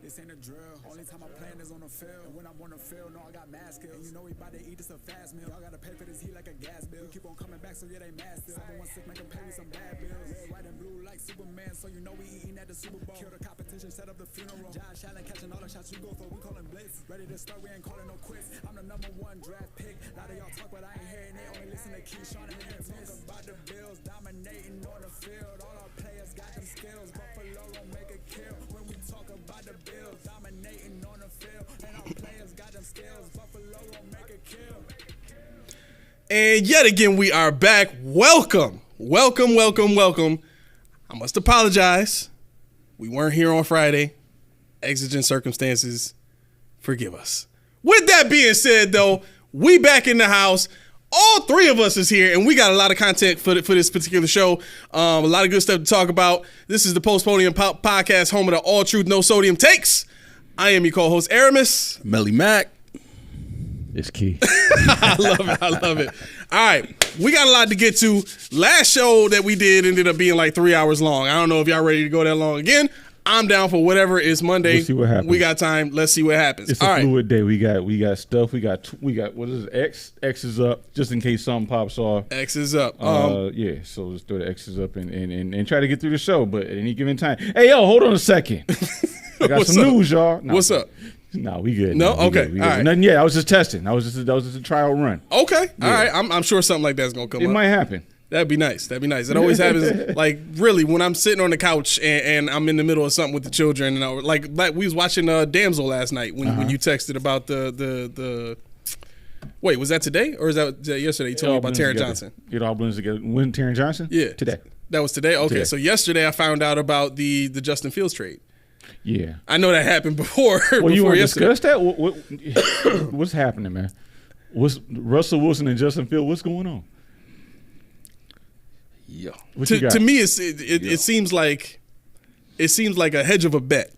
This ain't a drill. Only time I'm playing is on the field. And when I'm on the field, no, I got mad skills. And you know we about to eat this a fast meal. Y'all gotta pay for this heat like a gas bill. We keep on coming back, so yeah, they mad still. Everyone sick, make them pay me some bad bills. Red, white, and blue like Superman, so you know we eating at the Super Bowl. Kill the competition, set up the funeral. Josh Allen catching all the shots you go for. We callin' blitz. Ready to start, we ain't calling no quits. I'm the number one draft pick. A lot of y'all talk, but I ain't hearing it. Only listen to Keyshawn and Aaron. Talk about the Bills dominating on the field. All our players got them skills. Buffalo gon' make a kill. When we talk about the Bills dominating on the field, and our players got them skills. Buffalo gon' make a kill. And yet again, we are back. Welcome. I must apologize. We weren't here on Friday. Exigent circumstances. Forgive us. With that being said, though, we back in the house. All three of us is here, and we got a lot of content for this particular show. A lot of good stuff to talk about. This is the Post Podium Podcast, home of the All Truth, No Sodium takes. I am your co-host, Aramis. Melly Mac. It's key. I love it. All right, we got a lot to get to. Last show that we did ended up being like 3 hours long. I don't know if y'all ready to go that long again. I'm down for whatever. It's Monday. We'll see what happens. We got time. Let's see what happens. It's a fluid day. We got stuff. We got what is it? X is up just in case something pops off. X is up. Yeah. So let's throw the X's up and try to get through the show. But at any given time, hey yo, hold on a second. I got some news, y'all. What's up? No, we good. No, we okay. Good. All right. Nothing yet. I was just testing. That was just a trial run. Okay. Yeah. All right. I'm sure something like that's gonna come up. It might happen. That'd be nice. It always happens. Like really, when I'm sitting on the couch and I'm in the middle of something with the children, and like we was watching Damsel last night when you texted about the. Wait, was that today or is that yesterday? You told me about Taron Johnson. It all blends together. When Taron Johnson? Yeah, today. That was today. Okay, today. So yesterday I found out about the Justin Fields trade. Yeah, I know that happened before. Well, you want to yesterday. discuss that? What's happening, man? What's Russell Wilson and Justin Fields? What's going on? Yeah. To me, it seems like a hedge of a bet.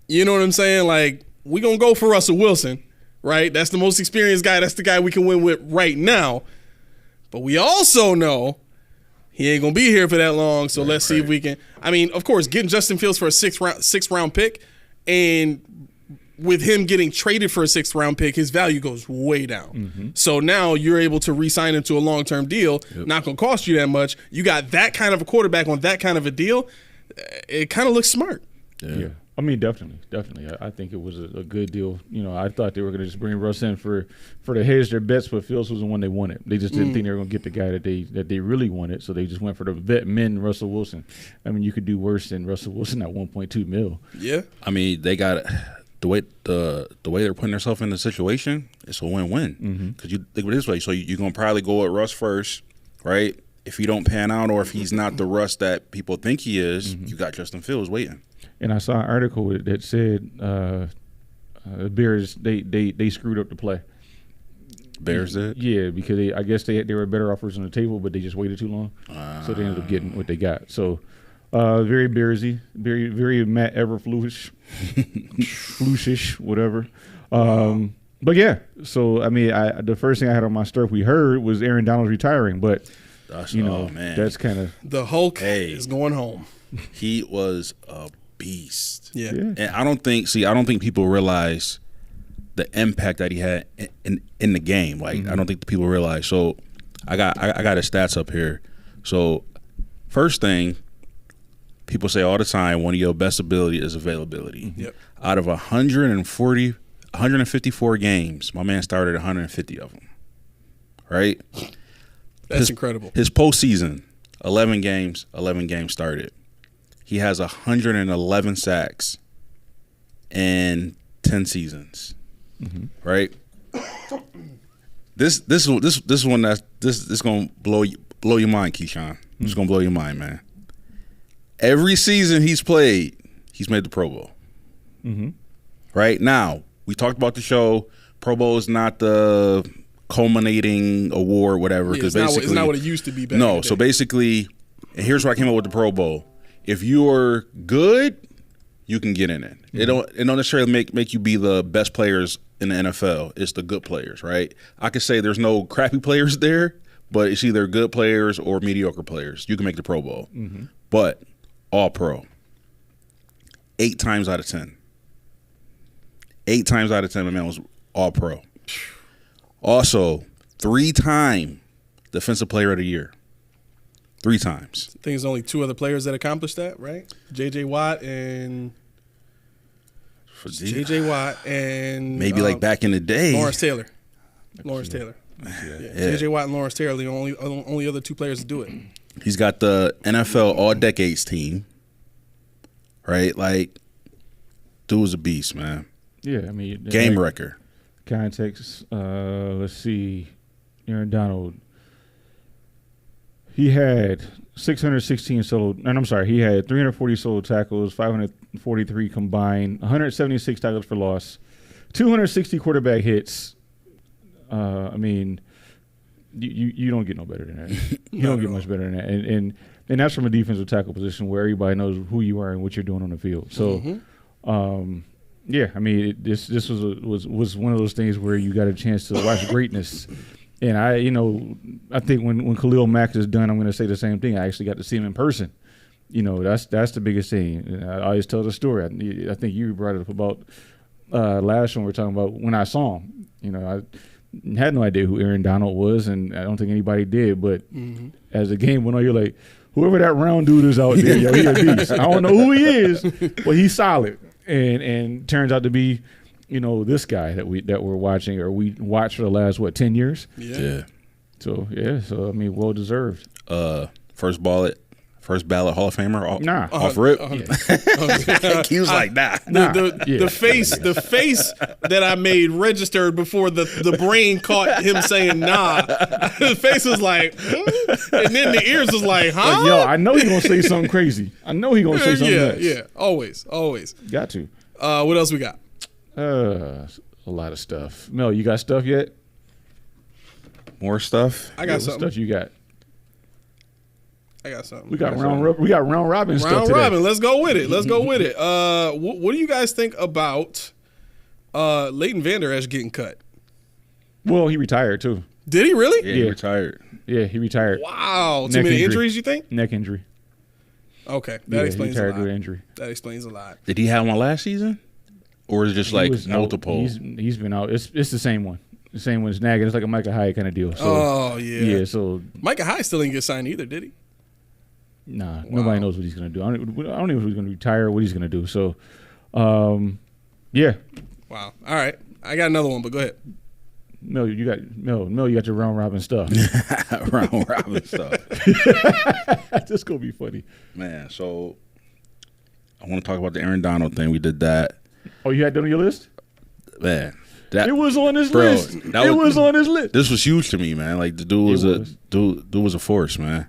You know what I'm saying? Like we gonna go for Russell Wilson, right? That's the most experienced guy. That's the guy we can win with right now. But we also know he ain't gonna be here for that long. So let's see if we can. I mean, of course, getting Justin Fields for a sixth round pick, and with him getting traded for a sixth round pick, his value goes way down. Mm-hmm. So now you're able to re-sign him to a long-term deal. Yep. Not going to cost you that much. You got that kind of a quarterback on that kind of a deal. It kind of looks smart. Yeah. I mean, definitely. I think it was a good deal. You know, I thought they were going to just bring Russ in for the hedge their bets, but Fields was the one they wanted. They just didn't think they were going to get the guy that they really wanted, so they just went for the vet men Russell Wilson. I mean, you could do worse than Russell Wilson at $1.2 million. Yeah. I mean, they got the way they're putting themselves in the situation. It's a win-win because you think of it this way. So you're gonna probably go at Russ first, right? If you don't pan out, or if he's not the Russ that people think he is, you got Justin Fields waiting. And I saw an article that said the Bears they screwed up the play. Bears did? Yeah, because I guess they were better offers on the table, but they just waited too long, so they ended up getting what they got. So. Very Bearsy, very Matt Eberflush, flushish, whatever. But yeah, so I mean, the first thing I had on my stuff we heard was Aaron Donald's retiring, but that's kind of the Hulk is going home. He was a beast. Yeah. And I don't think people realize the impact that he had in the game. Like I don't think the people realize. So I got his stats up here. So first thing. People say all the time, one of your best ability is availability. Yep. Out of 154 games, my man started 150 of them. Right? That's incredible. His postseason, 11 games started. He has 111 sacks in 10 seasons. Right? This one this gonna blow your mind, Keyshawn. It's gonna blow your mind, man. Every season he's played, he's made the Pro Bowl. Right now, we talked about the show. Pro Bowl is not the culminating award, whatever. Yeah, it's not what it used to be back in the day. So basically, and here's where I came up with the Pro Bowl. If you're good, you can get in it. It don't necessarily make you be the best players in the NFL. It's the good players, right? I could say there's no crappy players there, but it's either good players or mediocre players. You can make the Pro Bowl. But all pro, 8 times out of 10. 8 times out of 10, my man was all pro. Also, 3-time Defensive Player of the Year. 3 times. I think there's only 2 other players that accomplished that, right? J.J. Watt and maybe like back in the day, Lawrence Taylor. Yeah. J.J. Watt and Lawrence Taylor are the only other 2 players to do it. He's got the NFL All Decades team, right? Like, dude was a beast, man. Yeah, I mean, Game wrecker. Context. Let's see. Aaron Donald. He had 616 solo. And I'm sorry, he had 340 solo tackles, 543 combined, 176 tackles for loss, 260 quarterback hits. I mean, you don't get no better than that. You don't get much better than that. And that's from a defensive tackle position where everybody knows who you are and what you're doing on the field. So, yeah, I mean, this was one of those things where you got a chance to watch greatness. And I think when Khalil Mack is done, I'm going to say the same thing. I actually got to see him in person. That's the biggest thing. I always tell the story. I think you brought it up about last one we were talking about when I saw him. I had no idea who Aaron Donald was, and I don't think anybody did. But as the game went on, you're like, whoever that round dude is out there, yo, he a beast. I don't know who he is, but he's solid. And turns out to be, this guy that we're watching, or we watched for the last 10 years. Yeah. So I mean, well deserved. First ballot Hall of Famer. Off rip. He was like, nah. The face that I made registered before the brain caught him saying nah. The face was like, and then the ears was like, huh? Yo, I know he gonna say something crazy. I know he gonna say something nuts. Yeah, always. Got to. What else we got? A lot of stuff. Mel, you got stuff yet? More stuff? I got something. What stuff you got? I got something. We got round robin stuff today. Round robin. Let's go with it. What do you guys think about Leighton Vander Esch getting cut? Well, he retired too. Did he really? Yeah, he retired. Yeah, he retired. Wow. Too many injuries, you think? Neck injury. Okay. That explains he a retired lot. due to injury. That explains a lot. Did he have one last season? Or is it just multiple? He's been out. It's the same one. The same one's nagging. It's like a Micah Hyde kind of deal. So, yeah. Yeah, so. Micah Hyde still didn't get signed either, did he? Nah, nobody knows what he's going to do. I don't know if he's going to retire or what he's going to do. So, yeah. Wow. All right. I got another one, but go ahead. Mel, you got your round robin stuff. Round robin stuff. This going to be funny. Man, so I want to talk about the Aaron Donald thing. We did that. Oh, you had that on your list? Man. It was on his list. It was on his list. This was huge to me, man. Like, the dude was a force, man.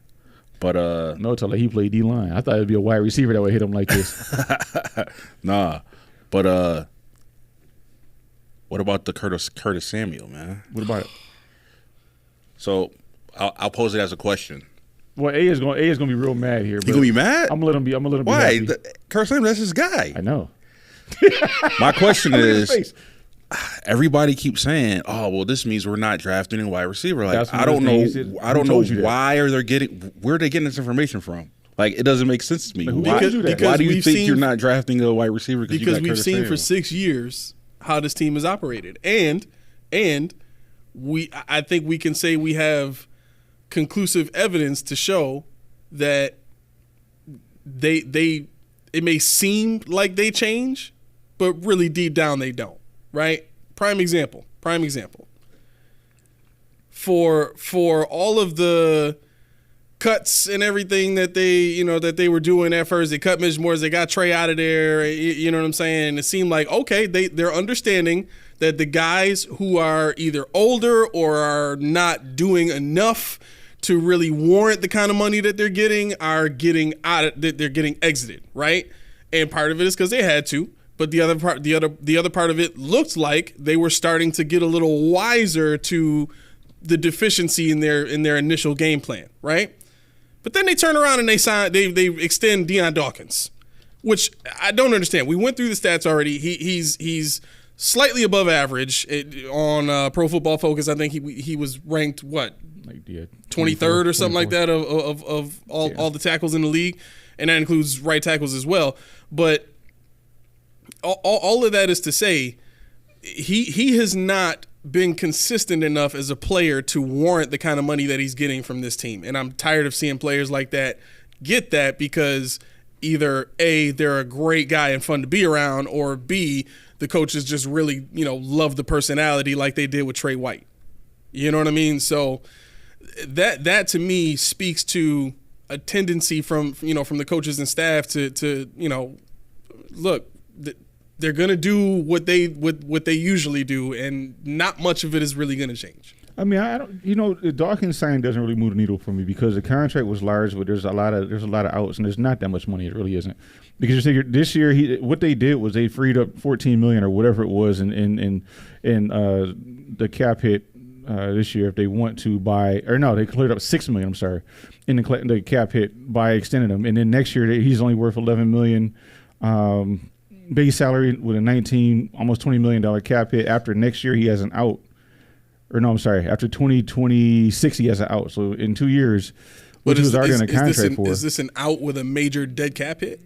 But no, tell he played D-line. I thought it'd be a wide receiver that would hit him like this. Nah. But what about the Curtis Samuel, man? What about it? So I'll pose it as a question. Well, A is gonna be real mad here. You gonna be mad? I'm gonna let him be Why? happy. Curtis Samuel, that's his guy. I know. My question is, everybody keeps saying, "Oh, well, this means we're not drafting a wide receiver." Like, I don't know why where are they getting this information from? Like, it doesn't make sense to me. Why do you think you're not drafting a wide receiver? Because we've seen for 6 years how this team is operated, and I think we can say we have conclusive evidence to show that it may seem like they change, but really deep down they don't. Right? Prime example. For all of the cuts and everything that they were doing at first, they cut Mitch Morse, they got Trey out of there. You know what I'm saying? It seemed like, okay, they're understanding that the guys who are either older or are not doing enough to really warrant the kind of money that they're getting are getting they're getting exited, right? And part of it is because they had to. But the other part of it looked like they were starting to get a little wiser to the deficiency in their initial game plan, right? But then they turn around and they extend Deion Dawkins, which I don't understand. We went through the stats already. He's slightly above average on Pro Football Focus. I think he was ranked 23rd or something like that of all the tackles in the league, and that includes right tackles as well. But all of that is to say, he has not been consistent enough as a player to warrant the kind of money that he's getting from this team. And I'm tired of seeing players like that get that because either A, they're a great guy and fun to be around, or B, the coaches just really, love the personality like they did with Trey White. You know what I mean? So that to me speaks to a tendency from the coaches and staff to look, they're going to do what they usually do, and not much of it is really going to change. I mean, I don't. The Dawkins signing doesn't really move the needle for me because the contract was large, but there's a lot of outs, and there's not that much money. It really isn't, because you figure this year what they did was they freed up $14 million or whatever it was in the cap hit this year if they want to buy, or no, they cleared up $6 million. I'm sorry, in the cap hit by extending him, and then next year he's only worth $11 million. Base salary with a almost $20 million cap hit. After next year, he has an out. Or no, I'm sorry. After 2026, he has an out. So in 2 years, which was already in a contract for. Is this an out with a major dead cap hit?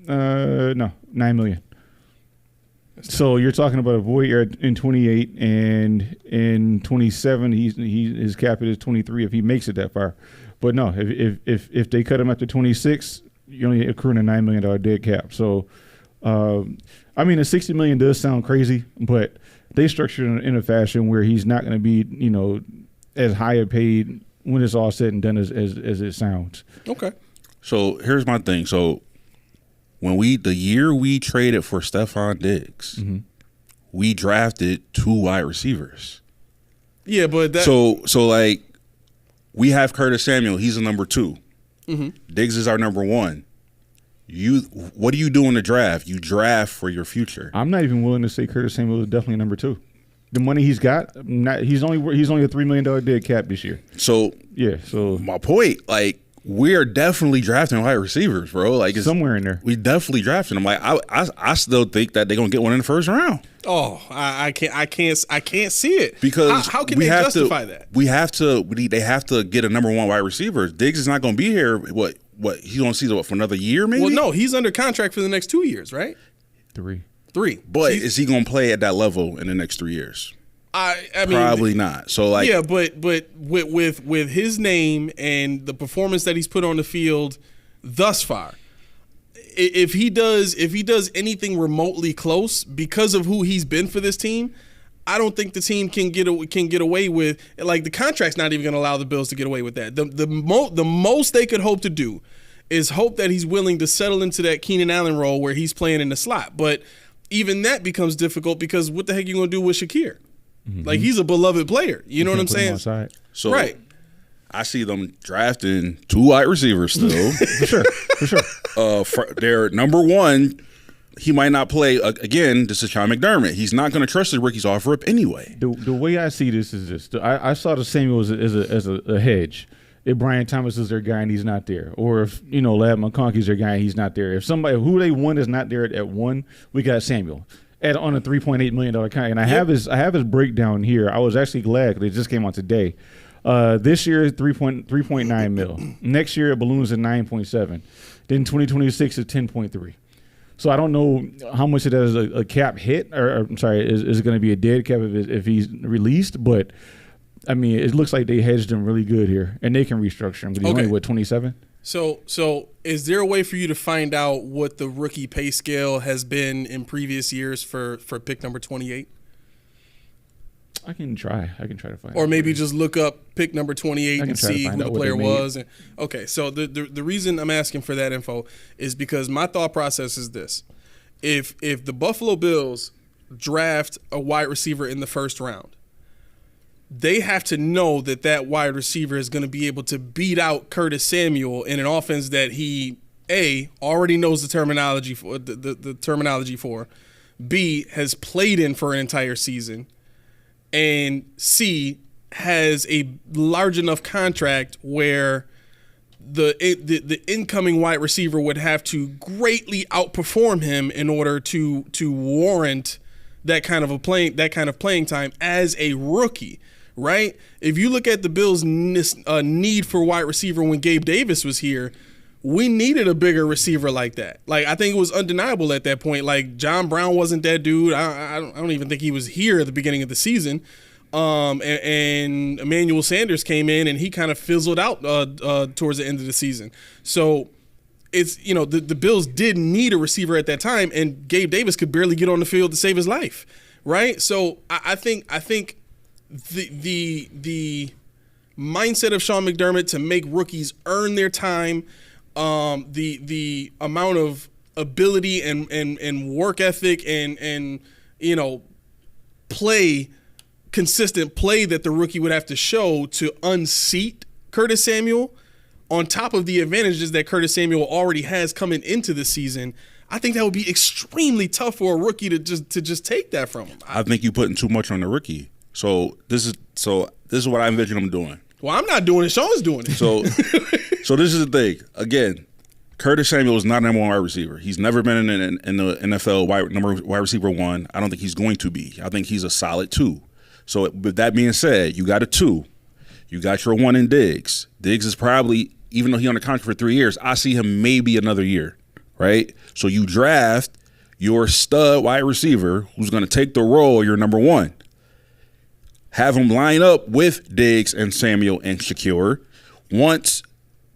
No, $9 million. So you're talking about a void year in 28, and in 27, his cap hit is 23 if he makes it that far. But no, if they cut him after 26, you're only accruing a $9 million dead cap. So, I mean, the $60 million does sound crazy, but they structured it in a fashion where he's not going to be, as high a paid when it's all said and done as it sounds. Okay. So here's my thing. So the year we traded for Stephon Diggs, we drafted 2 wide receivers. Yeah, but so like we have Curtis Samuel. He's a number 2. Diggs is our number 1. What do you do in the draft? You draft for your future. I'm not even willing to say Curtis Samuel is definitely number 2. The money he's got, he's only a $3 million dead cap this year. So yeah, so my point, like, we are definitely drafting wide receivers, bro. Like, it's somewhere in there. We definitely drafting them. Like, I still think that they're gonna get one in the first round. Oh, I can't see it, because how can they justify that? They have to get a number 1 wide receiver. Diggs is not gonna be here. What he's gonna see for another year, maybe? Well, no, he's under contract for the next 2 years, right? 3. But is he gonna play at that level in the next 3 years? I mean, probably not. So like, yeah, but with his name and the performance that he's put on the field thus far, if he does anything remotely close because of who he's been for this team, I don't think the team can get away with, like, the contract's not even going to allow the Bills to get away with that. The most they could hope to do is hope that he's willing to settle into that Keenan Allen role where he's playing in the slot. But even that becomes difficult because what the heck are you going to do with Shakir? Like, he's a beloved player. You know what I'm saying? So right. I see them drafting 2 wide receivers still. For sure. Their number 1, he might not play again. This is Sean McDermott. He's not going to trust the rookies offer up anyway. The way I see this is this. I saw the Samuel as a hedge. If Brian Thomas is their guy and he's not there, or if Ladd McConkey's their guy and he's not there, if somebody who they want is not there at 1, we got Samuel on a $3.8 million contract. And I have his breakdown here. I was actually glad because it just came out today. This year, 3.9 mil. Next year, it balloons at 9.7. Then 2026 is 10.3. So I don't know how much of that is a cap hit, or I'm sorry, is going to be a dead cap if he's released. But I mean, it looks like they hedged him really good here, and they can restructure him. But he's only 27. So is there a way for you to find out what the rookie pay scale has been in previous years for pick number 28? I can try to find. Or maybe just look up pick number 28 and see who the player was. Okay, so the reason I'm asking for that info is because my thought process is this: if the Buffalo Bills draft a wide receiver in the first round, they have to know that wide receiver is going to be able to beat out Curtis Samuel in an offense that he already knows the terminology for, the terminology for, B, has played in for an entire season, and C, has a large enough contract where the incoming wide receiver would have to greatly outperform him in order to warrant that kind of playing time as a rookie. Right? If you look at the Bills' need for wide receiver when Gabe Davis was here, we needed a bigger receiver like that. Like, I think it was undeniable at that point. Like, John Brown wasn't that dude. I don't even think he was here at the beginning of the season. And Emmanuel Sanders came in, and he kind of fizzled out towards the end of the season. So it's, the Bills did need a receiver at that time, and Gabe Davis could barely get on the field to save his life, right? So I think the mindset of Sean McDermott to make rookies earn their time, the amount of ability and work ethic and consistent play that the rookie would have to show to unseat Curtis Samuel, on top of the advantages that Curtis Samuel already has coming into the season, I think that would be extremely tough for a rookie to just take that from him. I think you're putting too much on the rookie. So this is what I envision him doing. Well, I'm not doing it. Sean's doing it. So this is the thing. Again, Curtis Samuel is not number one wide receiver. He's never been in the NFL wide receiver one. I don't think he's going to be. I think he's a solid 2. So with that being said, you got a 2. You got your 1 in Diggs. Diggs is probably, even though he's on the contract for 3 years, I see him maybe another year, right? So you draft your stud wide receiver who's going to take the role of your number 1. Have him line up with Diggs and Samuel and Shakir. Once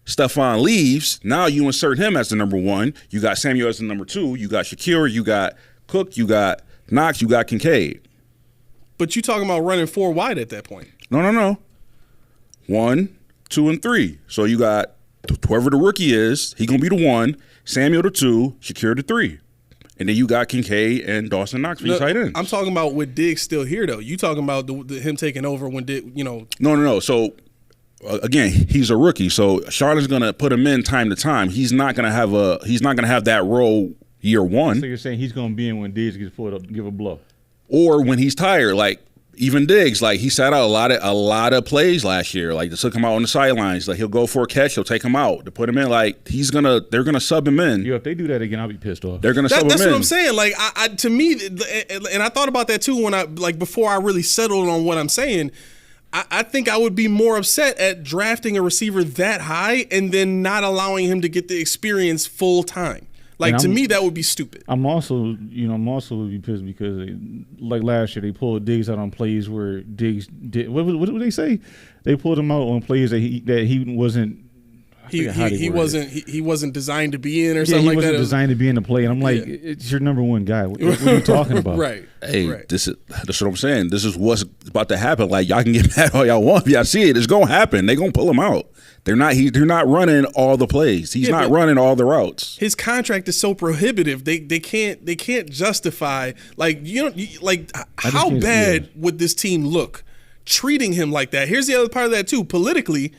Stephon leaves, now you insert him as the number 1. You got Samuel as the number 2. You got Shakir. You got Cook. You got Knox. You got Kincaid. But you talking about running 4 wide at that point. No. 1, 2, and 3. So you got whoever the rookie is, he going to be the 1, Samuel the 2, Shakir the 3. And then you got Kincaid and Dawson Knox for your tight ends. I'm talking about with Diggs still here, though. You talking about him taking over when No. So, again, he's a rookie. So Charlotte's going to put him in time to time. He's not going to have that role year 1. So you're saying he's going to be in when Diggs gets pulled up, give a blow. Or when he's tired, like even Diggs, like he sat out a lot of plays last year. Like they took him out on the sidelines. Like he'll go for a catch, he'll take him out to put him in. Like they're gonna sub him in. Yeah, if they do that again, I'll be pissed off. They're gonna sub him in. That's what I'm saying. Like to me, and I thought about that too when before I really settled on what I'm saying. I think I would be more upset at drafting a receiver that high and then not allowing him to get the experience full time. Like, to me, that would be stupid. I'm also would be pissed because, like last year, they pulled Diggs out on plays where Diggs did. What did they say? They pulled him out on plays that he wasn't. He wasn't designed to be in or something like that. He wasn't designed to be in the play, and I'm like, it's your number 1 guy. What are you talking about? Right. Hey, right. That's what I'm saying. This is what's about to happen. Like y'all can get mad all y'all want. If y'all see it, it's gonna happen. They're gonna pull him out. They're not running all the plays. He's not running all the routes. His contract is so prohibitive. They can't justify how bad would this team look treating him like that? Here's the other part of that too. Politically,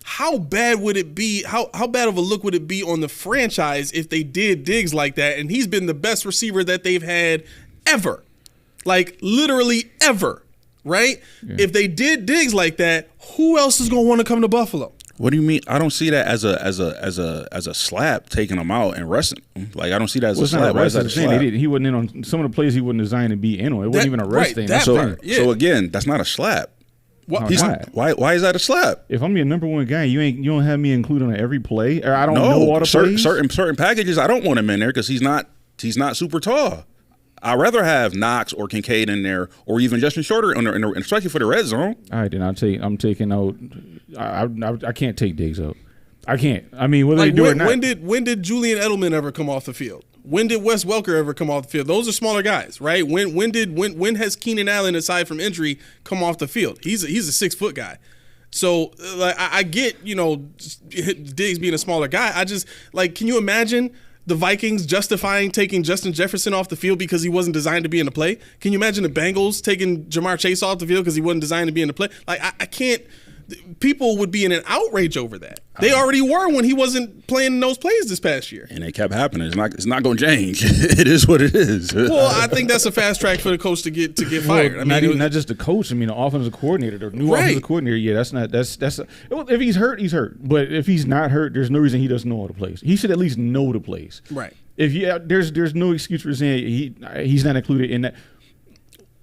how bad would it be? How bad of a look would it be on the franchise if they did Diggs like that? And he's been the best receiver that they've had ever, like literally ever, right? Yeah. If they did Diggs like that, who else is going to want to come to Buffalo? What do you mean? I don't see that as a slap taking him out and resting him. Like I don't see that as a slap. Why is that a slap? He wasn't in on some of the plays. He wasn't designed to be in on. It wasn't even a rest thing. So again, that's not a slap. Why is that a slap? If I'm your number 1 guy, you don't have me included on every play. Or I don't know all the plays. Certain packages, I don't want him in there because he's not super tall. I'd rather have Knox or Kincaid in there, or even Justin Shorter, especially for the red zone. All right, then I'm taking out. I can't take Diggs out. I can't. I mean, whether they do it or not. When did Julian Edelman ever come off the field? When did Wes Welker ever come off the field? Those are smaller guys, right? When has Keenan Allen, aside from injury, come off the field? He's a 6-foot guy. So I get Diggs being a smaller guy. I just can you imagine the Vikings justifying taking Justin Jefferson off the field because he wasn't designed to be in the play? Can you imagine the Bengals taking Jamar Chase off the field because he wasn't designed to be in the play? Like, I can't – people would be in an outrage over that. They already were when he wasn't playing in those plays this past year. And it kept happening. It's not going to change. It is what it is. Well, I think that's a fast track for the coach to get fired. I mean, not just the coach. I mean, the offensive coordinator, the new offensive coordinator. Yeah, that's if he's hurt, he's hurt. But if he's not hurt, there's no reason he doesn't know all the plays. He should at least know the plays. Right. There's no excuse for saying he's not included in that.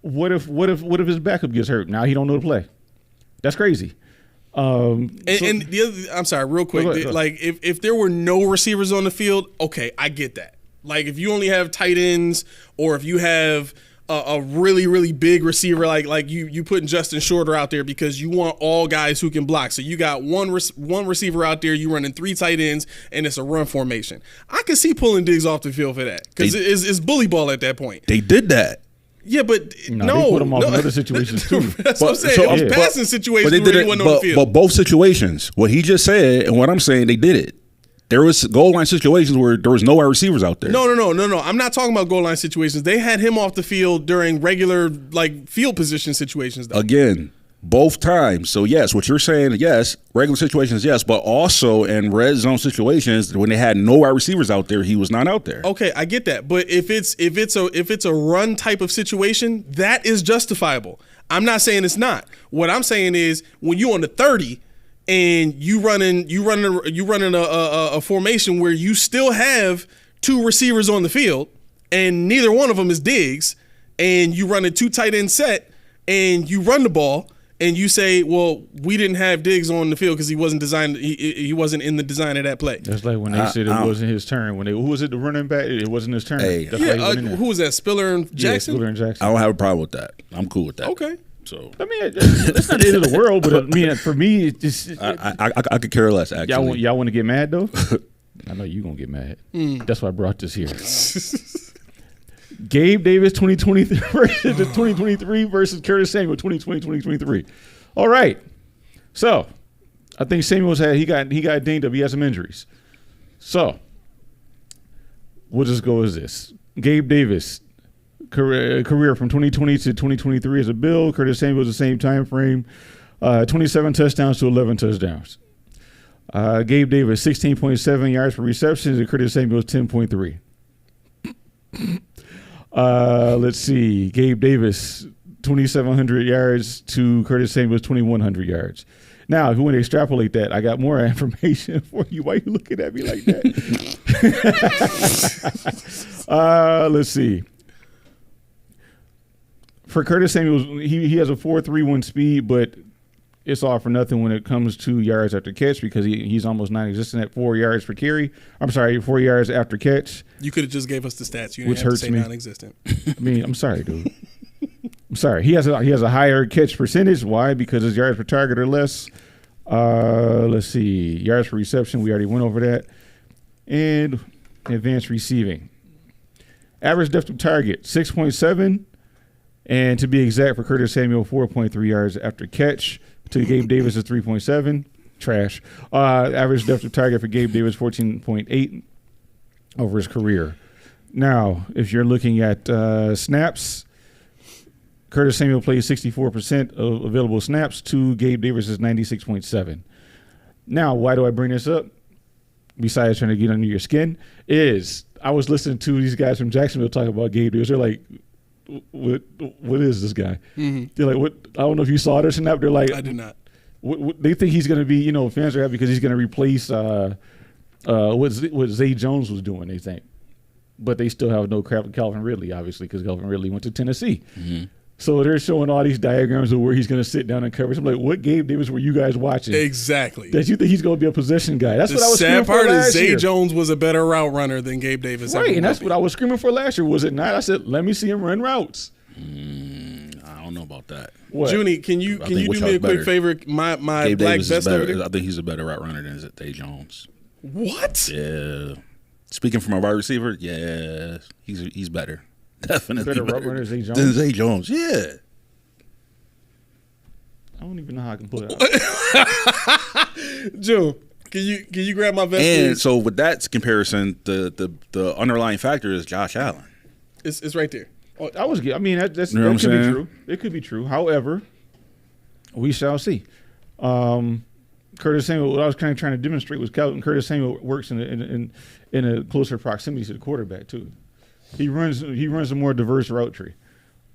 What if his backup gets hurt? Now he don't know the play. That's crazy. And the other, I'm sorry, real quick. Go ahead. Like if there were no receivers on the field, okay, I get that. Like if you only have tight ends, or if you have a really, really big receiver, like you putting Justin Shorter out there because you want all guys who can block. So you got one receiver out there, you running 3 tight ends, and it's a run formation. I can see pulling Diggs off the field for that because it's bully ball at that point. They did that. Yeah, but they put him off in other situations too. That's what I'm saying. It was passing situations but where he wasn't on the field. But both situations, what he just said and what I'm saying, they did it. There was goal line situations where there was no wide receivers out there. No. I'm not talking about goal line situations. They had him off the field during regular like field position situations. Though. Again, both times. So yes, what you're saying, yes, regular situations, yes, but also in red zone situations when they had no wide receivers out there, he was not out there. Okay, I get that, but if it's a run type of situation, that is justifiable. I'm not saying it's not. What I'm saying is when you on the 30. And you running a formation where you still have 2 receivers on the field, and neither one of them is Diggs, and you run a 2 tight end set, and you run the ball, and you say, well, we didn't have Diggs on the field because he wasn't designed. He wasn't in the design of that play. That's like when they said it wasn't his turn. Who was it? The running back? It wasn't his turn. Hey. Who was that? Spiller and Jackson. Yeah, Spiller and Jackson. I don't have a problem with that. I'm cool with that. Okay. So I mean, that's not the end of the world, but I mean, for me, it's just I could care less. Actually, y'all want to get mad though? I know you gonna get mad. That's why I brought this here. Gabe Davis 2023 versus the 2023 versus Curtis Samuel 2020-2023. All right, so I think Samuel's he got dinged up. He had some injuries. So we'll just go as this: Gabe Davis. Career from 2020 to 2023 as a Bill. Curtis Samuel the same time frame. 27 touchdowns to 11 touchdowns. Gabe Davis 16.7 yards per reception, and Curtis Samuel 10.3. Let's see. Gabe Davis 2,700 yards to Curtis Samuel's 2,100 yards. Now, if you want to extrapolate that, I got more information for you. Why are you looking at me like that? Let's see. For Curtis Samuel, he has a 4.31 speed, but it's all for nothing when it comes to yards after catch because he's almost non-existent at 4 yards per carry. I'm sorry, 4 yards after catch. You could have just gave us the stats. You didn't which have hurts to say me. non-existent. I mean, I'm sorry, dude. I'm sorry. He has a higher catch percentage. Why? Because his yards per target are less. Let's see. Yards per reception, we already went over that. And advanced receiving. Average depth of target, 6.7. And to be exact, for Curtis Samuel, 4.3 yards after catch. To Gabe Davis is 3.7. Trash. Average depth of target for Gabe Davis, 14.8 over his career. Now, if you're looking at snaps, Curtis Samuel plays 64% of available snaps to Gabe Davis is 96.7. Now, why do I bring this up? Besides trying to get under your skin, is I was listening to these guys from Jacksonville talk about Gabe Davis. They're like, what is this guy? Mm-hmm. They're like, what? I don't know if you saw this snap. They're like, I did not. What they think he's going to be, fans are happy because he's going to replace what Zay Jones was doing, they think. But they still have no Calvin Ridley, obviously, because Calvin Ridley went to Tennessee. Mm-hmm. So they're showing all these diagrams of where he's going to sit down and cover. I'm like, what Gabe Davis were you guys watching? Exactly. That you think he's going to be a possession guy? That's what I was screaming for last year. The sad part is Zay Jones was a better route runner than Gabe Davis. Right, and that's what I was screaming for last year, was it not? I said, let me see him run routes. I don't know about that. What? Junie, can you do me a quick favor? My Gabe black Davis vest over there? I think he's a better route runner than Zay Jones. What? Yeah. Speaking from a wide receiver, yeah, he's better. Definitely better route runner than Zay Jones? Than Zay Jones, yeah. I don't even know how I can pull it out. Joe, can you grab my vest? And please? so with that comparison, the underlying factor is Josh Allen. It's right there. That could be true. It could be true. However, we shall see. Curtis Samuel, what I was kind of trying to demonstrate was Curtis Samuel works in a closer proximity to the quarterback too. He runs a more diverse route tree,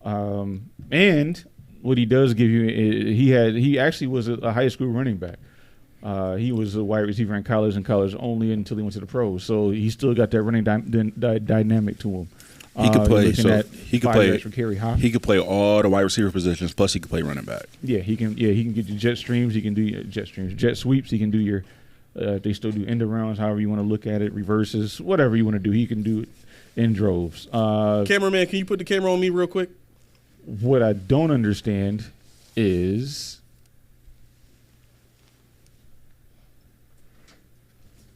and what he does give you, he actually was a high school running back. He was a wide receiver in college and college only until he went to the pros. So he still got that running dynamic to him. He could play. So he could play. For carry high. He could play all the wide receiver positions. Plus, he could play running back. Yeah, he can. Yeah, he can get you jet streams. He can do your jet streams, jet sweeps. He can do your. They still do end arounds, however you want to look at it, reverses, whatever you want to do. He can do it in droves. Cameraman, can you put the camera on me real quick? What I don't understand is.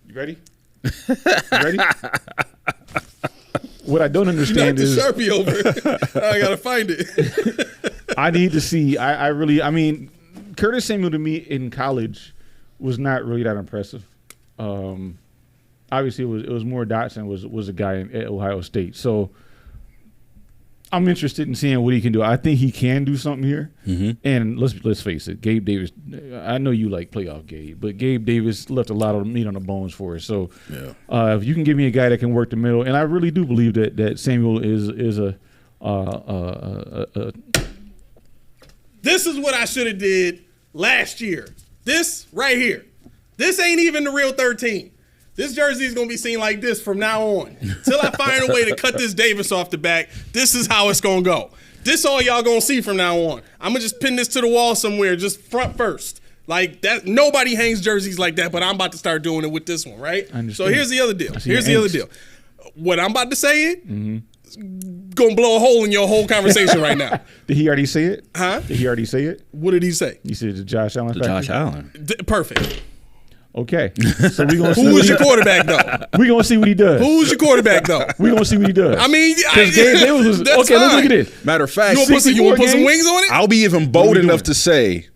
You ready? You ready? What I don't understand Knock is the Sharpie over. I gotta find it. I need to see. I mean, Curtis Samuel to me in college was not really that impressive. Obviously, it was more Dotson was a guy at Ohio State. So I'm interested in seeing what he can do. I think he can do something here. Mm-hmm. And let's face it, Gabe Davis. I know you like playoff Gabe, but Gabe Davis left a lot of meat on the bones for us. So if you can give me a guy that can work the middle, and I really do believe that Samuel is a. This is what I should have did last year. This right here. This ain't even the real 13. This jersey is going to be seen like this from now on. Till I find a way to cut this Davis off the back, this is how it's going to go. This all y'all going to see from now on. I'm going to just pin this to the wall somewhere, just front first. Like that, nobody hangs jerseys like that, but I'm about to start doing it with this one, right? So here's the other deal. What I'm about to say gonna blow a hole in your whole conversation right now. Did he already say it? Huh? Did he already say it? What did he say? He said the Josh Allen factor? Josh Allen. Perfect. Okay. So we gonna see Who's your quarterback though? We gonna see what he does. Who's your quarterback though? We gonna see what he does. I mean, Gabe Davis was that's okay. Let's look at this. Matter of fact, You want to put some wings on it? I'll be even bold we enough doing? to say,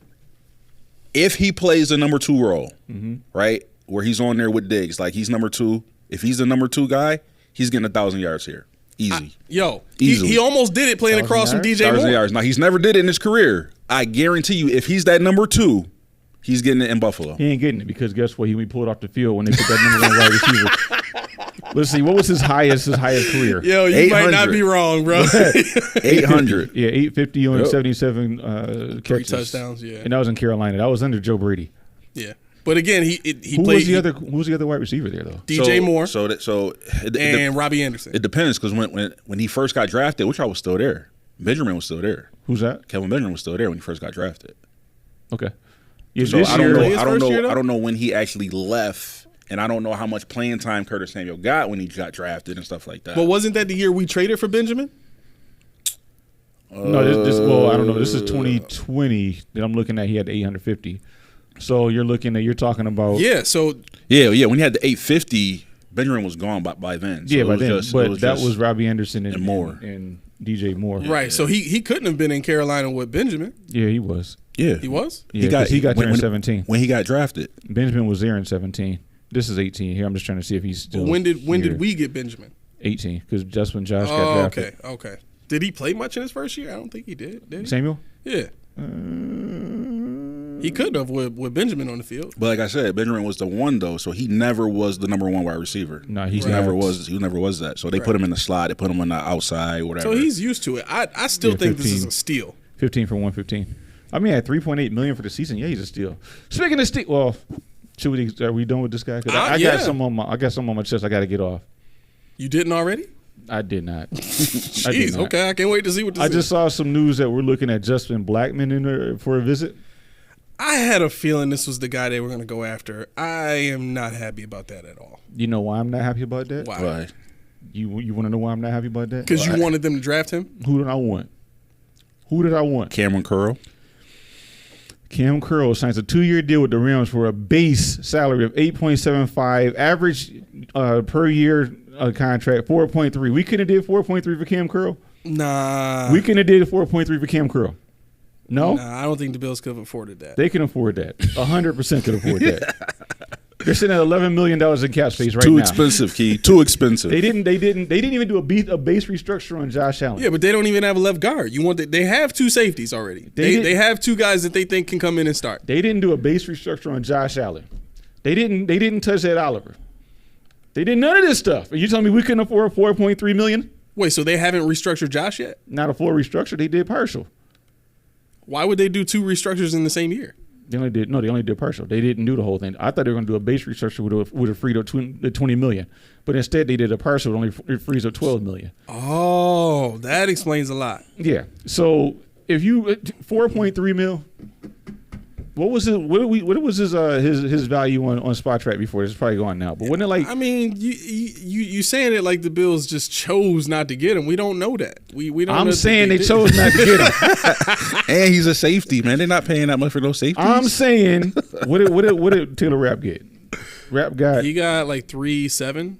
if he plays the number 2 role, right, where he's on there with Diggs, like he's number 2. If he's the number 2 guy, he's getting 1,000 yards here, easy. He almost did it playing across from DJ 1,000 Moore. yards. Now he's never did it in his career. I guarantee you, if he's that number 2, he's getting it in Buffalo. He ain't getting it because guess what? He pulled off the field when they put that number 1 wide receiver. Let's see. What was his highest career? Yo, you might not be wrong, bro. 800. Yeah, 850 on 77 3 catches. touchdowns, yeah. And that was in Carolina. That was under Joe Brady. Yeah. But again, he Who played. was the other wide receiver there though? DJ Moore and Robbie Anderson. It depends because when he first got drafted, which I was still there. Benjamin was still there. Who's that? Kevin Benjamin was still there when he first got drafted. Okay. Yeah, So this I don't year- know. his I don't first year, know. though? I don't know when he actually left, and I don't know how much playing time Curtis Samuel got when he got drafted and stuff like that. But wasn't that the year we traded for Benjamin? No, well, I don't know. This is 2020 that I'm looking at. He had 850. So you're talking about Yeah. So yeah. When he had the 850, Benjamin was gone by then. So yeah, it by was then. just- it But that just- was Robbie Anderson and Moore. and DJ Moore. right. So he couldn't have been in Carolina with Benjamin. Yeah, he was. yeah. He was. Yeah, he got there in 17. when he got drafted. Benjamin was there in 17. This is 18 here. I'm just trying to see if he's still. When did here. we get Benjamin? 18? Because that's when Josh got Oh, drafted. okay. Did he play much in his first year? I don't think he did. Did he? Samuel? Yeah. He could have with Benjamin on the field. But like I said, Benjamin was the one though, so he never was the number 1 wide receiver. No, he's He never not. was. He never was that. So they put him in the slot. They put him on the outside, whatever. So he's used to it. I still Yeah, think this is 15. a steal. 15 for 115. I mean, at 3.8 million for the season, yeah, he's a steal. Speaking of steal, well, are we done with this guy? 'Cause I yeah. got some on my chest. I got to get off. You didn't already? I did not. Jeez, okay. I can't wait to see what this I is. just saw some news that we're looking at Justin Blackman in there for a visit. I had a feeling this was the guy they were going to go after. I am not happy about that at all. You know why I'm not happy about that? Why? Right. You want to know why I'm not happy about that? Because you wanted them to draft him? Who did I want? Cameron Curl. Cam Curl signs a 2-year deal with the Rams for a base salary of 8.75, average per year contract 4.3. We couldn't have did 4.3 for Cam Curl. Nah. We couldn't have did 4.3 for Cam Curl. No, Nah, I don't think the Bills could have afforded that. they can afford that. 100% could afford that. They're sitting at $11 million in cap space right Too now. expensive, Key. Too expensive. They didn't even do a base restructure on Josh Allen. Yeah, but they don't even have a left guard. They have 2 safeties already. They have 2 guys that they think can come in and start. They didn't do a base restructure on Josh Allen. They didn't touch Ed Oliver. They did none of this stuff. And you telling me we couldn't afford $4.3 million? Wait, so they haven't restructured Josh yet? Not a full restructure. They did partial. Why would they do 2 restructures in the same year? They only did partial. They didn't do the whole thing. I thought they were going to do a base restructure would have freed up the $20 million, but instead they did a partial. It frees up $12 million. Oh, that explains a lot. Yeah. So if you 4.3 mil, what was it? What was his value on Spotrac before? It's probably gone now. But wasn't it like? I mean, you saying it like the Bills just chose not to get him. We don't know that. We don't. I'm know saying they chose not to get him. And he's a safety, man. They're not paying that much for those safeties. I'm saying, what did Taylor Rapp get? Rapp got. He got like 3.7,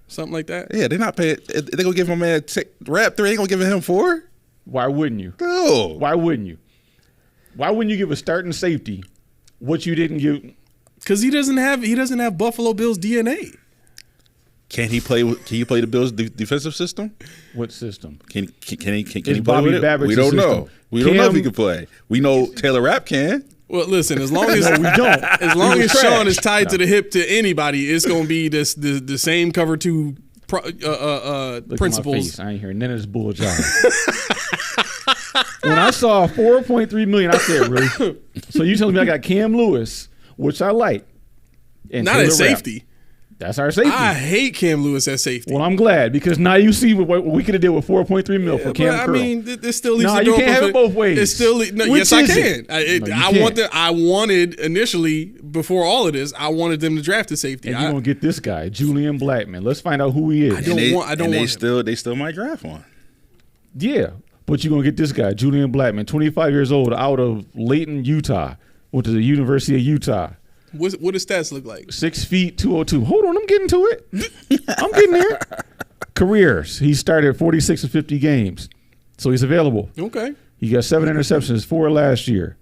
something like that. Yeah, they're not paying. They're gonna give him a Rapp 3. Ain't gonna give him 4. Why wouldn't you? No. Why wouldn't you? Why wouldn't you give a starting safety what you didn't give? Because he doesn't have Buffalo Bills DNA. Can he play the Bills' defensive system? What system? Can he play Bobby with it? Babbitt's We don't know. system. We don't know if he can play. We know Taylor Rapp can. Well, listen. As long as we don't. As long He as was Sean trash. is tied to the hip to anybody, it's gonna be the same cover two Look at my principles. face. I ain't hearing none of this bull job. When I saw 4.3 million, I said, really? So you telling me I got Cam Lewis, which I like, and Not Taylor at safety. Rapp. That's our safety. I hate Cam Lewis at safety. Well, I'm glad because now you see what we could have did with 4.3 mil for Cam But, I Curl. mean, this still leaves No, the you door can't have open it both ways. It's still no, Which yes, I is can. it? No, you I wanted initially before all of this. I wanted them to draft a safety. and you're gonna get this guy, Julian Blackman. Let's find out who he is. I don't want him. They still might draft one. Yeah, but you're gonna get this guy, Julian Blackman, 25 years old, out of Layton, Utah, went to the University of Utah. What does stats look like? 6 feet, 202. Hold on, I'm getting to it. I'm getting there. Careers. He started 46 of 50 games, so he's available. Okay, He got 7 interceptions, 4 last year.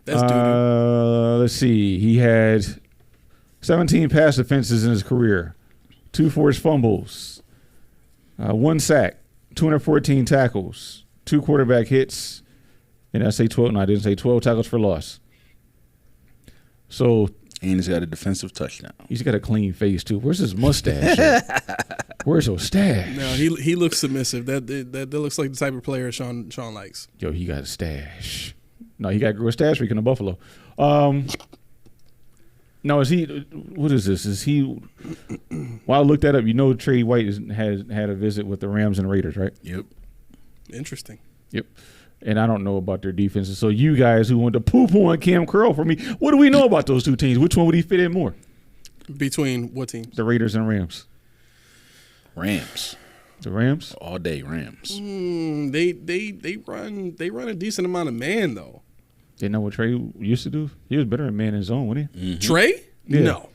that's doo-doo. Let's see. He had 17 pass defenses in his career, 2 forced fumbles, 1 sack, 214 tackles, 2 quarterback hits, and I say 12. No, I didn't say 12 tackles for loss. So And he's got a defensive touchdown. he's got a clean face too. Where's his mustache? Where's your stash? No, he looks submissive. That looks like the type of player Sean likes. Yo, he got a stash. No, he got to grow a stash week in Buffalo. No, is he? What is this? Is he? Well, I looked that up. You know, Trey White has had a visit with the Rams and Raiders, right? Yep. Interesting. Yep. And I don't know about their defenses. So you guys who want to poo-poo on Cam Curl for me, what do we know about those two teams? Which one would he fit in more? Between what teams? The Raiders and Rams. Rams. The Rams? All day Rams. They run a decent amount of man though. They know what Trey used to do? He was better at man in zone, wasn't he? Mm-hmm. Trey? Yeah. No.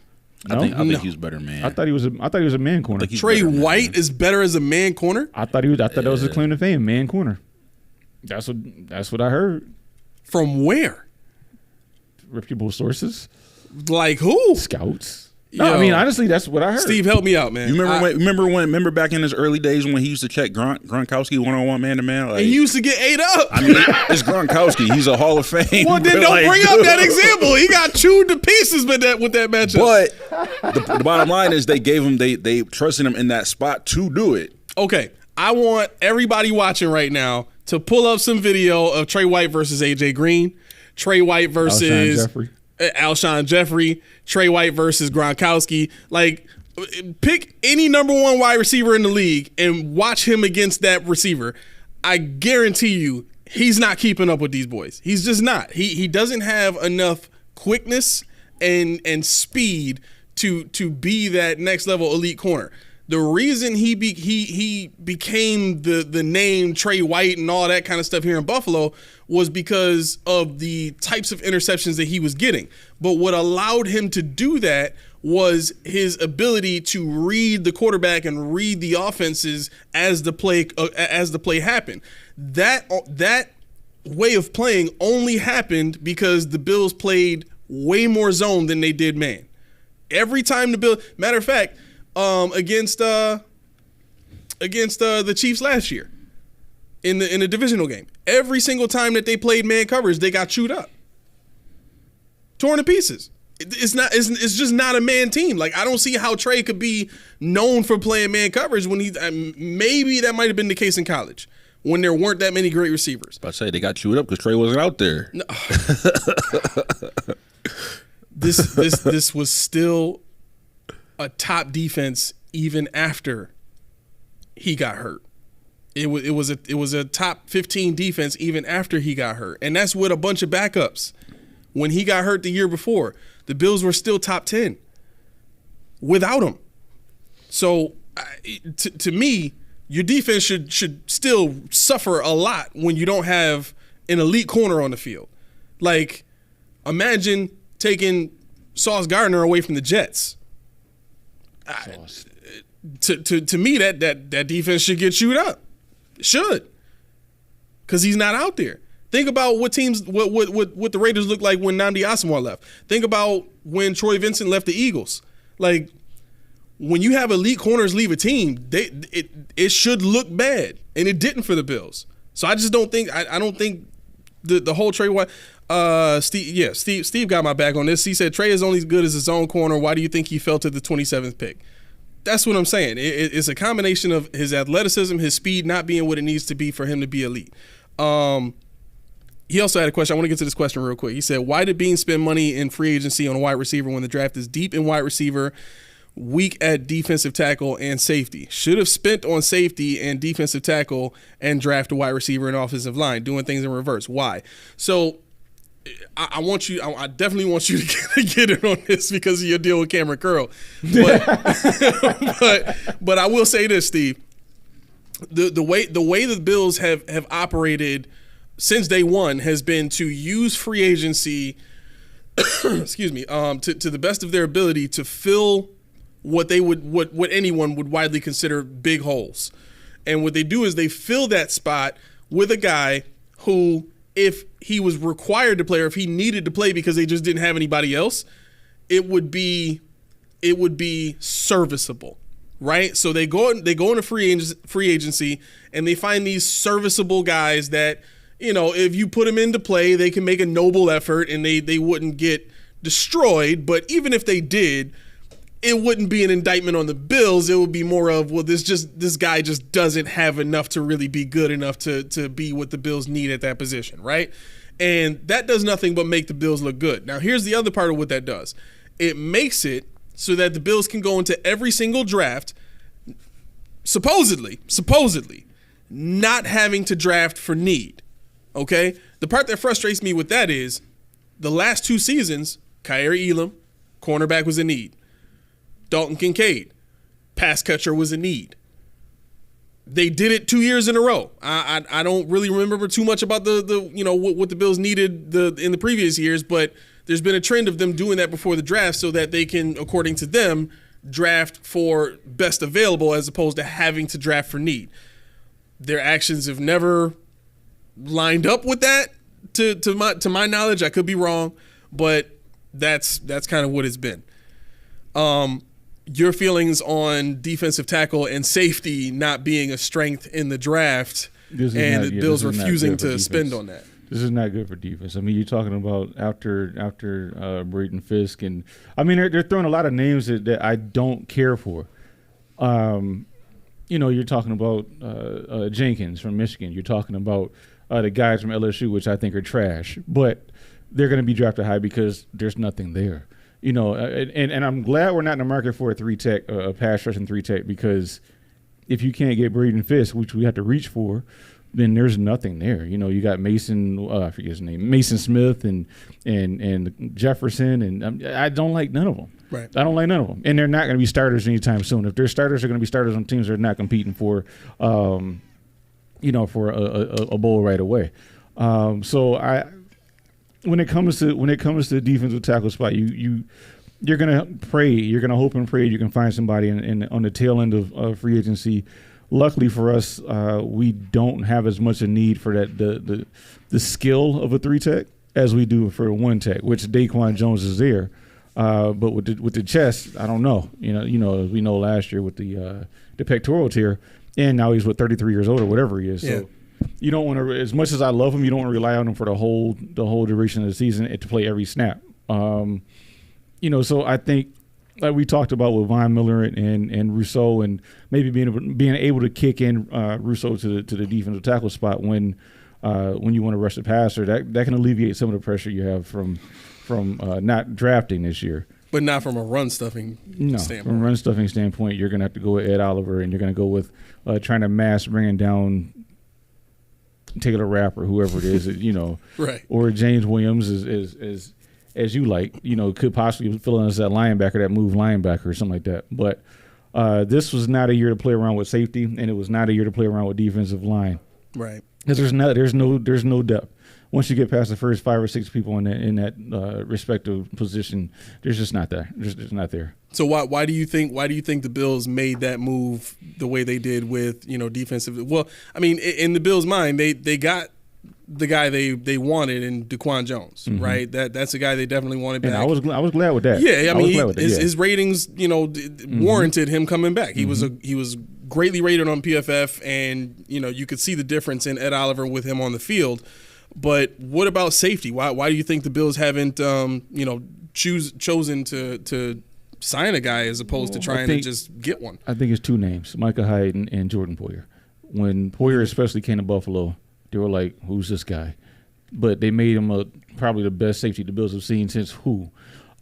I think No. he was better, man. I thought he was a man corner. think he's Trey better, man. White is better as a man corner. I thought that was his claim to fame, man corner. That's what I heard. From where? Reputable sources, Like who? scouts. No, Yo. I mean honestly, that's what I heard. Steve, help me out, man. You remember back in his early days when he used to check Gronkowski 1-on-1 man to man? Like, And he used to get ate up. I mean, it's Gronkowski. He's a Hall of Fame. Well, then but, don't like, bring up that example. He got chewed to pieces with that matchup. But the bottom line is they gave him they trusted him in that spot to do it. Okay, I want everybody watching right now to pull up some video of Trey White versus AJ Green, Trey White versus Alshon Jeffrey, Trey White versus Gronkowski. Like, pick any number one wide receiver in the league and watch him against that receiver. I guarantee you, he's not keeping up with these boys. He's just not. He doesn't have enough quickness and speed to be that next level elite corner. The reason he became the name Trey White and all that kind of stuff here in Buffalo was because of the types of interceptions that he was getting. But what allowed him to do that was his ability to read the quarterback and read the offenses as the play happened. That way of playing only happened because the Bills played way more zone than they did man. Every time the Bills, matter of fact, against the Chiefs last year in the divisional game, every single time that they played man coverage, they got chewed up, torn to pieces. It's just not a man team. Like, I don't see how Trey could be known for playing man coverage when maybe that might have been the case in college, when there weren't that many great receivers. I say they got chewed up because Trey wasn't out there. No. This was still a top defense even after he got hurt. It was a top 15 defense even after he got hurt, and that's with a bunch of backups. When he got hurt the year before, the Bills were still top 10 without him. So, to me, your defense should still suffer a lot when you don't have an elite corner on the field. Like, imagine taking Sauce Gardner away from the Jets. To me, that defense should get chewed up. It should, because he's not out there. Think about what the Raiders looked like when Nnamdi Asomugha left. Think about when Troy Vincent left the Eagles. Like, when you have elite corners leave a team, it should look bad, and it didn't for the Bills. So I just don't think I don't think the whole Trey White. Steve got my back on this. He said Trey is only as good as his own corner. Why do you think he fell to the 27th pick? That's what I'm saying. It's a combination of his athleticism, his speed not being what it needs to be for him to be elite. He also had a question. I want to get to this question real quick. He said, why did Bean spend money in free agency on a wide receiver when the draft is deep in wide receiver, weak at defensive tackle and safety? Should have spent on safety and defensive tackle and draft a wide receiver and offensive line, doing things in reverse. Why? So I definitely want you to get in on this because of your deal with Cameron Curl. But I will say this, Steve. The way the Bills have operated since day one has been to use free agency excuse me, to the best of their ability to fill what anyone would widely consider big holes. And what they do is they fill that spot with a guy who, if he was required to play or if he needed to play because they just didn't have anybody else, it would be serviceable, right? So they go into free agency and they find these serviceable guys that, you know, if you put them into play, they can make a noble effort and they wouldn't get destroyed. But even if they did, it wouldn't be an indictment on the Bills. It would be more of, well, this guy just doesn't have enough to really be good enough to be what the Bills need at that position, right? And that does nothing but make the Bills look good. Now, here's the other part of what that does. It makes it so that the Bills can go into every single draft, supposedly, not having to draft for need. Okay? The part that frustrates me with that is the last two seasons, Khair Elam, cornerback, was a need. Dalton Kincaid, pass catcher, was a need. They did it 2 years in a row. I don't really remember too much about the what the Bills needed in the previous years, but there's been a trend of them doing that before the draft so that they can, according to them, draft for best available as opposed to having to draft for need. Their actions have never lined up with that to my knowledge. I could be wrong, but that's kind of what it's been. Your feelings on defensive tackle and safety not being a strength in the draft and the Bills refusing to spend on that. This is not good for defense. I mean, you're talking about after Braden Fisk, and I mean they're throwing a lot of names that I don't care for. You're talking about Jenkins from Michigan. You're talking about the guys from LSU, which I think are trash, but they're going to be drafted high because there's nothing there. And I'm glad we're not in the market for a 3-tech, a pass rushing 3-tech, because if you can't get Braden Fisk, which we have to reach for, then there's nothing there. You got Mason, I forget his name, Mason Smith and Jefferson, and I don't like none of them. Right. I don't like none of them, and they're not going to be starters anytime soon. If they're starters, they're going to be starters on teams that are not competing for, for a bowl right away. When it comes to the defensive tackle spot, you're gonna pray, you're gonna hope and pray you can find somebody on the tail end of free agency. Luckily for us, we don't have as much a need for that the skill of a 3-tech as we do for a 1-tech, which Daquan Jones is there. But with the chest, I don't know. We know last year with the pectoral tear, and now he's 33 years old or whatever he is. Yeah. So you don't want to, as much as I love him, you don't want to rely on him for the whole duration of the season and to play every snap. So I think like we talked about with Von Miller and Rousseau, and maybe being able to kick in Rousseau to the defensive tackle spot when you want to rush the passer, that can alleviate some of the pressure you have from not drafting this year. But not from a run stuffing standpoint. From a run stuffing standpoint, you're going to have to go with Ed Oliver, and you're going to go with trying to mass bringing down Taylor Rapp or whoever it is, right? Or James Williams is as you like, could possibly fill in as that linebacker, that move linebacker or something like that. But this was not a year to play around with safety, and it was not a year to play around with defensive line, right? Because there's no depth. Once you get past the first 5 or 6 people in that respective position, there's just not there. There's just not there. So why do you think the Bills made that move the way they did with defensive? Well, I mean, in the Bills' mind, they got the guy they wanted in Daquan Jones, right? That's a guy they definitely wanted back. And I was glad with that. Yeah, I mean, his ratings warranted him coming back. He was greatly rated on PFF, and you could see the difference in Ed Oliver with him on the field. But what about safety? Why do you think the Bills haven't chosen to sign a guy as opposed to trying to just get one? I think it's 2 names, Micah Hyde and Jordan Poyer. When Poyer especially came to Buffalo, they were like, who's this guy? But they made him probably the best safety the Bills have seen since who.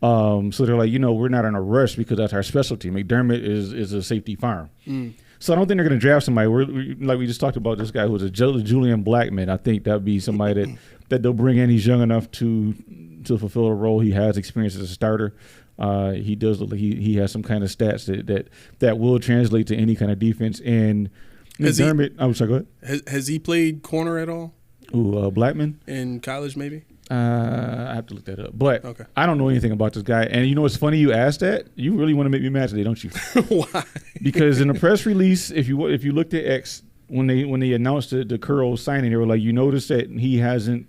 So they're like, we're not in a rush because that's our specialty. McDermott is a safety farm. So I don't think they're going to draft somebody. Like we just talked about this guy who was a Julian Blackman. I think that would be somebody that they'll bring in. He's young enough to fulfill a role. He has experience as a starter. He does look like he has some kind of stats that will translate to any kind of defense. And McDermott, I'm sorry, go ahead. Has he played corner at all? Ooh, Blackman? In college, maybe? I have to look that up. But okay. I don't know anything about this guy. And what's funny you asked that? You really want to make me mad today, don't you? Why? Because in the press release, if you looked at X, when they announced the Curl signing, they were like, you notice that he hasn't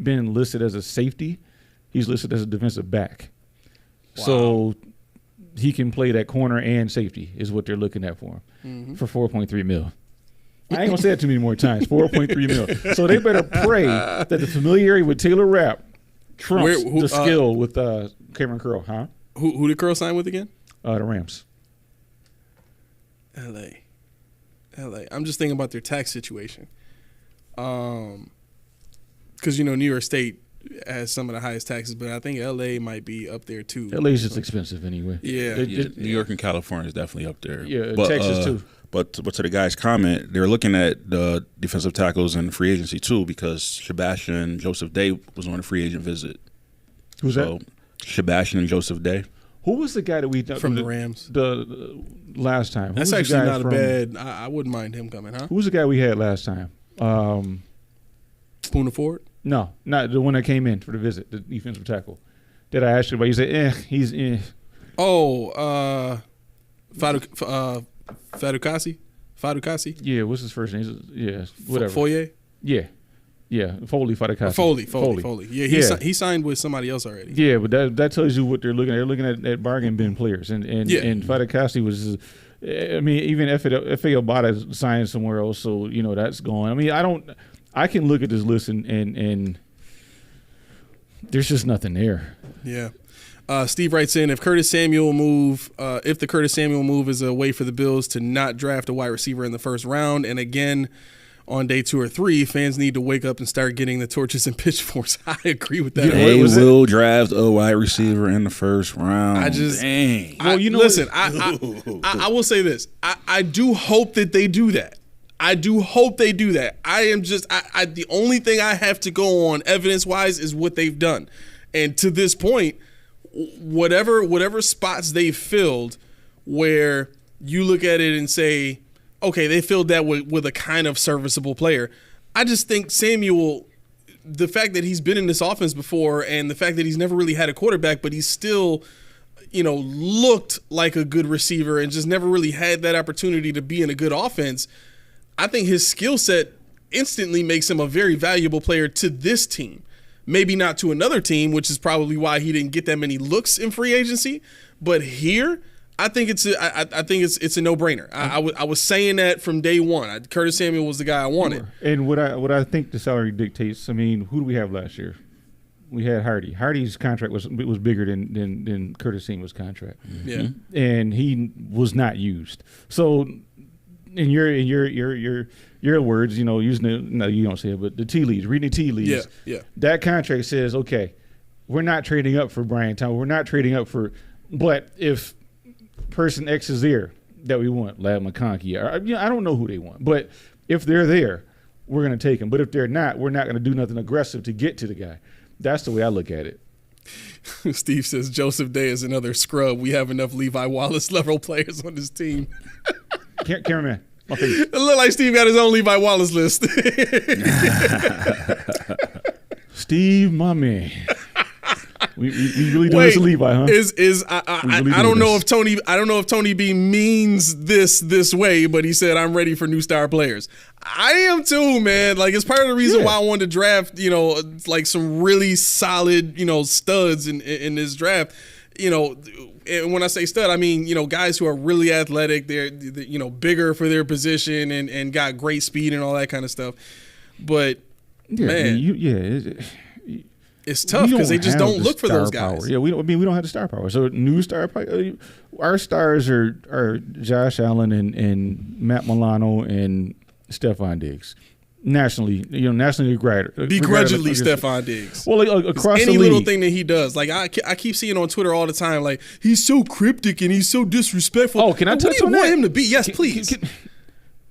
been listed as a safety. He's listed as a defensive back. Wow. So he can play that corner and safety is what they're looking at for him for $4.3 million. I ain't gonna say that too many more times. $4.3 million. So they better pray that the familiarity with Taylor Rapp trumps the skill with Cameron Curl, huh? Who did Curl sign with again? The Rams. L.A. I'm just thinking about their tax situation. Because New York State has some of the highest taxes, but I think L.A. might be up there too. L.A.'s just expensive anyway. Yeah. New York and California is definitely up there. Yeah, but, Texas too. But to the guy's comment, they're looking at the defensive tackles in free agency too, because Sebastian Joseph Day was on a free agent visit. Who's that? Sebastian and Joseph Day. Who was the guy that we from the Rams the last time? That's actually not a bad. I wouldn't mind him coming, huh? Who was the guy we had last time? Poona Ford? No, not the one that came in for the visit, the defensive tackle. Did I ask you about? You said, he's eh. Oh, Fadukasi? Yeah, what's his first name? Yeah, whatever. Foye? Yeah. Foley Fadukasi. Foley. Yeah, he signed with somebody else already. Yeah, but that tells you what they're looking at. They're looking at bargain bin players. And Fadukasi was, I mean, even F.A. Obata signed somewhere else, so, that's going. I mean, I can look at this list and there's just nothing there. Yeah. Steve writes in, if the Curtis Samuel move is a way for the Bills to not draft a wide receiver in the first round, and again on day 2 or 3, fans need to wake up and start getting the torches and pitchforks. I agree with that. They will draft a wide receiver in the first round. Dang. Listen, I will say this. I do hope that they do that. I am just the only thing I have to go on evidence-wise is what they've done. And to this point, whatever spots they filled where you look at it and say, okay, they filled that with a kind of serviceable player. I just think Samuel, the fact that he's been in this offense before and the fact that he's never really had a quarterback, but he's still, looked like a good receiver and just never really had that opportunity to be in a good offense, I think his skill set instantly makes him a very valuable player to this team. Maybe not to another team, which is probably why he didn't get that many looks in free agency. But here, I think it's a no-brainer. I was saying that from day one. Curtis Samuel was the guy I wanted. And what I think the salary dictates. I mean, who do we have last year? we had Hardy. Hardy's contract was bigger than Curtis Seaman's contract. Yeah. And he was not used. So in your words, using you don't say it, but the tea leaves, reading the tea leaves. Yeah. That contract says, okay, we're not trading up for Brian Thomas. We're not trading up for, but if person X is there that we want, Ladd McConkey, or, I don't know who they want, but if they're there, we're going to take them. But if they're not, we're not going to do nothing aggressive to get to the guy. That's the way I look at it. Steve says Joseph Day is another scrub. We have enough Levi Wallace level players on this team. Cameraman, my face. It look like Steve got his own Levi Wallace list. Steve, my man. We really doing this to Levi, huh? I don't know if Tony B means this way, but he said I'm ready for new star players. I am too, man. Like, it's part of the reason why I wanted to draft, like some really solid, studs in this draft. And when I say stud, I mean, guys who are really athletic, they're bigger for their position and got great speed and all that kind of stuff. But man, it's tough because they just don't look for those guys. Power. Yeah, we don't have the star power. So new star power. Our stars are Josh Allen and Matt Milano and Stephon Diggs. Nationally regarded. Begrudgingly Stephon Diggs. Well, across any the little league. thing that he does, like I keep seeing on Twitter all the time, like he's so cryptic and he's so disrespectful. Oh, can I touch on that? What do you want him to be? Yes, please.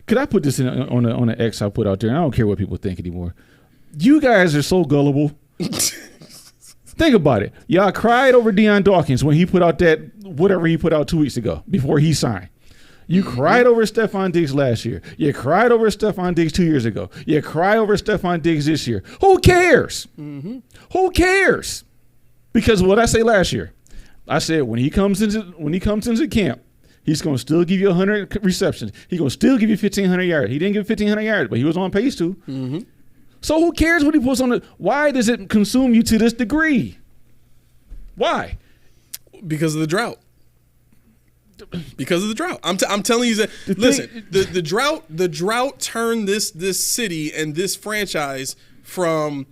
Could I put this on an X I put out there? I don't care what people think anymore. You guys are so gullible. Think about it. Y'all cried over Deion Dawkins when he put out that whatever he put out 2 weeks ago before he signed. You cried over Stephon Diggs last year. You cried over Stephon Diggs 2 years ago. You cry over Stephon Diggs this year. Who cares? Who cares? Because what I say last year, I said when he comes into camp, he's going to still give you 100 receptions. He's going to still give you 1,500 yards. He didn't give 1,500 yards, but he was on pace to. Mm-hmm. So who cares what he puts on it? Why does it consume you to this degree? Why? Because of the drought. Because of the drought. I'm telling you that. The drought turned this city and this franchise from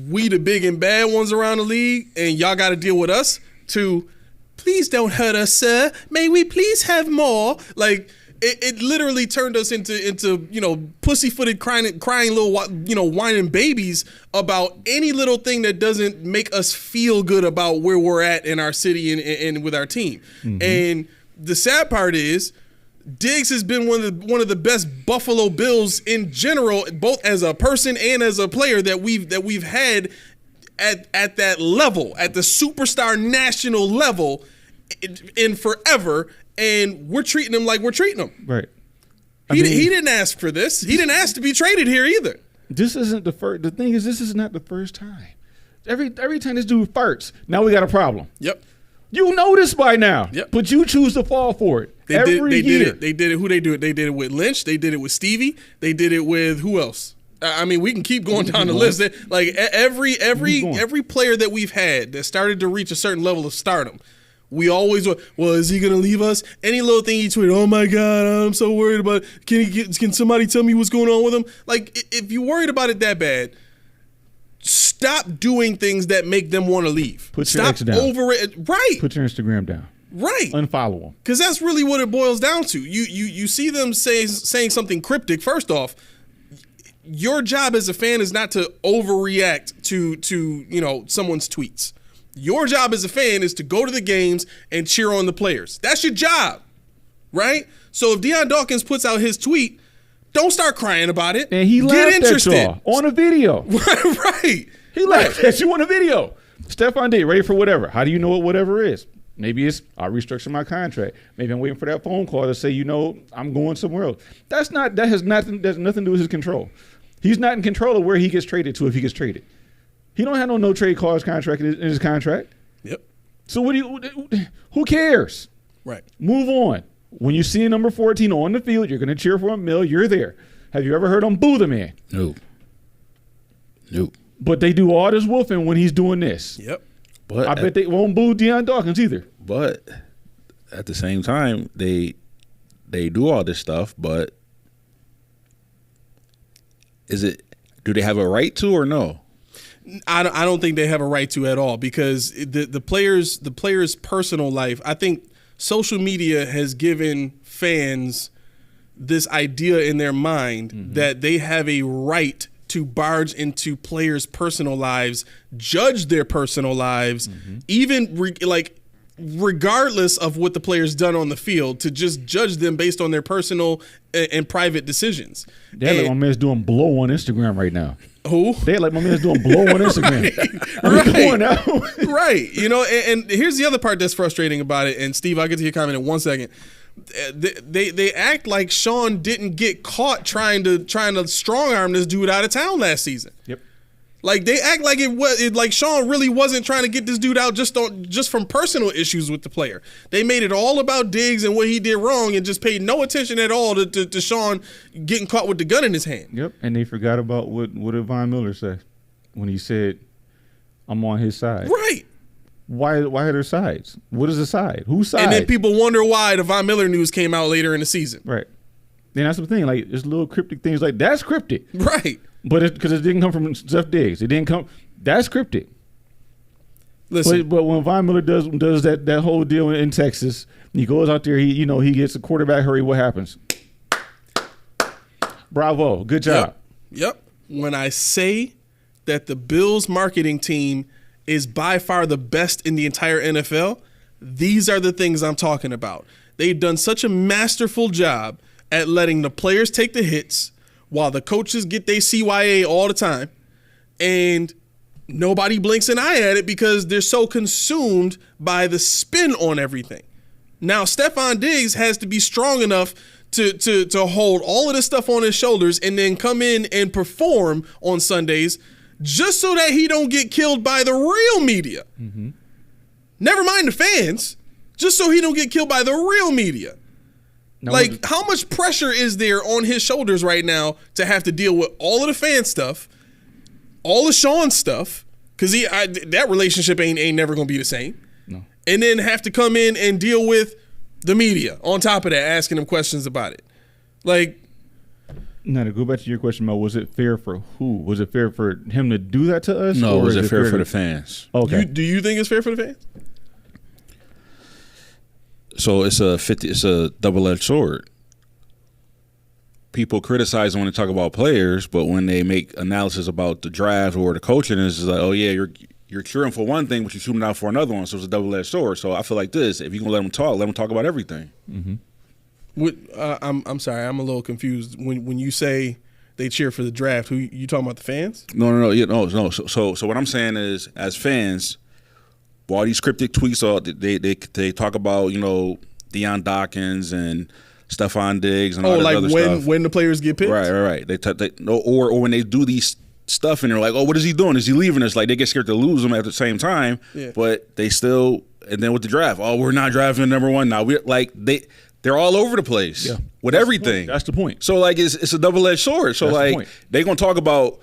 we the big and bad ones around the league and y'all got to deal with us to please don't hurt us, sir. May we please have more? Like. It literally turned us into pussyfooted crying little whining babies about any little thing that doesn't make us feel good about where we're at in our city and with our team. Mm-hmm. And the sad part is Diggs has been one of the best Buffalo Bills in general, both as a person and as a player that we've had at that level, at the superstar national level in forever. And we're treating him like we're treating him. Right. He didn't ask for this. He didn't ask to be traded here either. This isn't the first. The thing is, this is not the first time. Every time this dude farts, now we got a problem. Yep. You know this by now. Yep. But you choose to fall for it. They did it. They did it. Who they do it? They did it with Lynch. They did it with Stevie. They did it with who else? I mean, we can keep going down the list. Like every player that we've had that started to reach a certain level of stardom. We always were, well, is he going to leave us? Any little thing he tweeted, oh my God, I'm so worried about it. Can somebody tell me what's going on with him? Like, if you're worried about it that bad, stop doing things that make them want to leave. Stop over it. Right. Put your Instagram down. Right. Unfollow them. Because that's really what it boils down to. You see them saying something cryptic. First off, your job as a fan is not to overreact to someone's tweets. Your job as a fan is to go to the games and cheer on the players. That's your job, right? So if Deion Dawkins puts out his tweet, don't start crying about it. And he laughed at y'all on a video. Right. He laughed at you on a video. Stephon Diggs, ready for whatever. How do you know what whatever is? Maybe it's I'll restructure my contract. Maybe I'm waiting for that phone call to say, I'm going somewhere else. That's nothing to do with his control. He's not in control of where he gets traded to if he gets traded. He don't have no trade clause contract in his contract. Yep. So who cares? Right. Move on. When you see number 14 on the field, you're going to cheer for him. You're there. Have you ever heard him boo the man? Nope. But they do all this wolfing when he's doing this. Yep. But I bet they won't boo Deion Dawkins either. But at the same time, they do all this stuff, but do they have a right to or no? I don't think they have a right to at all, because the players' personal life, I think social media has given fans this idea in their mind that they have a right to barge into players' personal lives, judge their personal lives, even regardless of what the player's done on the field, to just judge them based on their personal and private decisions. Yeah, like my man's doing blow on Instagram right now. Who? They like my man's doing blow on Instagram. Right. Right. You know, and here's the other part that's frustrating about it. And Steve, I'll get to your comment in 1 second. They act like Sean didn't get caught trying to strong arm this dude out of town last season. Yep. Like they act like like Sean really wasn't trying to get this dude out just from personal issues with the player. They made it all about Diggs and what he did wrong, and just paid no attention at all to Sean getting caught with the gun in his hand. Yep. And they forgot about what did Von Miller say when he said, "I'm on his side." Right. Why are there sides? What is the side? Whose side? And then people wonder why the Von Miller news came out later in the season. Right. And that's the thing. Like, there's little cryptic things like that's cryptic. Right. But because it didn't come from Steph Diggs. It didn't come. That's cryptic. Listen. But when Von Miller does that whole deal in Texas, he goes out there, he gets a quarterback hurry, what happens? Bravo. Good job. Yep. When I say that the Bills marketing team is by far the best in the entire NFL, these are the things I'm talking about. They've done such a masterful job at letting the players take the hits while the coaches get their CYA all the time, and nobody blinks an eye at it because they're so consumed by the spin on everything. Now, Stephon Diggs has to be strong enough to hold all of this stuff on his shoulders and then come in and perform on Sundays just so that he don't get killed by the real media. Mm-hmm. Never mind the fans, just so he don't get killed by the real media. Now, like, how much pressure is there on his shoulders right now to have to deal with all of the fan stuff, all of Sean's stuff, because that relationship ain't never going to be the same. No. And then have to come in and deal with the media on top of that, asking them questions about it. Like, now, to go back to your question about was it fair for who? Was it fair for him to do that to us? No, or was it fair for the fans? Okay. Do you think it's fair for the fans? So it's a double-edged sword. People criticize when they talk about players, but when they make analysis about the draft or the coaching, it's like, oh yeah, you're cheering for one thing, but you're shooting out for another one. So it's a double-edged sword. So I feel like this: if you're gonna let them talk about everything. Mm-hmm. I'm sorry, I'm a little confused. When you say they cheer for the draft, who you talking about? The fans? No. So what I'm saying is, as fans, all these cryptic tweets, they talk about, you know, Deion Dawkins and Stephon Diggs and all that other stuff. When the players get picked, right. Or when they do these stuff and they're like, oh, what is he doing? Is he leaving us? Like, they get scared to lose him at the same time, but they still. And then with the draft, oh, we're not drafting number one now. We're like they're all over the place with everything. That's the point. So like it's a double-edged sword. So like they're gonna talk about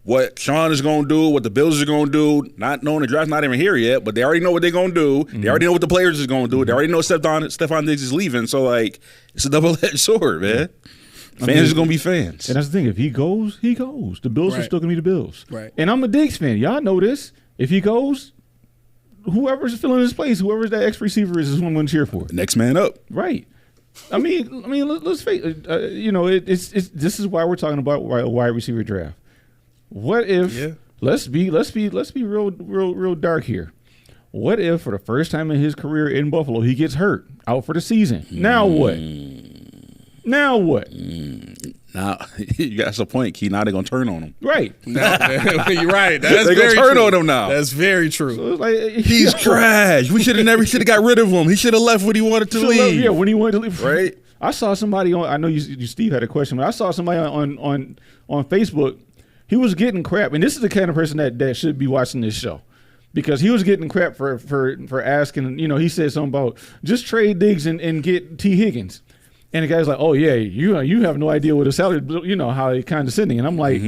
what Sean is going to do, what the Bills are going to do, not knowing the draft's not even here yet, but they already know what they're going to do. Mm-hmm. They already know what the players is going to do. They already know Stephon Diggs is leaving. So, like, it's a double-edged sword, man. Fans are going to be fans. And that's the thing. If he goes, he goes. The Bills are still going to be the Bills. Right. And I'm a Diggs fan. Y'all know this. If he goes, whoever's filling his place, whoever that X receiver is who I'm going to cheer for. Next man up. Right. I mean, let's face it. You know, it's this is why we're talking about a wide receiver draft. What if let's be real dark here. What if for the first time in his career in Buffalo he gets hurt out for the season? Now what? Now what? Now you got a point, Key. Now they're gonna turn on him. Right. You're right. That's they're gonna turn on him now. That's very true. So it's like, he's trash. We should have got rid of him. He should have left when he wanted to leave. Yeah, when he wanted to leave. Right. I saw somebody on. I know you Steve had a question, but I saw somebody on Facebook. He was getting crap, and this is the kind of person that should be watching this show, because he was getting crap for asking. You know, he said something about just trade Diggs and get T. Higgins, and the guy's like, "Oh yeah, you have no idea what a salary, you know how he condescending." And I'm like,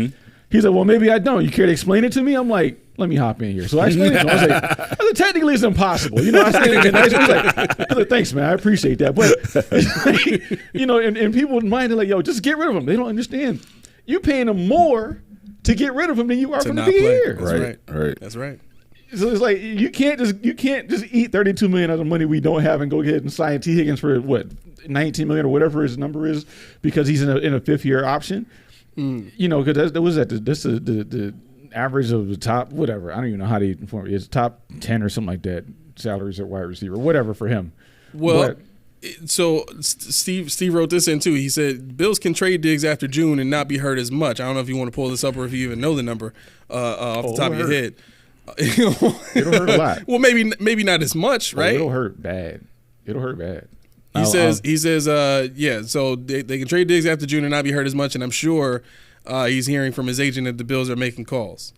He's like, "Well, maybe I don't. You care to explain it to me?" I'm like, "Let me hop in here." So I explained it to him. I was like, "Technically, it's impossible." You know, I said it nice. I was like, "Thanks, man. I appreciate that." But you know, and people mind are like, "Yo, just get rid of him." They don't understand. You paying them more to get rid of him than you are To for him to not be play. here. That's Right. Right. That's right. So it's like you can't just eat $32 million of the money we don't have and go ahead and sign T. Higgins for what $19 million or whatever his number is because he's in a 5th-year option. You know, because that was the average of the top whatever. I don't even know how they inform it. It's top 10 or something like that salaries at wide receiver, whatever for him. Well, so Steve wrote this in too. He said Bills can trade Diggs after June and not be hurt as much. I don't know if you want to pull this up or if you even know the number off the top of your head. It'll hurt a lot. Well, maybe not as much, right? It'll hurt bad. He says, yeah. So they can trade Diggs after June and not be hurt as much, and I'm sure he's hearing from his agent that the Bills are making calls.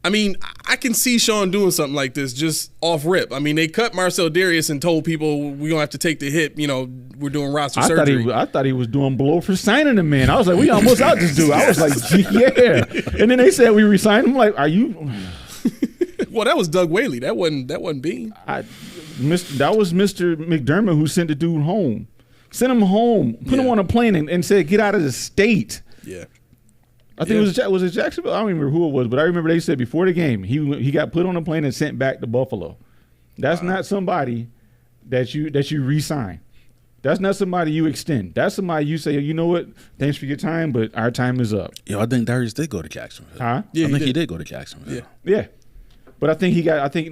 I mean, I can see Sean doing something like this just off rip. I mean, they cut Marcel Darius and told people we're gonna have to take the hit. You know, we're doing roster surgery. I thought he was doing blow for signing the man. I was like, we almost out this dude. I was like, yeah. And then they said we resigned him. Like, are you? Well, that was Doug Whaley. That wasn't Bean. That was Mr. McDermott who sent the dude home. Sent him home. Put him on a plane and said, get out of the state. Yeah. I think was it Jacksonville? I don't remember who it was, but I remember they said before the game he got put on a plane and sent back to Buffalo. That's not somebody that you re-sign. That's not somebody you extend. That's somebody you say, you know what? Thanks for your time, but our time is up. Yo, I think Darius did go to Jacksonville. Huh? Yeah, I think he did go to Jacksonville. Yeah. But I think I think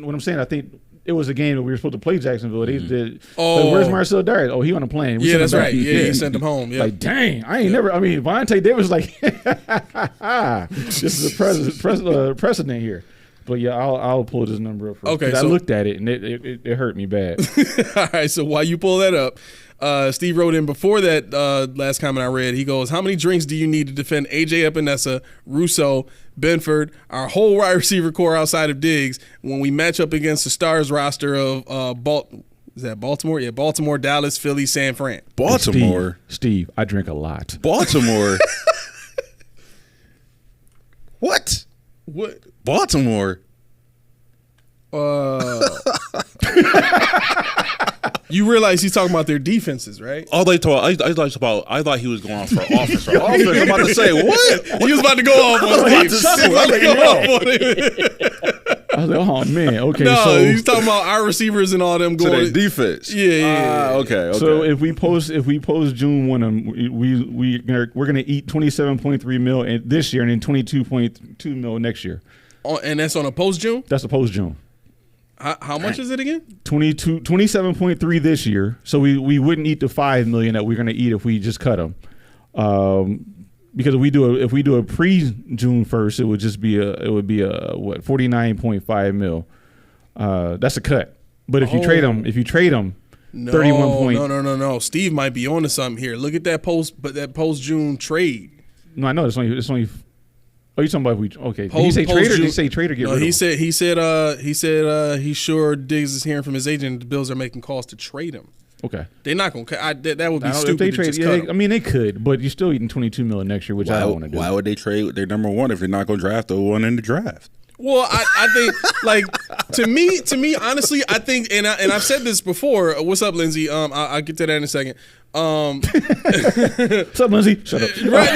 it was a game that we were supposed to play Jacksonville. They did. Like, where's Marcel Darius? Oh, he on a plane. We Yeah, sent him that's back. right. Yeah, he sent him home. Yeah. Like, dang, I ain't never. I mean, Vontae Davis was like, this is a precedent here. But yeah, I'll pull this number up. First, Okay, I so- looked at it and it hurt me bad. All right, so while you pull that up, Steve wrote in before that last comment I read. He goes, how many drinks do you need to defend A.J. Epinesa, Russo, Benford, our whole wide receiver core outside of Diggs when we match up against the Stars roster of is that Baltimore? Yeah, Baltimore, Dallas, Philly, San Fran. Baltimore. Steve, I drink a lot. Baltimore. What? What? Baltimore. You realize he's talking about their defenses, right? I thought he was going for offense. Right? Offense. I'm about to say what? He was about to go off on Steve. He was about to go off on him. I was like, oh man, okay. No, so he's talking about our receivers and all them To going. their defense. Yeah. Okay. So if we post June 1, we're gonna eat 27.3 mil this year and then 22.2 mil next year. And that's on a post June. That's a post June. How much is it again? 27.3 this year. So we wouldn't eat the $5 million that we're gonna eat if we just cut them. Because if we do a pre June 1st, it would be a 49.5 mil. That's a cut. But if you trade them, No, 31 point. No. Steve might be onto something here. Look at that post June trade. No, I know it's only. Oh, you talking about okay? Did he say trade or did he say trade or get rid of him? He said he's sure Diggs is hearing from his agent. The Bills are making calls to trade him. Okay, they're not gonna. That would be if stupid. they to trade, just cut him. I mean they could, but you're still eating 22 million next year, which I don't want to do. Why would they trade their number one if they're not going to draft the one in the draft? Well, I think like to me, honestly, I think, and I've said this before. What's up, Lindsay? I'll get to that in a second. What's up, Lindsay? Shut up. Right?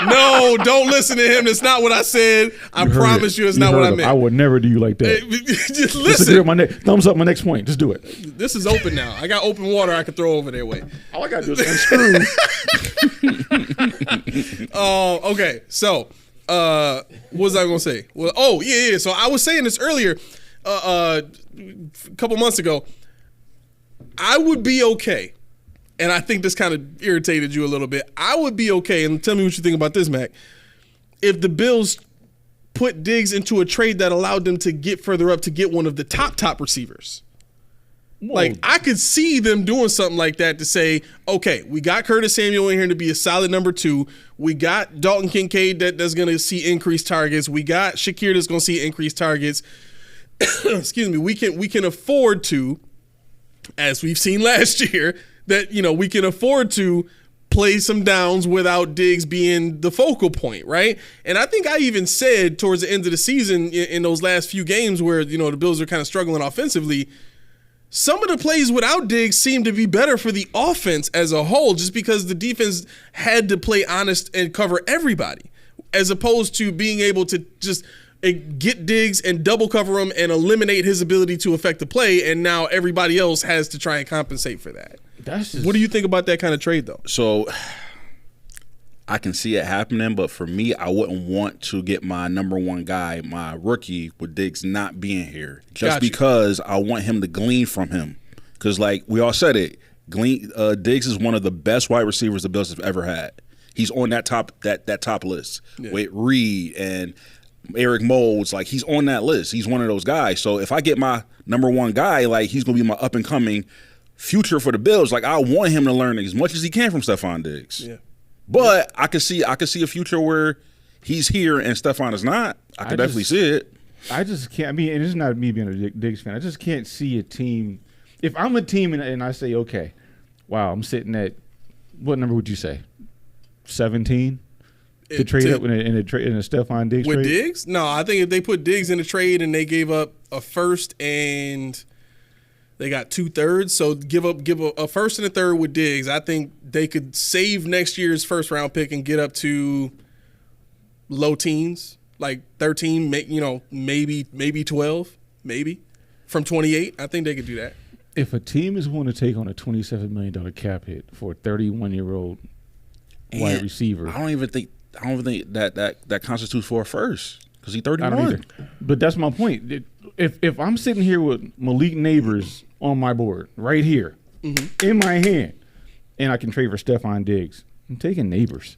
No, don't listen to him. That's not what I said. I promise you, it's not what I meant. I would never do you like that. Just Disagree listen. with thumbs up. My next point. Just do it. This is open now. I got open water I can throw over their way. All I gotta do is unscrew. Okay. So, what was I gonna say? Well, yeah. So I was saying this earlier, a couple months ago. I would be okay, and I think this kind of irritated you a little bit. I would be okay, and tell me what you think about this, Mac. If the Bills put Diggs into a trade that allowed them to get further up to get one of the top receivers. Whoa. Like, I could see them doing something like that to say, okay, we got Curtis Samuel in here to be a solid number 2. We got Dalton Kincaid that's going to see increased targets. We got Shakir that's going to see increased targets. Excuse me. We can afford to, as we've seen last year, that, we can afford to play some downs without Diggs being the focal point, right? And I think I even said towards the end of the season in those last few games where, the Bills are kind of struggling offensively, some of the plays without Diggs seemed to be better for the offense as a whole, just because the defense had to play honest and cover everybody. as opposed to being able to just get Diggs and double cover him and eliminate his ability to affect the play, and now everybody else has to try and compensate for that. What do you think about that kind of trade, though? So I can see it happening, but for me, I wouldn't want to get my number one guy, my rookie, with Diggs not being here, just because I want him to glean from him. Because, like we all said it, Diggs is one of the best wide receivers the Bills have ever had. He's on that top list with Reed and Eric Moulds. Like, he's on that list. He's one of those guys. So if I get my number one guy, like, he's gonna be my up and coming future for the Bills. Like, I want him to learn as much as he can from Stephon Diggs. Yeah. But I could see a future where he's here and Stephon is not. I could definitely see it. I just can't. I mean, and it's not me being a Diggs fan. I just can't see a team. If I'm a team and I say, okay, wow, I'm sitting at, what number would you say? 17 to trade up in a Stephon Diggs with trade? Diggs? No, I think if they put Diggs in a trade and they gave up a first and they got 2/3, so give a first and a third with Diggs, I think they could save next year's first round pick and get up to low teens, like 13, maybe 12, maybe from 28. I think they could do that. If a team is willing to take on a $27 million cap hit for a 31-year-old wide receiver, I don't even think that constitutes for a first, because he's 31. I don't either. But that's my point. If I'm sitting here with Malik Neighbors on my board right here in my hand, and I can trade for Stephon Diggs, I'm taking Neighbors.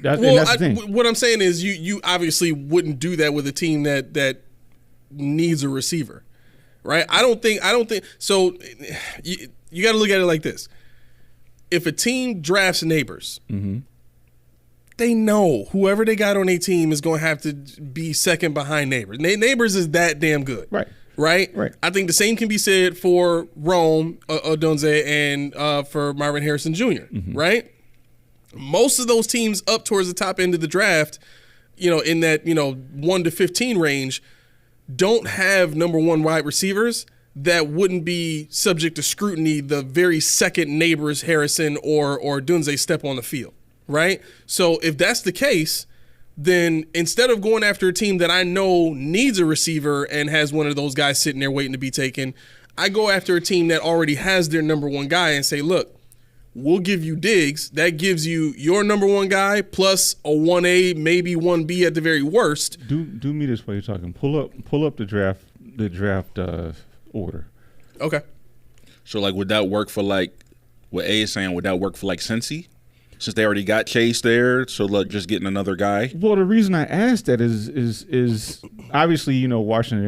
That's the thing. What I'm saying is you obviously wouldn't do that with a team that needs a receiver, right? I don't think so. You got to look at it like this. If a team drafts Neighbors, they know whoever they got on their team is going to have to be second behind Neighbors. Neighbors is that damn good. Right. I think the same can be said for Rome Odunze and for Marvin Harrison Jr., right? Most of those teams up towards the top end of the draft, in that, 1 to 15 range, don't have number one wide receivers that wouldn't be subject to scrutiny the very second Neighbors, Harrison, or Dunze step on the field, right? So if that's the case, then instead of going after a team that I know needs a receiver and has one of those guys sitting there waiting to be taken, I go after a team that already has their number one guy and say, look, we'll give you Diggs. That gives you your number one guy plus a 1A, maybe 1B at the very worst. Do me this while you're talking. Pull up the draft order. Okay. So, like, would that work for, like, what A is saying, would that work for, like, Cincy? Since they already got Chase there, so, like, just getting another guy? Well, the reason I asked that is obviously, Washington,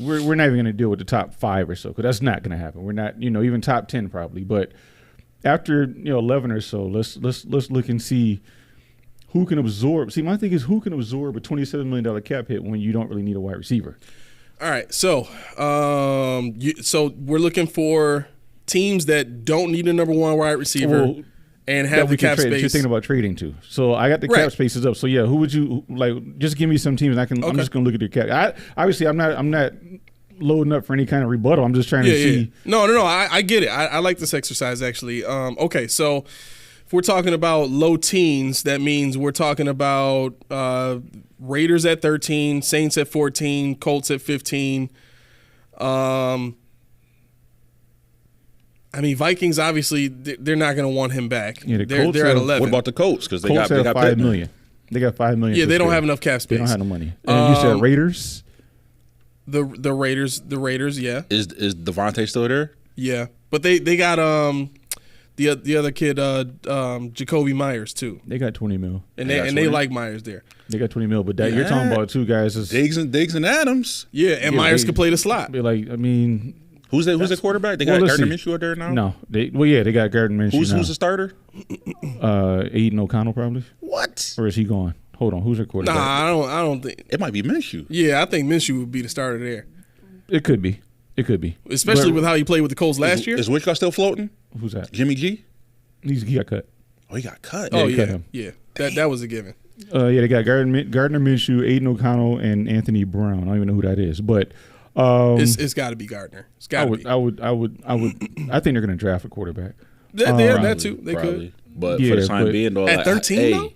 we're not even going to deal with the top 5 or so, because that's not going to happen. We're not, even top 10 probably. But after, 11 or so, let's look and see who can absorb. See, my thing is, who can absorb a $27 million cap hit when you don't really need a wide receiver? All right, so so we're looking for teams that don't need a number one wide receiver and have the cap space. You're thinking about trading too. So I got the cap spaces up. So yeah, who would you like? Just give me some teams. I'm just gonna look at your cap. I'm not loading up for any kind of rebuttal. I'm just trying to see. Yeah. No. I get it. I like this exercise actually. Okay, so if we're talking about low teens, that means we're talking about Raiders at 13, Saints at 14, Colts at 15. Vikings, obviously, they're not going to want him back. Yeah, they're at 11. What about the Colts? Because they got $5 million. They got $5 million. Yeah, they don't have enough cap space. They don't have no money. And you said Raiders? The Raiders, yeah. Is Devontae still there? Yeah, but they got the other kid, Jacoby Myers too. They got $20 million. And they like Myers there. They got $20 million, but that you're talking about two guys is Diggs and Adams. Yeah, and Myers can play the slot. Who's the quarterback? They got Gardner Minshew out there now? No. They got Gardner Minshew. Who's the starter? Aiden O'Connell probably. What? Or is he gone? Hold on, who's their quarterback? Nah, I don't think it might be Minshew. Yeah, I think Minshew would be the starter there. It could be. Especially with how he played with the Colts last year. Is Wichita still floating? Who's that? Jimmy G? He got cut. Oh, he got cut. Oh, cut him. Yeah. That was a given. They got Gardner Minshew, Aiden O'Connell, and Anthony Brown. I don't even know who that is, but it's got to be Gardner. It's got to be. I think they're going to draft a quarterback. That too. They could. But for the time being, though, at 13, though.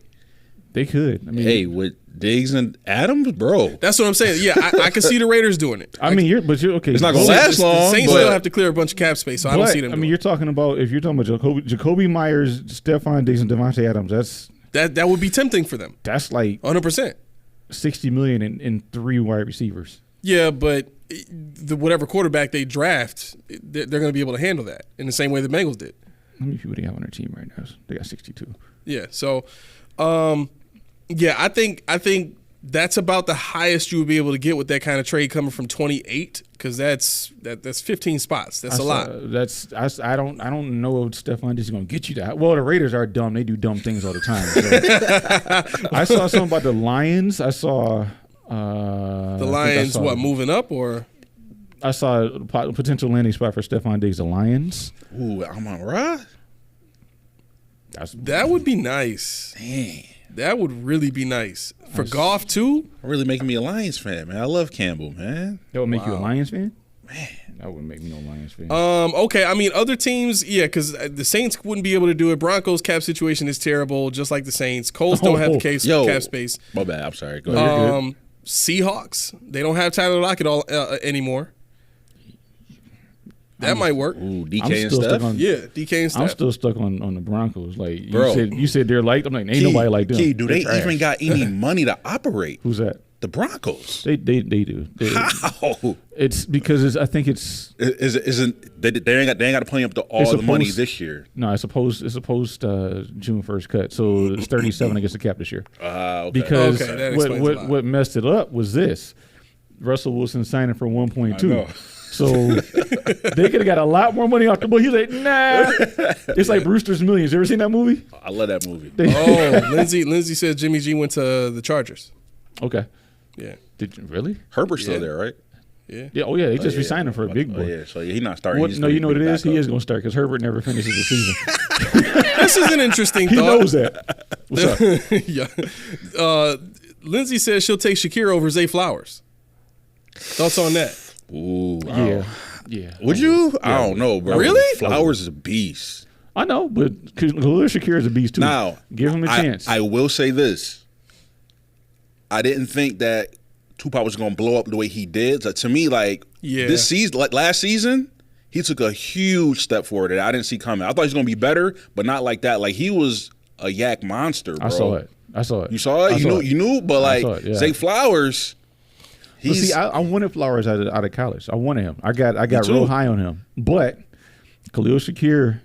They could. I mean, Hey, with Diggs and Adams, bro. That's what I'm saying. Yeah, I can see the Raiders doing it. I mean, you're okay. It's not gonna The last long, Saints but still have to clear a bunch of cap space, so I don't see them. I mean, you're talking about if you're talking about Jacoby Myers, Stephon Diggs, and Devontae Adams. that would be tempting for them. That's like 100%. $60 million in 3 wide receivers. Yeah, but whatever quarterback they draft, they're going to be able to handle that in the same way the Bengals did. How many people do they have on their team right now? They got 62. Yeah. So, yeah, I think that's about the highest you would be able to get with that kind of trade coming from 28, because that's 15 spots. That's a lot. I don't know if Stephon Diggs is going to get you that. Well, the Raiders are dumb. They do dumb things all the time. So. I saw something about the Lions. I saw The Lions, moving up, or I saw a potential landing spot for Stephon Diggs. The Lions. Ooh, Amon-Ra? That would be nice. Dang. That would really be nice for Goff too. Really making me a Lions fan, man. I love Campbell, man. That would make you a Lions fan? Man, that wouldn't make me no Lions fan. Okay. I mean, other teams, yeah, because the Saints wouldn't be able to do it. Broncos cap situation is terrible, just like the Saints. Colts don't have cap space. My bad. I'm sorry. Go ahead. Seahawks, they don't have Tyler Lockett anymore. That might work. Ooh, DK and stuff. DK and stuff. I'm still stuck on the Broncos. Like Bro. you said they're liked. I'm like, ain't nobody like them. Do they even got any money to operate? Who's that? The Broncos. They do. How? It's because I think it's they ain't got to play up to all the money this year. No, it's supposed June 1st cut, so it's 37 against the cap this year. Okay. Because that explains a lot. what messed it up was this: Russell Wilson signing for 1.2. So they could have got a lot more money off the book. He's like, nah. It's like Brewster's Millions. You ever seen that movie? I love that movie. Lindsay said Jimmy G went to the Chargers. Okay. Yeah. Did you really? Herbert's still there, right? Yeah. Yeah. Oh yeah. They just re-signed him for a big boy. Yeah. So he's not starting. No, you know what it is? He is going to start because Herbert never finishes the season. This is an interesting He thought. knows that. What's up? Yeah. Lindsay says she'll take Shakira over Zay Flowers. Thoughts on that? Ooh. Yeah. Would you? I don't know, bro. Really? Flowers is a beast. I know, but Khalil Shakir is a beast too. Now, give him a chance. I will say this. I didn't think that Tupac was going to blow up the way he did. So to me, this season, like last season, he took a huge step forward that I didn't see coming. I thought he was going to be better, but not like that. Like, he was a yak monster, bro. I saw it. You saw it? You knew? But, like, Zay Flowers, I wanted Flowers out of college. I wanted him. I got real high on him. But Khalil Shakir,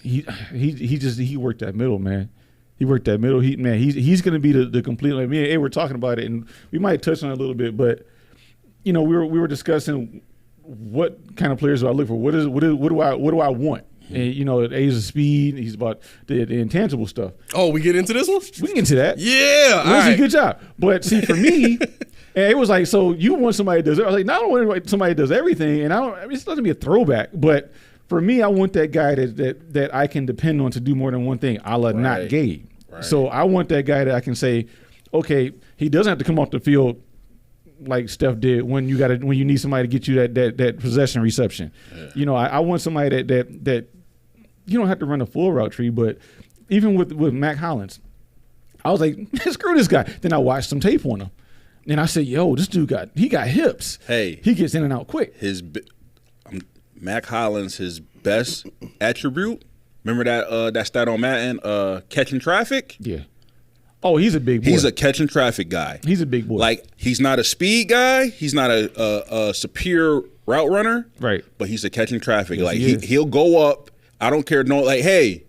he worked that middle, man. He worked that middle. He's going to be the complete. Like me and A were talking about it, and we might touch on it a little bit. But we were discussing what kind of players do I look for? What do I want? And A's of speed. He's about the intangible stuff. Oh, we get into this one? We can get into that. Yeah, all right. Good job. But see, for me, and it was like, so you want somebody that does it? I was like, no, I don't want somebody that does everything. And it's not gonna be a throwback, but for me, I want that guy that I can depend on to do more than one thing, a la not Gabe. Right. So I want that guy that I can say, okay, he doesn't have to come off the field like Steph did when you need somebody to get you that possession reception. Yeah. I want somebody that you don't have to run a full route tree, but even with Mac Hollins, I was like, screw this guy. Then I watched some tape on him, and I said, yo, this dude got hips. Hey, he gets in and out quick. Mac Hollins, his best attribute. Remember that stat on Madden, catching traffic? Yeah. Oh, he's a big boy. He's a catching traffic guy. He's a big boy. Like, he's not a speed guy. He's not a superior route runner. Right. But he's a catching traffic. Yes, like, he'll go up. I don't care. No, like, hey,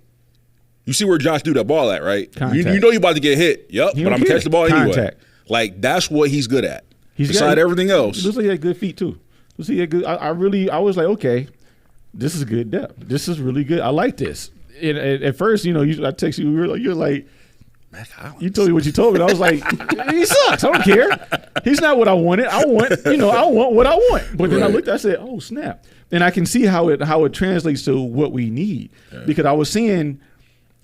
you see where Josh threw that ball at, right? You know you're about to get hit. Yep. But I'm going to catch the ball anyway. Like, that's what he's good at. Beside everything else. He looks like he had good feet, too. I was like, okay, this is good depth. This is really good. I like this. And at first, I text you, you're like, you told me what you told me. And I was like, he sucks. I don't care. He's not what I wanted. I want what I want. But then I looked, I said, oh, snap. And I can see how it translates to what we need. Yeah. Because I was seeing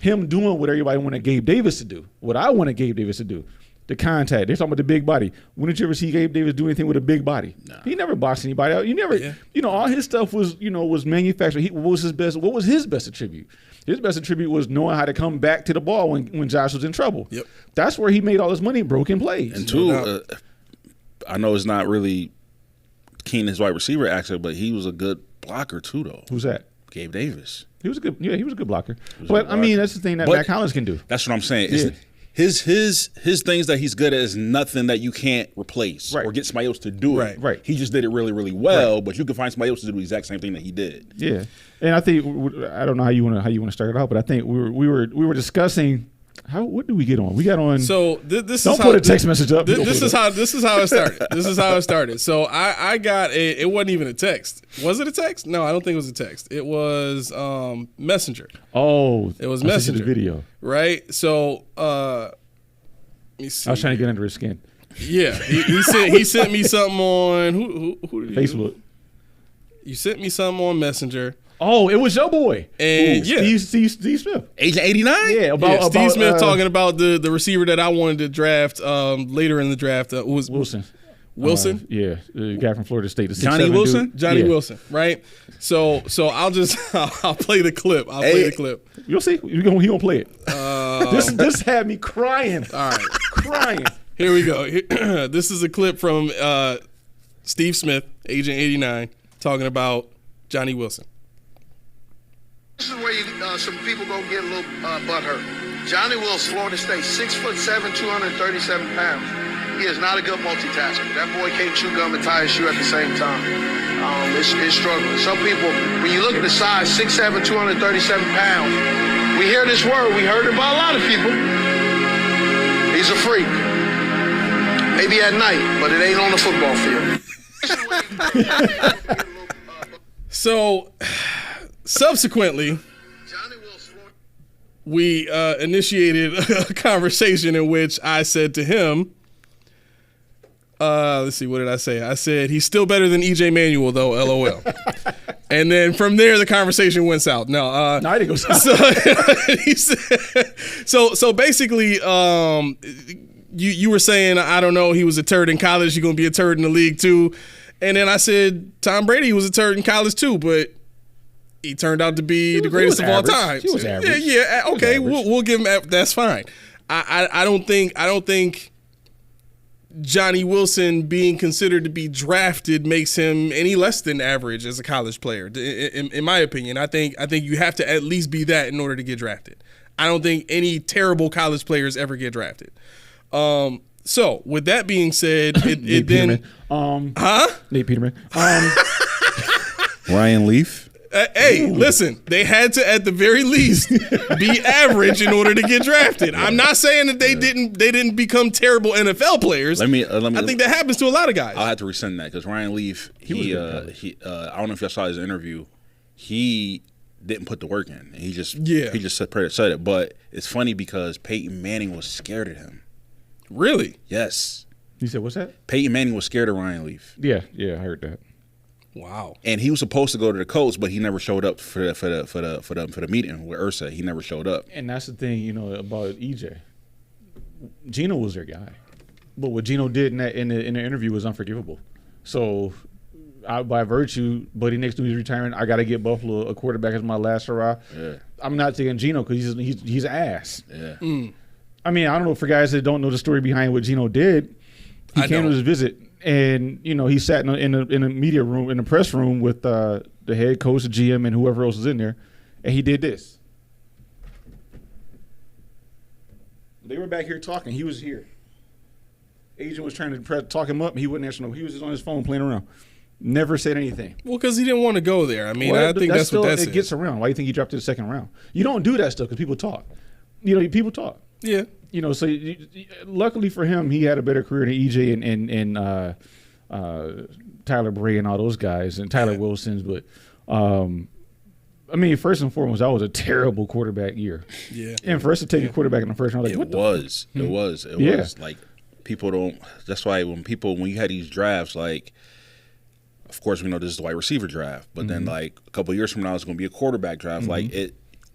him doing what everybody wanted Gabe Davis to do, what I wanted Gabe Davis to do. the contact. They're talking about the big body. When did you ever see Gabe Davis do anything with a big body? Nah. He never boxed anybody out. You never, all his stuff was, was manufactured. What was his best attribute? His best attribute was knowing how to come back to the ball when Josh was in trouble. Yep. That's where he made all his money, broken plays. And two, I know it's not really Keenan's wide receiver actually, but he was a good blocker too, though. Who's that? Gabe Davis. He was a good blocker. But I mean, that's the thing that Matt Collins can do. That's what I'm saying. Yeah. His things that he's good at is nothing that you can't replace or get somebody else to do it. Right. He just did it really, really well, but you can find somebody else to do the exact same thing that he did. Yeah, and I think I don't know how you want to start it out, but I think we were discussing what did we get on? We got on. So this don't is put how, a text message up. This is how it started. This is how it started. So I got it wasn't even a text. Was it a text? No, I don't think it was a text. It was Messenger. Oh, it was I Messenger. The video, right? So let me see. I was trying to get under his skin. Yeah, he sent me something on who did Facebook. You sent me something on Messenger. Oh, it was your boy. And Steve Smith. Agent 89? Yeah, about Steve Smith talking about the receiver that I wanted to draft later in the draft. Was Wilson. Wilson? The guy from Florida State. The Johnny Wilson? Dude. Johnny Wilson, right? So I'll play the clip. I'll play the clip. You'll see. He gonna play it. This had me crying. All right. Crying. Here we go. This is a clip from Steve Smith, Agent 89, talking about Johnny Wilson. This is where some people gonna get a little butthurt. Johnny Wilson, Florida State, 6'7", 237 pounds. He is not a good multitasker. That boy can't chew gum and tie his shoe at the same time. It's struggling. Some people, when you look at the size, 6'7", 237 pounds, we hear this word. We heard it by a lot of people. He's a freak. Maybe at night, but it ain't on the football field. So, subsequently, we initiated a conversation in which I said to him, let's see, what did I say? I said, he's still better than EJ Manuel, though, LOL. And then from there, the conversation went south. No, I didn't go south. So basically, you were saying, I don't know, he was a turd in college, you're going to be a turd in the league, too. And then I said, Tom Brady was a turd in college, too, but he turned out to be the greatest of all time. He was average. Yeah, okay, we'll give him. That's fine. I don't think Johnny Wilson being considered to be drafted makes him any less than average as a college player. In my opinion, I think you have to at least be that in order to get drafted. I don't think any terrible college players ever get drafted. So with that being said, Nate Peterman. Ryan Leaf. Hey, listen, they had to at the very least be average in order to get drafted. I'm not saying that they didn't become terrible NFL players. Let me. I think that happens to a lot of guys. I'll have to rescind that because Ryan Leaf, he I don't know if y'all saw his interview. He didn't put the work in. He just said it. But it's funny because Peyton Manning was scared of him. Really? Yes. You said what's that? Peyton Manning was scared of Ryan Leaf. Yeah, I heard that. Wow. And he was supposed to go to the Colts, but he never showed up for the meeting with Ursa. He never showed up. And that's the thing, about EJ. Geno was their guy, but what Geno did in the interview was unforgivable. So, by virtue, Buddy Nix knew he's retiring. I got to get Buffalo a quarterback as my last hurrah. Yeah. I'm not taking Geno because he's an ass. Yeah. I mean, I don't know, for guys that don't know the story behind what Geno did, he came to his visit and, he sat in a media room, in the press room with the head coach, the GM, and whoever else was in there, and he did this. They were back here talking. He was here. Agent was trying to talk him up, and he wouldn't answer no. He was just on his phone playing around. Never said anything. Well, because he didn't want to go there. I mean, I think that's what that is. It gets around. Why do you think he dropped to the second round? You don't do that stuff because people talk. People talk. Yeah. So luckily for him, he had a better career than EJ and Tyler Bray and all those guys and Tyler Wilson's. But, first and foremost, that was a terrible quarterback year. Yeah. And for us to take a quarterback in the first round, it was. Like, people don't – that's why when you had these drafts, like, of course, we know this is the wide receiver draft. But then, like, a couple of years from now, it's going to be a quarterback draft. Like,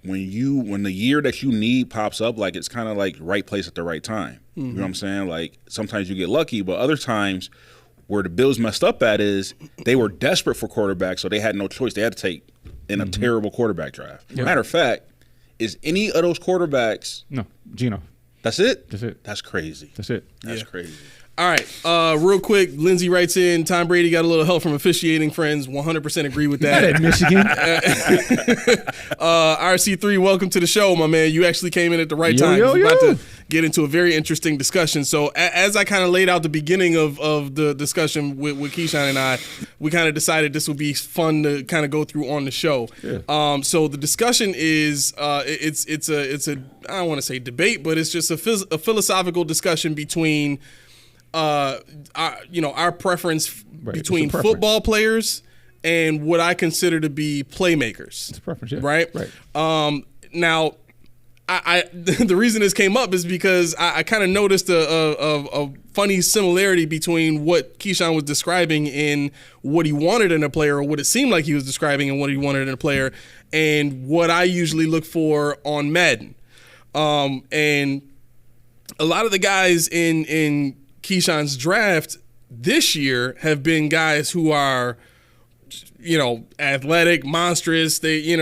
when the year that you need pops up, like, it's kind of like right place at the right time. You know what I'm saying? Like, sometimes you get lucky, but other times where the Bills messed up at is they were desperate for quarterbacks, so they had no choice. They had to take in a terrible quarterback draft. Matter of fact, is any of those quarterbacks? No, Geno. That's it? That's it. That's crazy. That's it. That's crazy. All right, real quick, Lindsay writes in, Tom Brady got a little help from officiating friends. 100% agree with that. Not at Michigan. RC3, welcome to the show, my man. You actually came in at the right time. Yo. We're about to get into a very interesting discussion. So as I kind of laid out the beginning of the discussion with Keyshawn and I, we kind of decided this would be fun to kind of go through on the show. Yeah. So the discussion is it's a I don't want to say debate, but it's just a philosophical discussion between our preference between football players and what I consider to be playmakers. It's a preference, yeah. Right? Now, I the reason this came up is because I kind of noticed a funny similarity between what Keyshawn was describing in what he wanted in a player, or what it seemed like he was describing in what he wanted in a player, and what I usually look for on Madden. And a lot of the guys in Keyshawn's draft this year have been guys who are, athletic, monstrous. They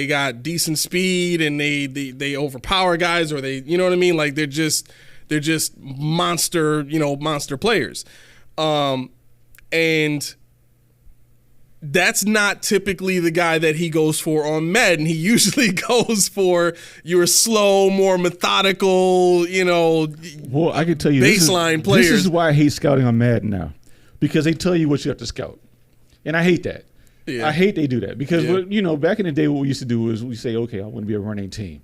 got decent speed, and they overpower guys, or they, you know what I mean? Like they're just monster players. And that's not typically the guy that he goes for on Madden. He usually goes for your slow, more methodical, Well, I can tell you, baseline players. This is why I hate scouting on Madden now, because they tell you what you have to scout, and I hate that. Yeah. I hate they do that because back in the day, what we used to do is we say, okay, I want to be a running team.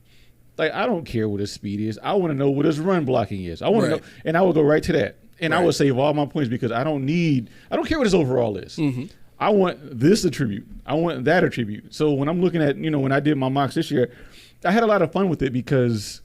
Like, I don't care what his speed is. I want to know what his run blocking is. I want to know, and I will go right to that, and I will save all my points because I don't care what his overall is. Mm-hmm. I want this attribute. I want that attribute. So when I'm looking at, when I did my mocks this year, I had a lot of fun with it because,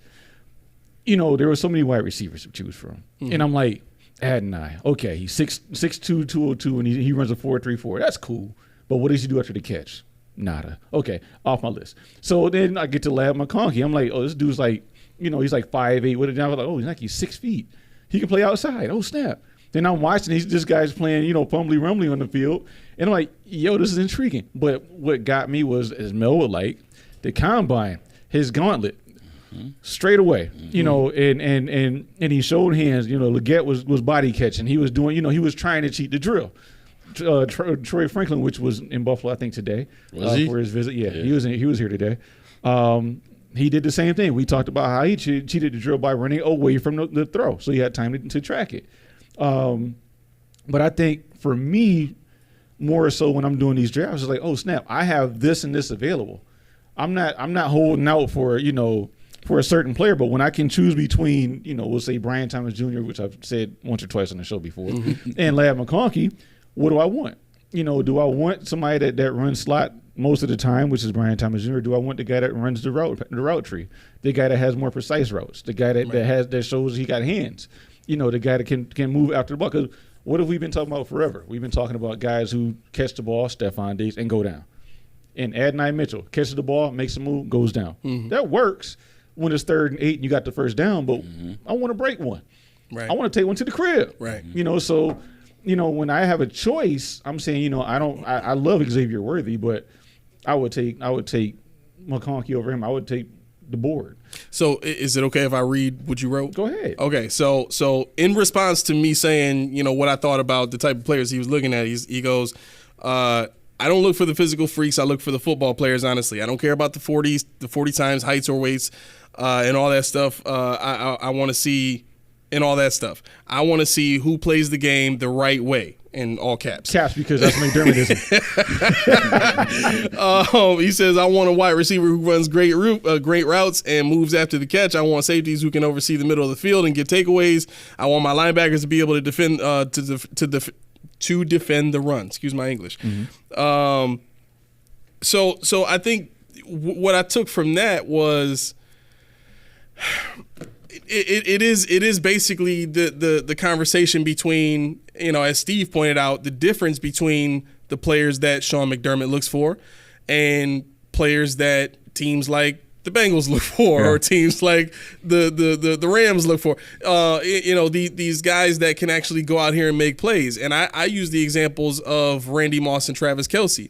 there were so many wide receivers to choose from. Mm-hmm. And I'm like, Adonai, okay, he's 6'2", 202, and he runs a 4.34. That's cool. But what does he do after the catch? Nada. Okay, off my list. So then I get to Ladd McConkey. I'm like, oh, this dude's like, he's like 5'8". What? I was like, he's 6 feet. He can play outside. Oh, snap. Then I'm watching this guy's playing, fumbly rumbly on the field. And I'm like, yo, this is intriguing. But what got me was, as Mel would like, the combine, his gauntlet, straight away, and he showed hands. Leggett was body catching. He was doing, he was trying to cheat the drill. Troy Franklin, which was in Buffalo, I think today, for his visit. Yeah, he was here today. He did the same thing. We talked about how he cheated the drill by running away from the throw, so he had time to track it. But I think for me, more so when I'm doing these drafts, it's like, oh snap, I have this and this available. I'm not holding out for for a certain player, but when I can choose between we'll say Brian Thomas Jr., which I've said once or twice on the show before, and Ladd McConkey, what do I want? Do I want somebody that runs slot most of the time, which is Brian Thomas Jr.? Do I want the guy that runs the route tree, the guy that has more precise routes, the guy that shows he got hands? The guy that can move after the ball. Because what have we been talking about forever? We've been talking about guys who catch the ball, Stephon Diggs, and go down. And Adonai Mitchell catches the ball, makes a move, goes down. Mm-hmm. That works when it's 3rd and 8 and you got the first down, but I want to break one. Right. I want to take one to the crib. Right. So, when I have a choice, I'm saying, I love Xavier Worthy, but I would take McConkey over him. I would take the board. So is it okay if I read what you wrote? Go ahead. Okay, so in response to me saying, what I thought about the type of players he was looking at, he goes, I don't look for the physical freaks. I look for the football players, honestly. I don't care about the 40 times heights or weights and all that stuff. I want to see and all that stuff. I want to see who plays the game the right way. In all caps. Caps, because that's McDermottism. He says, I want a wide receiver who runs great routes and moves after the catch. I want safeties who can oversee the middle of the field and get takeaways. I want my linebackers to be able to defend to defend the run. Excuse my English. Mm-hmm. So I think what I took from that was it is basically the conversation between, as Steve pointed out, the difference between the players that Sean McDermott looks for and players that teams like the Bengals look for, or teams like the Rams look for. These guys that can actually go out here and make plays. And I use the examples of Randy Moss and Travis Kelce.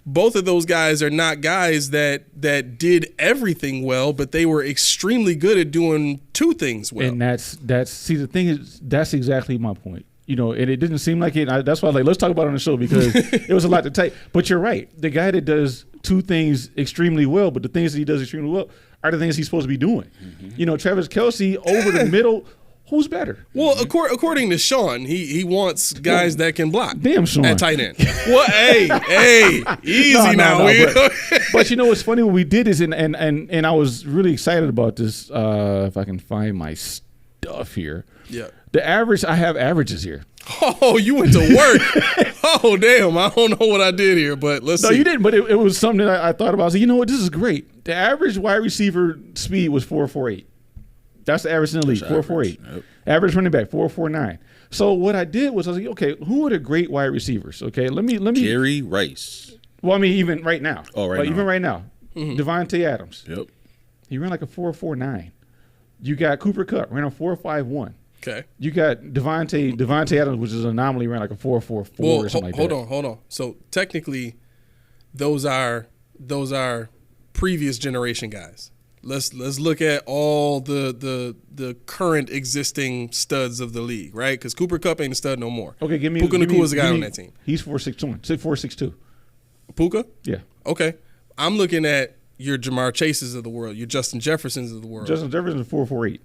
Both of those guys are not guys that did everything well, but they were extremely good at doing two things well. And that's see, the thing is, that's exactly my point. And it didn't seem like it. That's why I was like, let's talk about it on the show, because it was a lot to take. But you're right. The guy that does two things extremely well, but the things that he does extremely well are the things he's supposed to be doing. Mm-hmm. Travis Kelce over the middle. Who's better? Well, according to Sean, he wants guys that can block. Damn, Sean. At tight end. Well, hey, easy now. But what's funny, what we did is, and I was really excited about this. If I can find my stuff here. Yeah. The average, I have averages here. Oh, you went to work. Oh, damn. I don't know what I did here, but let's see. No, you didn't, but it was something that I thought about. I was like, you know what, this is great. The average wide receiver speed was 4.48. That's the average in the league, 4.48. Yep. Average running back, 4.49. So what I did was I was like, okay, who are the great wide receivers? Okay, let me. Jerry Rice. Well, I mean, even right now. Oh, right now. Even right now. Mm-hmm. Devontae Adams. Yep. He ran like a 4.49. You got Cooper Kupp, ran a 4.51. Okay. You got Devontae Adams, which is an anomaly, ran like a 4.44 or something like that. Hold on. So technically, those are previous generation guys. Let's look at all the current existing studs of the league, right? Because Cooper Kupp ain't a stud no more. Okay, Puka Nacua is a guy on that team. He's 4.62. Puka? Yeah. Okay. I'm looking at your Jamar Chases of the world, your Justin Jeffersons of the world. Justin Jefferson is 4.48.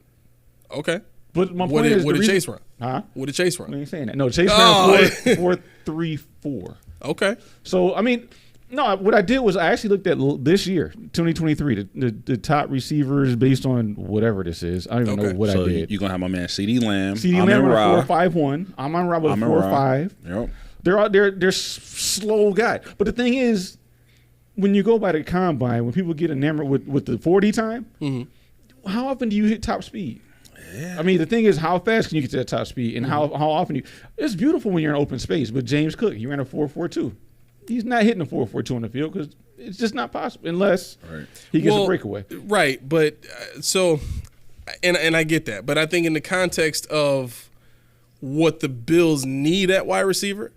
Okay. But my point is, what did Chase run? Huh? What did Chase run? I ain't saying that. No, Chase ran 4.34. Okay. So, I mean, no, what I did was I actually looked at this year, 2023, the top receivers based on whatever this is. I don't even know what I did. You're going to have my man CeeDee Lamb. CeeDee Lamb ran a 4.51. Amon-Ra with a 4.5. Yep. They're slow guys. But the thing is, when you go by the combine, when people get enamored with the 40 time, how often do you hit top speed? Yeah. I mean, the thing is, how fast can you get to that top speed, and how often it's beautiful when you're in open space. But James Cook, he ran a 4.42. He's not hitting a 4.42 on the field because it's just not possible unless he gets a breakaway. Right, but and I get that, but I think in the context of what the Bills need at wide receiver,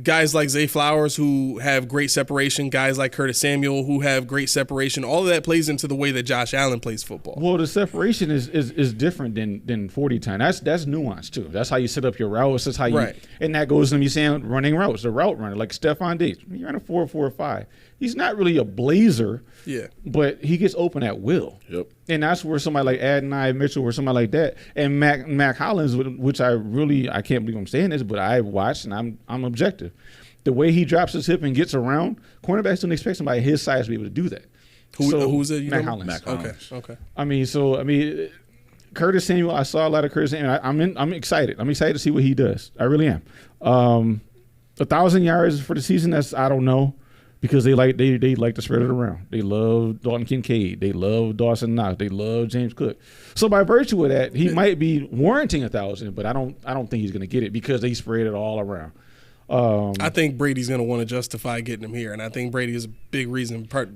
guys like Zay Flowers who have great separation, guys like Curtis Samuel who have great separation, all of that plays into the way that Josh Allen plays football. Well, the separation is different than 40 time. That's nuanced too. That's how you set up your routes. That's how you and that goes to me saying running routes. The route runner like Stephon Diggs, he ran a 4.45. He's not really a blazer, but he gets open at will. Yep. And that's where somebody like Adonai Mitchell or somebody like that, and Mac Hollins, which I can't believe I'm saying this, but I watched and I'm objective. The way he drops his hip and gets around, cornerbacks don't expect somebody his size to be able to do that. Who's it? Mac Hollins. Mac Hollins. Okay. I mean, Curtis Samuel. I saw a lot of Curtis Samuel. I'm excited. I'm excited to see what he does. I really am. 1,000 yards for the season. I don't know. Because they like to spread it around. They love Dalton Kincaid. They love Dawson Knox. They love James Cook. So by virtue of that, he might be warranting 1,000, but I don't think he's going to get it because they spread it all around. I think Brady's going to want to justify getting him here, and I think Brady is a big reason. For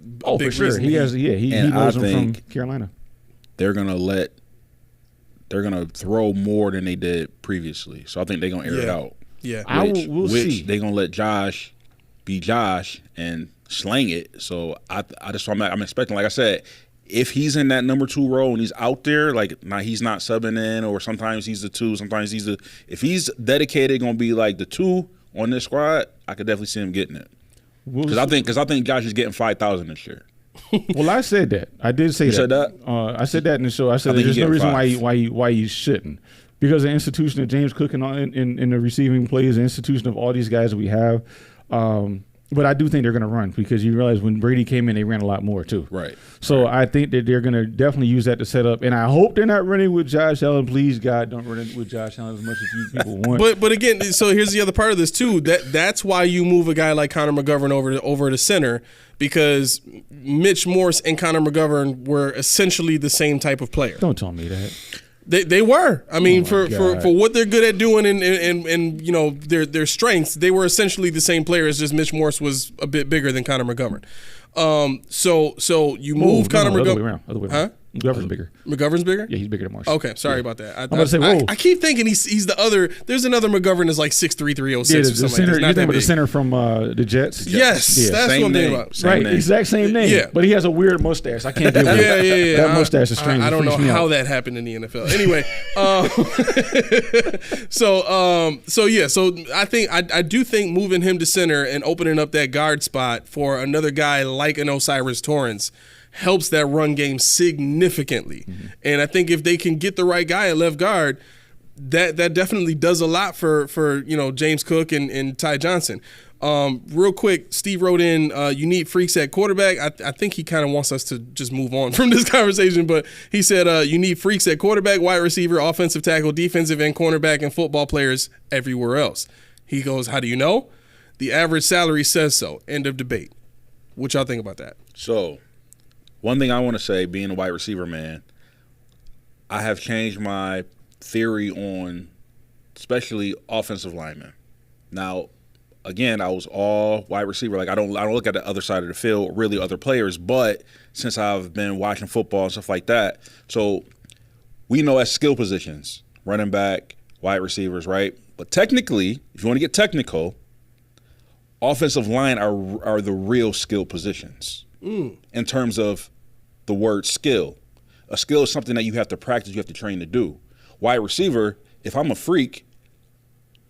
sure, he knows him from Carolina. They're going to throw more than they did previously. So I think they're going to air it out. Yeah, we'll see. They're going to let Josh be Josh and slang it. So I'm expecting, like I said, if he's in that number 2 role and he's out there, like now he's not subbing in, or sometimes he's the 2, sometimes if he's dedicated, going to be like the 2 on this squad, I could definitely see him getting it. Because I think Josh is getting 5,000 this year. Well, I said that. I did say that. You said that? I said that in the show. I said there's no reason why you shouldn't. Because the institution of James Cook and in the receiving plays, the institution of all these guys that we have. But I do think they're going to run because you realize when Brady came in, they ran a lot more too. Right. So I think that they're going to definitely use that to set up. And I hope they're not running with Josh Allen. Please, God, don't run with Josh Allen as much as you people want. But again, so here's the other part of this too. That's why you move a guy like Connor McGovern over to center, because Mitch Morse and Connor McGovern were essentially the same type of player. Don't tell me that. They were. I mean, for what they're good at doing and you know their strengths, they were essentially the same players. Just Mitch Morse was a bit bigger than Connor McGovern. So you move Connor Other way McGovern. around. Huh? McGovern's bigger. McGovern's bigger? Yeah, he's bigger than Marshall. Okay, sorry about that. I'm about to say, whoa. I keep thinking he's the other. There's another McGovern that's like 6'3", 306 Yeah, or the something center. like that. You're thinking about the center from the Jets. Yes, Yeah. that's Same what I'm thinking name. about. Same Right, name. exact same name. Yeah. But he has a weird mustache. I can't deal with Yeah, it. yeah. That mustache is strange. I It don't know freaks me how out. that happened in the NFL. Anyway, so I think I do think moving him to center and opening up that guard spot for another guy like an Osiris Torrance helps that run game significantly. Mm-hmm. And I think if they can get the right guy at left guard, that definitely does a lot for James Cook and Ty Johnson. Real quick, Steve wrote in, you need freaks at quarterback. I think he kind of wants us to just move on from this conversation, but he said you need freaks at quarterback, wide receiver, offensive tackle, defensive end, cornerback, and football players everywhere else. He goes, how do you know? The average salary says so. End of debate. What y'all think about that? So, one thing I want to say, being a wide receiver, man, I have changed my theory on especially offensive linemen. Now, again, I was all wide receiver. Like I don't look at the other side of the field, really other players. But since I've been watching football and stuff like that, so we know as skill positions, running back, wide receivers, right? But technically, if you want to get technical, offensive line are the real skill positions in terms of the word skill. A skill is something that you have to practice, you have to train to do. Wide receiver, if I'm a freak,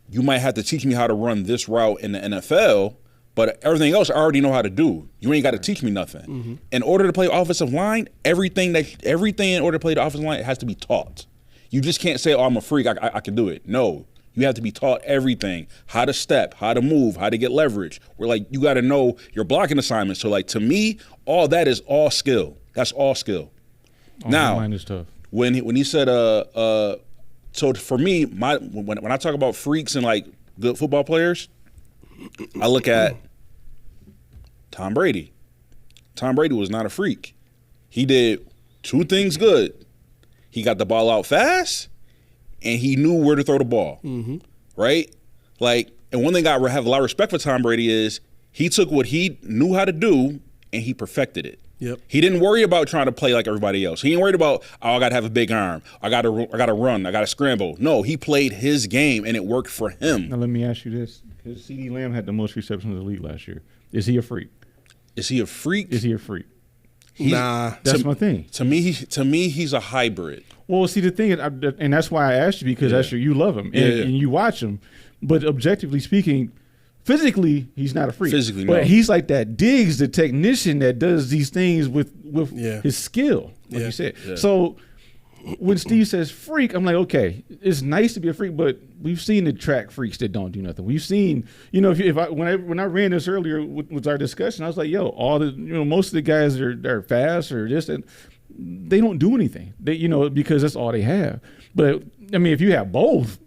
you might have to teach me how to run this route in the NFL, but everything else I already know how to do. You ain't got to teach me nothing. Mm-hmm. In order to play offensive line, everything in order to play the offensive line, it has to be taught. You just can't say, oh, I'm a freak, I can do it. No, you have to be taught everything, how to step, how to move, how to get leverage. Where like you got to know your blocking assignments. So like to me, all that is all skill. That's all skill. Now, Mine is tough. when he said so for me, when I talk about freaks and like good football players, I look at Tom Brady. Tom Brady was not a freak. He did two things good. He got the ball out fast, and he knew where to throw the ball. Mm-hmm. Right? Like, and one thing I have a lot of respect for Tom Brady is he took what he knew how to do and he perfected it. Yep. He didn't worry about trying to play like everybody else. He ain't worried about, oh, I got to have a big arm. I got to run. I got to scramble. No, he played his game, and it worked for him. Now let me ask you this: because CeeDee Lamb had the most receptions in the league last year. Is he a freak? Is he a freak? Is he a freak? Nah. That's my thing. To me, he's a hybrid. Well, see, the thing is, and that's why I asked you, because you love him and you watch him. But objectively speaking, physically, he's not a freak. Physically, but no. he's like that Diggs, the technician that does these things with his skill, like you said. Yeah. So when Steve says freak, I'm like, okay, it's nice to be a freak, but we've seen the track freaks that don't do nothing. We've seen, when I ran this earlier with our discussion, I was like, yo, most of the guys that are fast or this and they don't do anything. They, because that's all they have. But I mean, if you have both,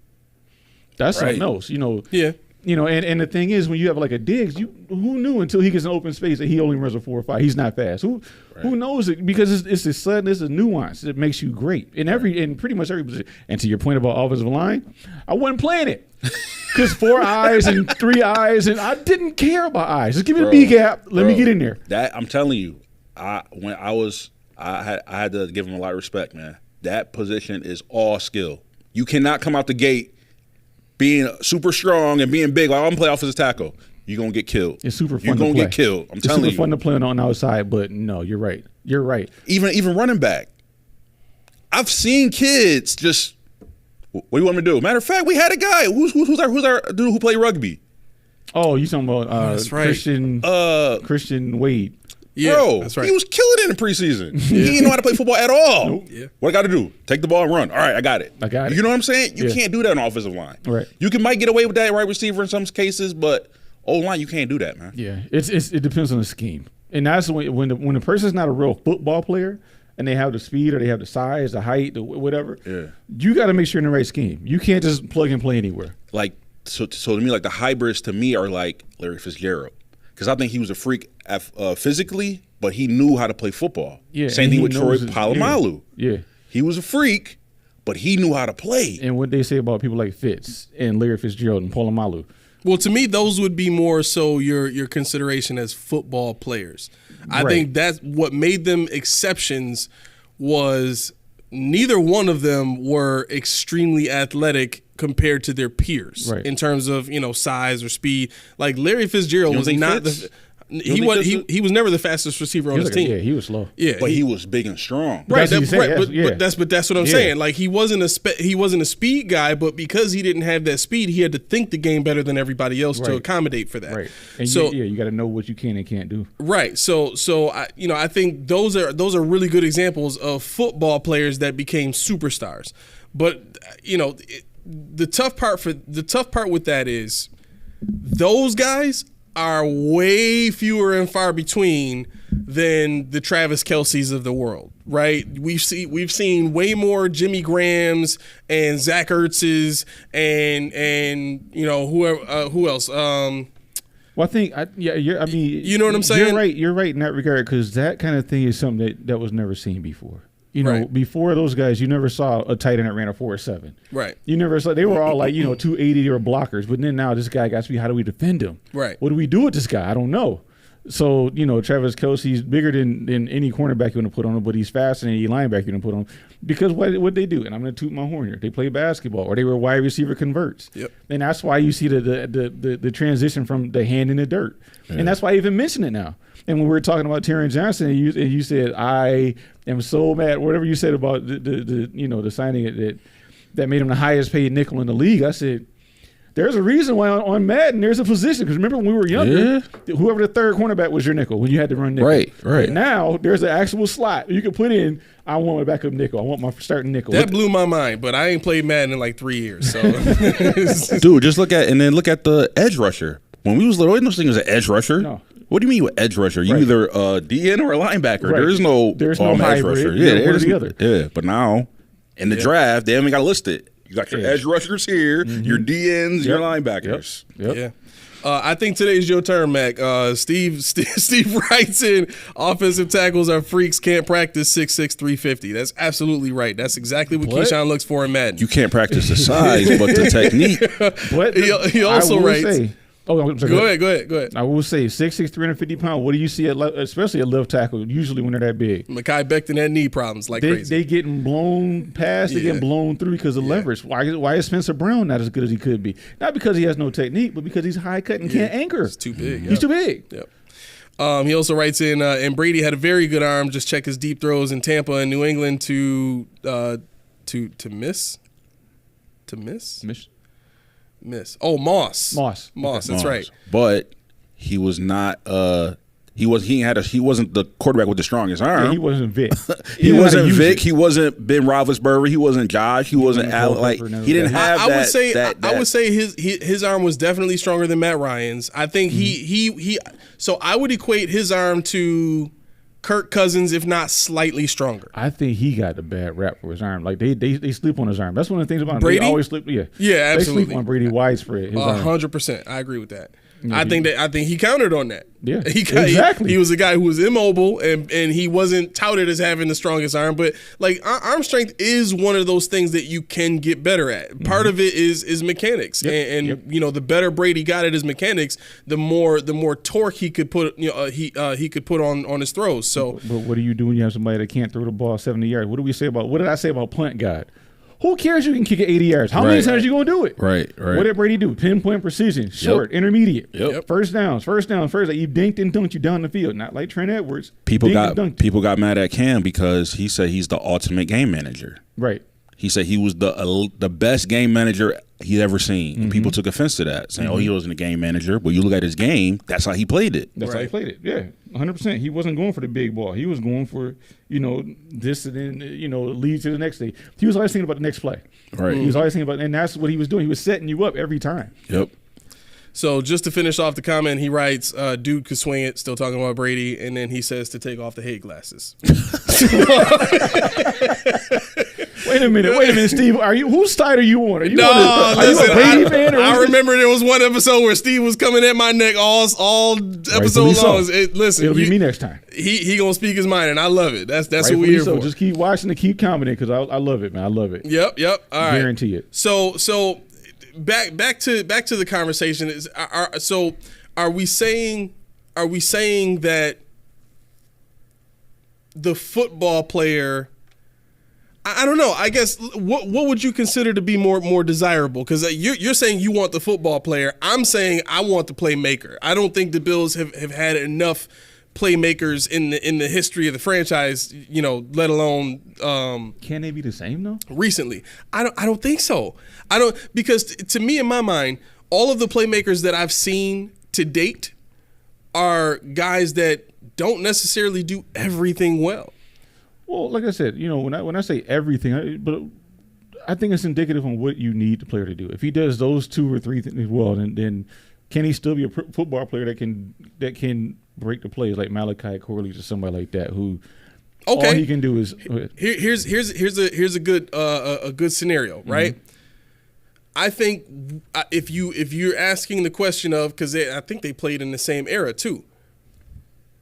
that's something else. Yeah. And the thing is, when you have like a Diggs, who knew until he gets an open space that he only runs a 4 or 5? He's not fast. Who knows it? Because it's a sudden, it's a nuance that makes you great in pretty much every position. And to your point about offensive line, I wasn't playing it because 4 eyes and 3 eyes, and I didn't care about eyes. Just give me the B gap. Let me get in there. That I'm telling you, I had to give him a lot of respect, man. That position is all skill. You cannot come out the gate being super strong and being big. Like, I'm going to play offensive tackle. You're going to get killed. It's super fun You're to going play. to get killed. I'm telling you. It's super fun to play on the outside, but no, you're right. You're right. Even running back. I've seen kids just, what do you want me to do? Matter of fact, we had a guy. Who's our dude who played rugby? Oh, you talking about that's right. Christian Wade. Yeah, Bro, that's right. He was killing it in the preseason. He didn't know how to play football at all. Nope. Yeah. What I got to do? Take the ball and run. All right, I got it. You know what I'm saying? You can't do that on the offensive line. Right. You might get away with that right receiver in some cases, but O-line, you can't do that, man. Yeah, it depends on the scheme, and that's when the person's not a real football player and they have the speed or they have the size, the height, the whatever. Yeah. You got to make sure in the right scheme. You can't just plug and play anywhere. Like so to me, like the hybrids to me are like Larry Fitzgerald, because I think he was a freak physically, but he knew how to play football. Yeah, Same thing with Troy Polamalu. Yeah. He was a freak, but he knew how to play. And what they say about people like Fitz and Larry Fitzgerald and Polamalu, Well, to me, those would be more so your consideration as football players. I Right. think that's what made them exceptions was neither one of them were extremely athletic compared to their peers Right. in terms of, size or speed. Like Larry Fitzgerald You don't was think not Fitz? the he was never the fastest receiver on his team. Yeah, he was slow. Yeah, But he was big and strong. Right, That's what you said, but yeah. that's what I'm Yeah. saying. Like he wasn't a speed guy, but because he didn't have that speed, he had to think the game better than everybody else to Right. accommodate for that. Right. And so you got to know what you can and can't do. right, so I think those are really good examples of football players that became superstars. But the tough part with that is those guys are way fewer and far between than the Travis Kelce's of the world, right? We've seen way more Jimmy Grahams and Zach Ertz's and who else? Well, I think, You know what I'm saying? You're right in that regard, because that kind of thing is something that was never seen before. Right. Before those guys, you never saw a tight end that ran a 4.7. Right. You never saw. They were all like 280 or blockers, but then now this guy got to be. How do we defend him? Right. What do we do with this guy? I don't know. So Travis Kelce's bigger than any cornerback you want to put on him, but he's faster than any linebacker you want to put on him. Because what they do, and I'm going to toot my horn here, they play basketball or they were wide receiver converts. Yep. And that's why you see the transition from the hand in the dirt, and that's why I even mention it now. And when we were talking about Taron Johnson, and you said I am so mad, whatever you said about the signing that made him the highest paid nickel in the league, I said, there's a reason why on Madden there's a position. Because remember when we were younger, whoever the third cornerback was your nickel when you had to run nickel. Right. But now there's an actual slot you can put in. I want my backup nickel. I want my starting nickel. That blew my mind, but I ain't played Madden in like 3 years. So, Dude, just look at the edge rusher. When we was little, no such thing as an edge rusher. No. What do you mean with edge rusher? You Right. either a DN or a linebacker. Right. There's no There's no edge hybrid. rusher. Yeah, one or there's the other. Yeah, but now in the draft, they haven't got to list it. You got your Yeah. edge rushers here, your DNs, your Yep. linebackers. Yep. yeah. I think today's your turn, Mac. Steve writes in, offensive tackles are freaks, can't practice 6'6", 350. That's absolutely right. That's exactly what Keyshawn looks for in Madden. You can't practice the size, but the technique. But He also I will writes- say- I'm sorry, Go ahead. I will say 6'6", 350 pounds. What do you see especially at left tackle? Usually when they're that big, Mekhi Becton had knee problems like crazy. they getting blown past. They Yeah. getting blown through because of leverage. Why is Spencer Brown not as good as he could be? Not because he has no technique, but because he's high cut and can't anchor. He's too big. He's too big. Yep. He also writes in, and Brady had a very good arm. Just check his deep throws in Tampa and New England to miss. Miss. Oh, Moss. That's right. But he was not. He wasn't the quarterback with the strongest arm. Yeah, he wasn't Vic. He didn't know how to wasn't use Vic. it. He wasn't Ben Roethlisberger. He wasn't Josh. He wasn't wasn't Allen. Like Culpepper, he didn't no. have I that. would say that, I would say his arm was definitely stronger than Matt Ryan's. I think he so I would equate his arm to Kirk Cousins, if not slightly stronger. I think he got a bad rap for his arm. Like they sleep on his arm. That's one of the things about him. Brady? They always sleep. Yeah, Yeah, They absolutely. sleep on Brady widespread. His arm. 100%. I agree with that. I think he countered on that. Yeah, Exactly. He was a guy who was immobile and he wasn't touted as having the strongest arm, but like arm strength is one of those things that you can get better at. Part of it is mechanics, and the better Brady got at his mechanics, the more torque he could put he could put on his throws. So, But what do you do when you have somebody that can't throw the ball 70 yards? What did I say about punt God? Who cares you can kick it 80 yards? How many Right. times you going to do it? Right. What did Brady do? Pinpoint precision, short, intermediate. Yep. First down. Like you dinked and dunked you down the field. Not like Trent Edwards. People Dinked and dunked. got mad at Cam because he said he's the ultimate game manager. Right. He said he was the best game manager he'd ever seen. And people took offense to that, saying, "Oh, he wasn't a game manager." But you look at his game; that's how he played it. That's how he played it. Yeah, 100%. He wasn't going for the big ball. He was going for, this and then, lead to the next thing. He was always thinking about the next play. Right. He was always thinking about, and that's what he was doing. He was setting you up every time. Yep. So just to finish off the comment, he writes, dude could swing it, still talking about Brady, and then he says to take off the hate glasses. Wait a minute, Steve. Whose side are you on? Are you No, on are you listen, a Brady fan? Or I remember there was one episode where Steve was coming at my neck all episode so. long. Listen, It'll be me next time. He gonna speak his mind, and I love it. That's what Rightfully we're here so. for. Just keep watching and keep commenting because I love it, man. I love it. Yep. All right. Guarantee it. So back to the conversation is are we saying that the football player, I don't know, I guess what would you consider to be more desirable? Because you're saying you want the football player. I'm saying I want the playmaker. I don't think the Bills have had enough playmakers in the history of the franchise, let alone Can they be the same though? recently. I don't think so. Because to me, in my mind, all of the playmakers that I've seen to date are guys that don't necessarily do everything well. Well, like I said, when I say everything, but I think it's indicative on what you need the player to do. If he does those 2 or 3 things well, then can he still be a football player that can break the plays like Malachi Corley or somebody like that who all he can do is here's a good scenario, right? Mm-hmm. I think if you're asking the question of, because I think they played in the same era too,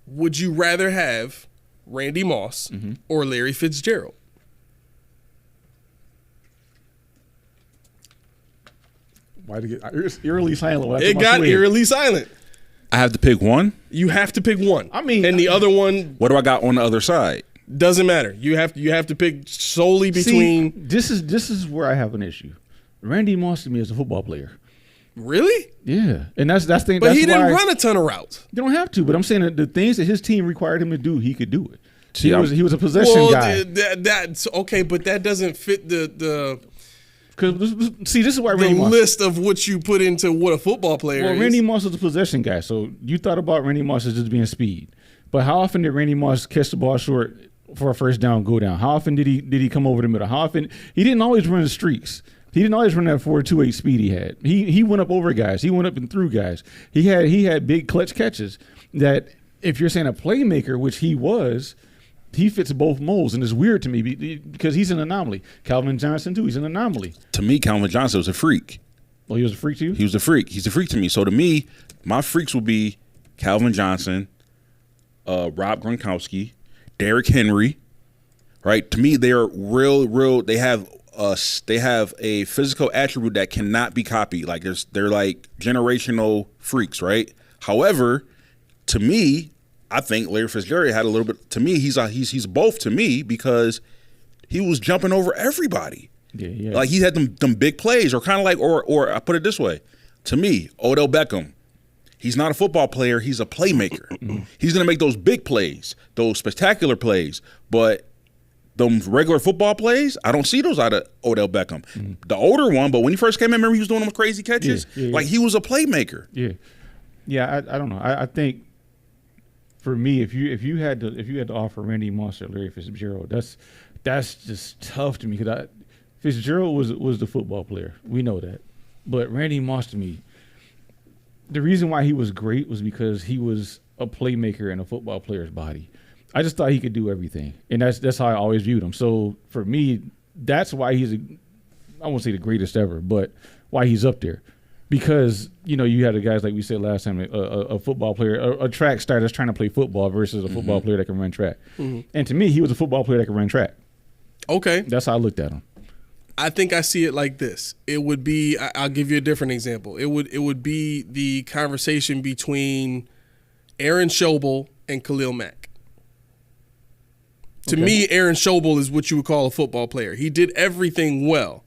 would you rather have Randy Moss or Larry Fitzgerald? Why did it get eerily silent? It got eerily silent. I have to pick one? You have to pick one. I mean, and the other one. What do I got on the other side? Doesn't matter. You have to pick solely between. This is where I have an issue. Randy Moss to me is a football player. Really? Yeah, and that's the thing. But he didn't run a ton of routes. You don't have to. But I'm saying that the things that his team required him to do, he could do it. He was a possession guy. That's okay, but that doesn't fit the. Because this is why Randy Moss, list of what you put into what a football player is. Randy Moss was a possession guy, so you thought about Randy Moss as just being speed. But how often did Randy Moss catch the ball short for a first down, go down? How often did he come over the middle? How often he didn't always run the streaks. He didn't always run that 4.28 speed he had. He went up over guys. He went up and through guys. He had big clutch catches that if you're saying a playmaker, which he was, he fits both molds, and it's weird to me because he's an anomaly. Calvin Johnson too, he's an anomaly. To me, Calvin Johnson was a freak. Oh, he was a freak to you? He was a freak. He's a freak to me. So to me, my freaks would be Calvin Johnson, Rob Gronkowski, Derrick Henry. Right? To me, they are real. They have a physical attribute that cannot be copied. Like they're like generational freaks. Right? However, to me, I think Larry Fitzgerald had a little bit. To me, he's both to me because he was jumping over everybody. Yeah. Like he had them big plays, or kind of like, or I put it this way, to me, Odell Beckham, he's not a football player. He's a playmaker. He's gonna make those big plays, those spectacular plays, but those regular football plays, I don't see those out of Odell Beckham. The older one, but when he first came in, remember he was doing them crazy catches. Like he was a playmaker. Yeah. I don't know. I think. For me, if you had to offer Randy Moss or Larry Fitzgerald, that's just tough to me because Fitzgerald was the football player. We know that, but Randy Moss to me, the reason why he was great was because he was a playmaker in a football player's body. I just thought he could do everything, and that's how I always viewed him. So for me, that's why I won't say the greatest ever, but why he's up there. Because, you had the guys like we said last time, a football player, a track star that's trying to play football versus a football player that can run track. And to me, he was a football player that can run track. Okay. That's how I looked at him. I think I see it like this. It would be, I'll give you a different example. It would be the conversation between Aaron Schobel and Khalil Mack. To me, Aaron Schobel is what you would call a football player. He did everything well.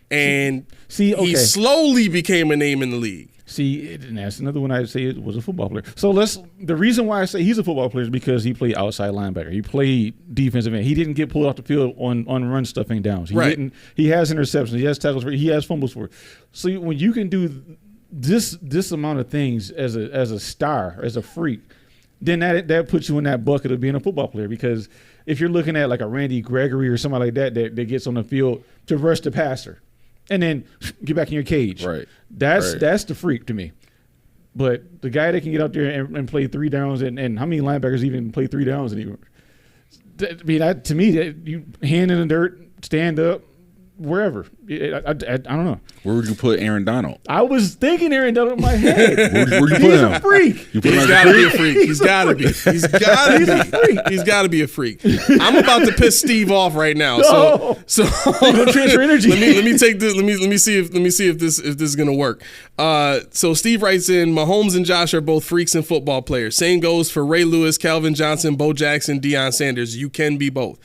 And he slowly became a name in the league. See, and that's another one I'd say was a football player. So the reason why I say he's a football player is because he played outside linebacker. He played defensive end. He didn't get pulled off the field on run stuffing downs. He didn't. He has interceptions. He has tackles. He has fumbles for it. So when you can do this amount of things as a star, as a freak, then that puts you in that bucket of being a football player. Because if you're looking at like a Randy Gregory or somebody like that gets on the field to rush the passer and then get back in your cage. Right. That's the freak to me. But the guy that can get out there and play 3 downs, and how many linebackers even play 3 downs anymore? To me, you hand in the dirt, stand up, wherever. I don't know. Where would you put Aaron Donald? I was thinking Aaron Donald in my head. Where'd you put He's him? a freak. You put He's him got as to a be a freak? freak. He's got to be. He's got to be. He's got to be a freak. I'm about to piss Steve off right now. No. So gonna transfer energy. let me take this. Let me see if this is gonna work. So Steve writes in, Mahomes and Josh are both freaks and football players. Same goes for Ray Lewis, Calvin Johnson, Bo Jackson, Deion Sanders. You can be both.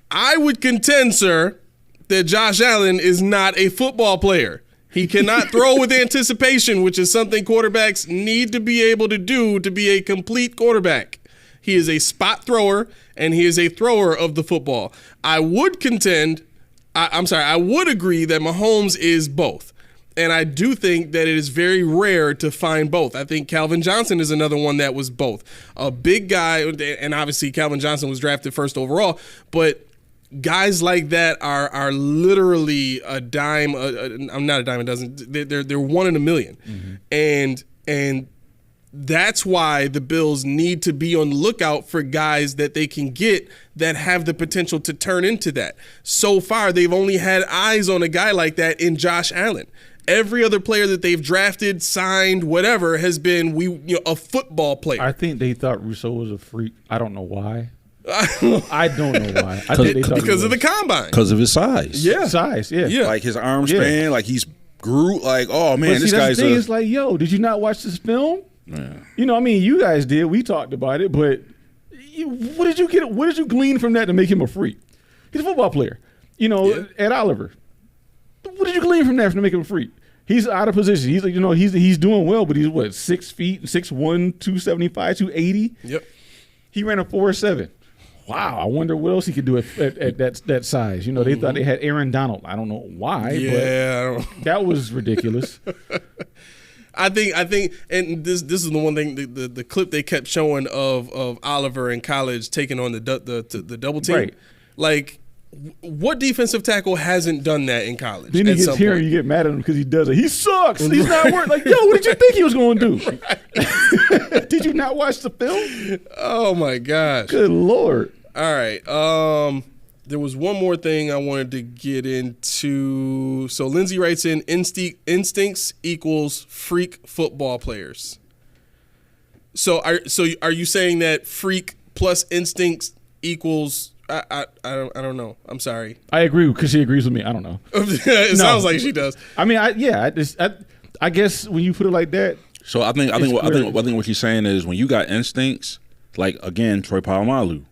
I would contend, sir, that Josh Allen is not a football player. He cannot throw with anticipation, which is something quarterbacks need to be able to do to be a complete quarterback. He is a spot thrower, and he is a thrower of the football. I would contend, I would agree that Mahomes is both. And I do think that it is very rare to find both. I think Calvin Johnson is another one that was both. A big guy, and obviously Calvin Johnson was drafted first overall, but guys like that are literally a dime. I'm not a dime a dozen. They're one in a million, and that's why the Bills need to be on the lookout for guys that they can get that have the potential to turn into that. So far, they've only had eyes on a guy like that in Josh Allen. Every other player that they've drafted, signed, whatever, has been a football player. I think they thought Rousseau was a freak. I don't know why. I don't know why. I think they thought because of the combine. Because of his size. Yeah. size. Yeah. Like his arm span, like he's grew. Like, oh man, But this see, that's guy's the thing. It's like, yo, did you not watch this film? You guys did. We talked about it, but what did you get? What did you glean from that to make him a freak? He's a football player. Ed Oliver. What did you glean from that to make him a freak? He's out of position. He's he's doing well, but he's what, 6 feet, 6'1", 275, 280. Yep. He ran a 4.7. Wow, I wonder what else he could do at that size. They thought they had Aaron Donald. I don't know why, but that was ridiculous. I think, and this is the one thing, the clip they kept showing of Oliver in college taking on the double team. Right. Like, what defensive tackle hasn't done that in college? Then he gets here and you get mad at him because he does it. He sucks. He's not worth. Like, yo, what did you think he was going to do? Right. Did you not watch the film? Oh my gosh. Good Lord. All right. There was one more thing I wanted to get into. So Lindsay writes in, instincts equals freak football players. So are you saying that freak plus instincts equals? I don't know. I'm sorry. I agree because she agrees with me. I don't know. It sounds like she does. I mean, I guess when you put it like that. So I think what she's saying is when you got instincts, like again, Troy Polamalu,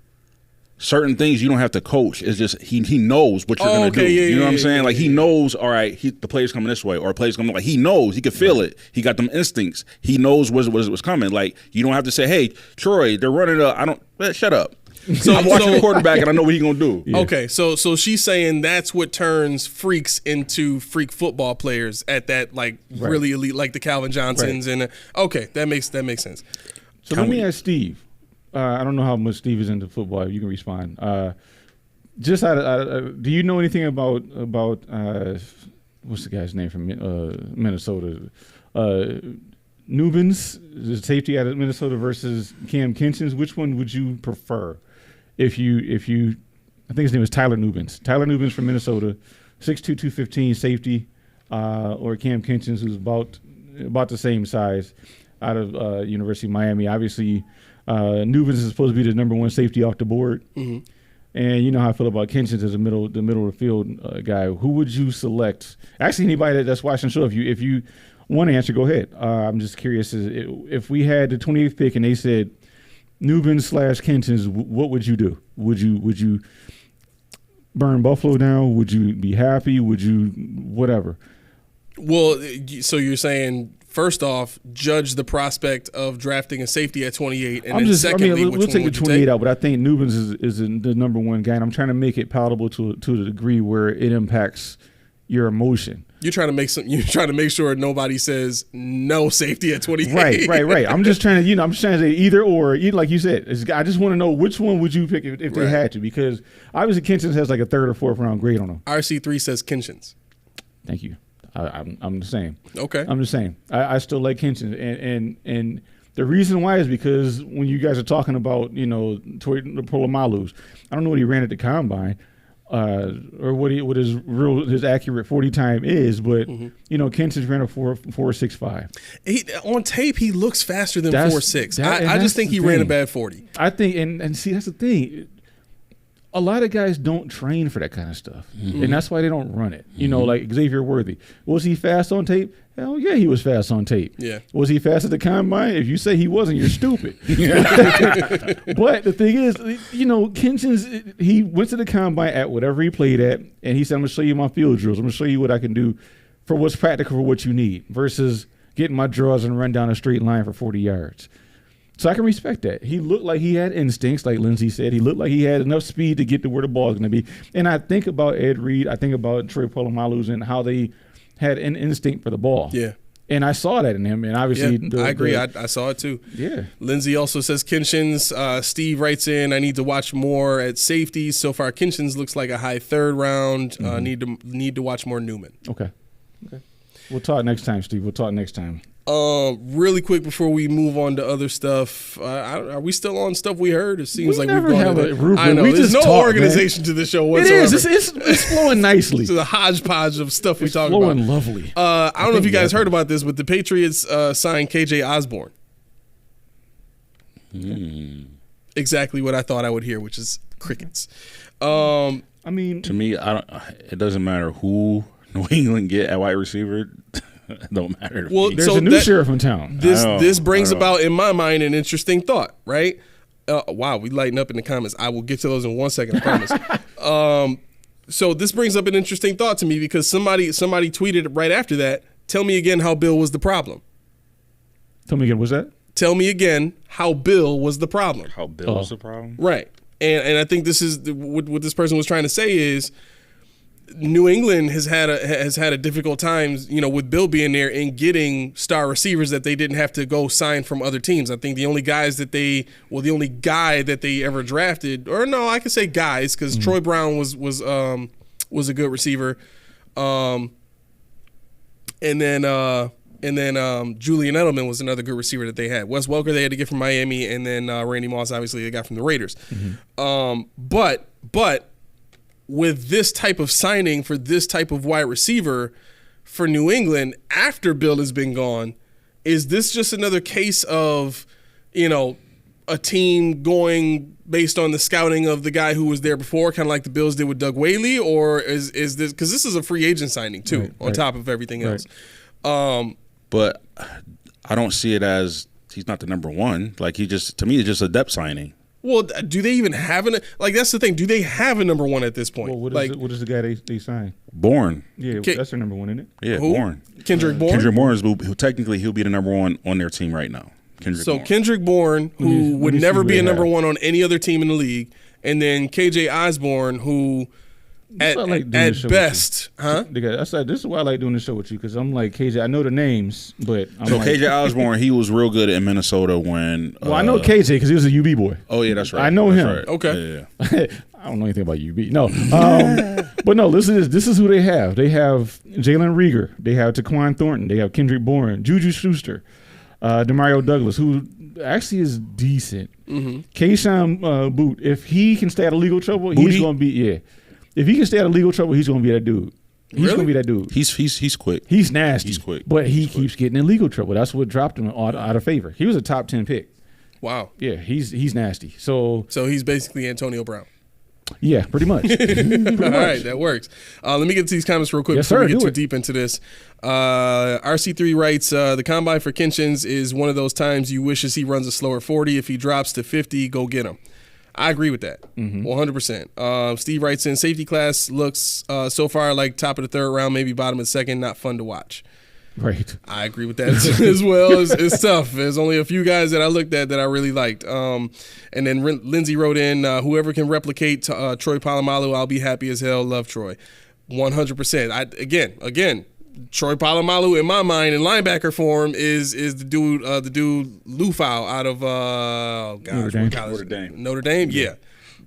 certain things you don't have to coach. It's just he knows what you're gonna do. You know what I'm saying? Like he knows. All right, the play's coming this way, or the play's coming. Like he knows. He can feel it. He got them instincts. He knows what's coming. Like you don't have to say, "Hey, Troy, they're running up." Shut up. So I'm watching the quarterback and I know what he's gonna do. Yeah. Okay, so she's saying that's what turns freaks into freak football players at that really elite, like the Calvin Johnsons and okay, that makes sense. So let me ask Steve. I don't know how much Steve is into football. You can respond. Just do you know anything about what's the guy's name from Minnesota? Nubins, the safety out of Minnesota versus Cam Kinchens. Which one would you prefer? If you, I think his name is Tyler Nubins. Tyler Nubins from Minnesota, 6'2", 215 safety, or Cam Kinchens, who's about the same size, out of University of Miami. Obviously, Nubins is supposed to be the number one safety off the board, and you know how I feel about Kinchens as the middle of the field guy. Who would you select? Actually, anybody that's watching the show, if you want to answer, go ahead. I'm just curious, if we had the 28th pick and they said Nubins/Kinchens, what would you do? Would you burn Buffalo down? Would you be happy? Would you whatever? Well, so you're saying first off, judge the prospect of drafting a safety at 28, and then secondly, we'll take the 28 out, but I think Nubins is the number one guy, and I'm trying to make it palatable to the degree where it impacts your emotion. You're trying to make sure nobody says no safety at 28. Right. I'm just trying to say either or. Like you said, I just want to know which one would you pick if they had to, because obviously Kinchens has like a 3rd or 4th round grade on him. RC3 says Kinchens. Thank you. I'm the same. Okay. I'm the same. I still like Kinchens, and the reason why is because when you guys are talking about Troy Polamalu, I don't know what he ran at the combine, or what his accurate 40 time is, but Kensing's ran a 4.65. On tape, he looks faster than That's- 4.6. that- I and just that's think the he ran a thing. bad 40. I think, and see, that's the thing. A lot of guys don't train for that kind of stuff, and that's why they don't run it. Like Xavier Worthy, was he fast on tape? Hell yeah, he was fast on tape. Yeah. Was he fast at the combine? If you say he wasn't, you're stupid. But the thing is, Kensing's, he went to the combine at whatever he played at, and he said, I'm going to show you my field drills. I'm going to show you what I can do for what's practical for what you need versus getting my draws and run down a straight line for 40 yards. So I can respect that. He looked like he had instincts, like Lindsey said. He looked like he had enough speed to get to where the ball is going to be. And I think about Ed Reed. I think about Troy Polamalu and how they had an instinct for the ball. Yeah. And I saw that in him. And obviously, I agree. I saw it too. Yeah. Lindsey also says Kinshins. Steve writes in, I need to watch more at safety. So far, Kinshins looks like a high third round. Need to watch more Newman. Okay. We'll talk next time, Steve. We'll talk next time. Really quick before we move on to other stuff, are we still on stuff we heard? It seems like never we've have gone a rubric. I know. We There's just no talk, organization to the show It whatsoever. is. It's flowing nicely. It's a hodgepodge of stuff we It's talk flowing about. lovely. I don't know if you guys think heard about this, but the Patriots signed KJ Osborne. Exactly what I thought I would hear, which is crickets. I mean, To me, it doesn't matter who New England get at wide receiver. It don't matter. To Well, me. there's so a new that- sheriff in town. This brings I know. about in my mind an interesting thought, right? Wow, we lighten up in the comments. I will get to those in 1 second, I promise. So this brings up an interesting thought to me because somebody tweeted right after that. Tell me again how Bill was the problem. Tell me again, what's that? Tell me again how Bill was the problem. How Bill was the problem? Right. And I think this is what this person was trying to say is New England has had a difficult time, with Bill being there and getting star receivers that they didn't have to go sign from other teams. I think the only guy that they ever drafted, or no, I could say guys because Troy Brown was a good receiver, and then Julian Edelman was another good receiver that they had. Wes Welker they had to get from Miami, and then Randy Moss obviously they got from the Raiders. But with this type of signing for this type of wide receiver for New England after Bill has been gone, is this just another case of, a team going based on the scouting of the guy who was there before, kind of like the Bills did with Doug Whaley, or is this because this is a free agent signing too, on top of everything else? But I don't see it as he's not the number one. Like to me, it's just a depth signing. Well, do they even have that's the thing. Do they have a number one at this point? Well, what is the guy they signed? Bourne. Yeah, that's their number one, isn't it? Yeah, Who? Bourne. Kendrick Bourne? Kendrick Bourne is technically he'll be the number one on their team right now. Kendrick Bourne, who would me see never who be they a number have. one on any other team in the league, and then KJ Osborne, who That's why I like doing this show at with best, huh? This is why I like doing this show with you because I'm like KJ. I know the names, but I'm So like, KJ Osborne, he was real good in Minnesota when. Well, I know KJ because he was a UB boy. Oh yeah, that's right. I know That's him. right. Okay. Yeah. I don't know anything about UB. No, but no. Listen to this. This is who they have. They have Jalen Rieger. They have Taquan Thornton. They have Kendrick Bourne, Juju Schuster, Demario Douglas, who actually is decent. Keyshawn Boot. If he can stay out of legal trouble, he's going to be If he can stay out of legal trouble, he's going to be that dude. He's going to be that dude. He's quick. He's nasty. He's quick. But he keeps getting in legal trouble. That's what dropped him out of favor. He was a top 10 pick. Wow. Yeah, he's nasty. So he's basically Antonio Brown. yeah, pretty much. All right, that works. Let me get to these comments real quick Yes, before sir, we get do too it. deep into this. RC3 writes, the combine for Kinshins is one of those times you wishes he runs a slower 40. If he drops to 50, go get him. I agree with that, 100%. Steve writes in, safety class looks so far like top of the third round, maybe bottom of the second, not fun to watch. Right. I agree with that as well. It's tough. There's only a few guys that I looked at that I really liked. And then Lindsey wrote in, whoever can replicate Troy Polamalu, I'll be happy as hell. Love Troy. 100%. Again, Troy Polamalu in my mind in linebacker form is the dude Lufau out of Notre Dame. Yeah.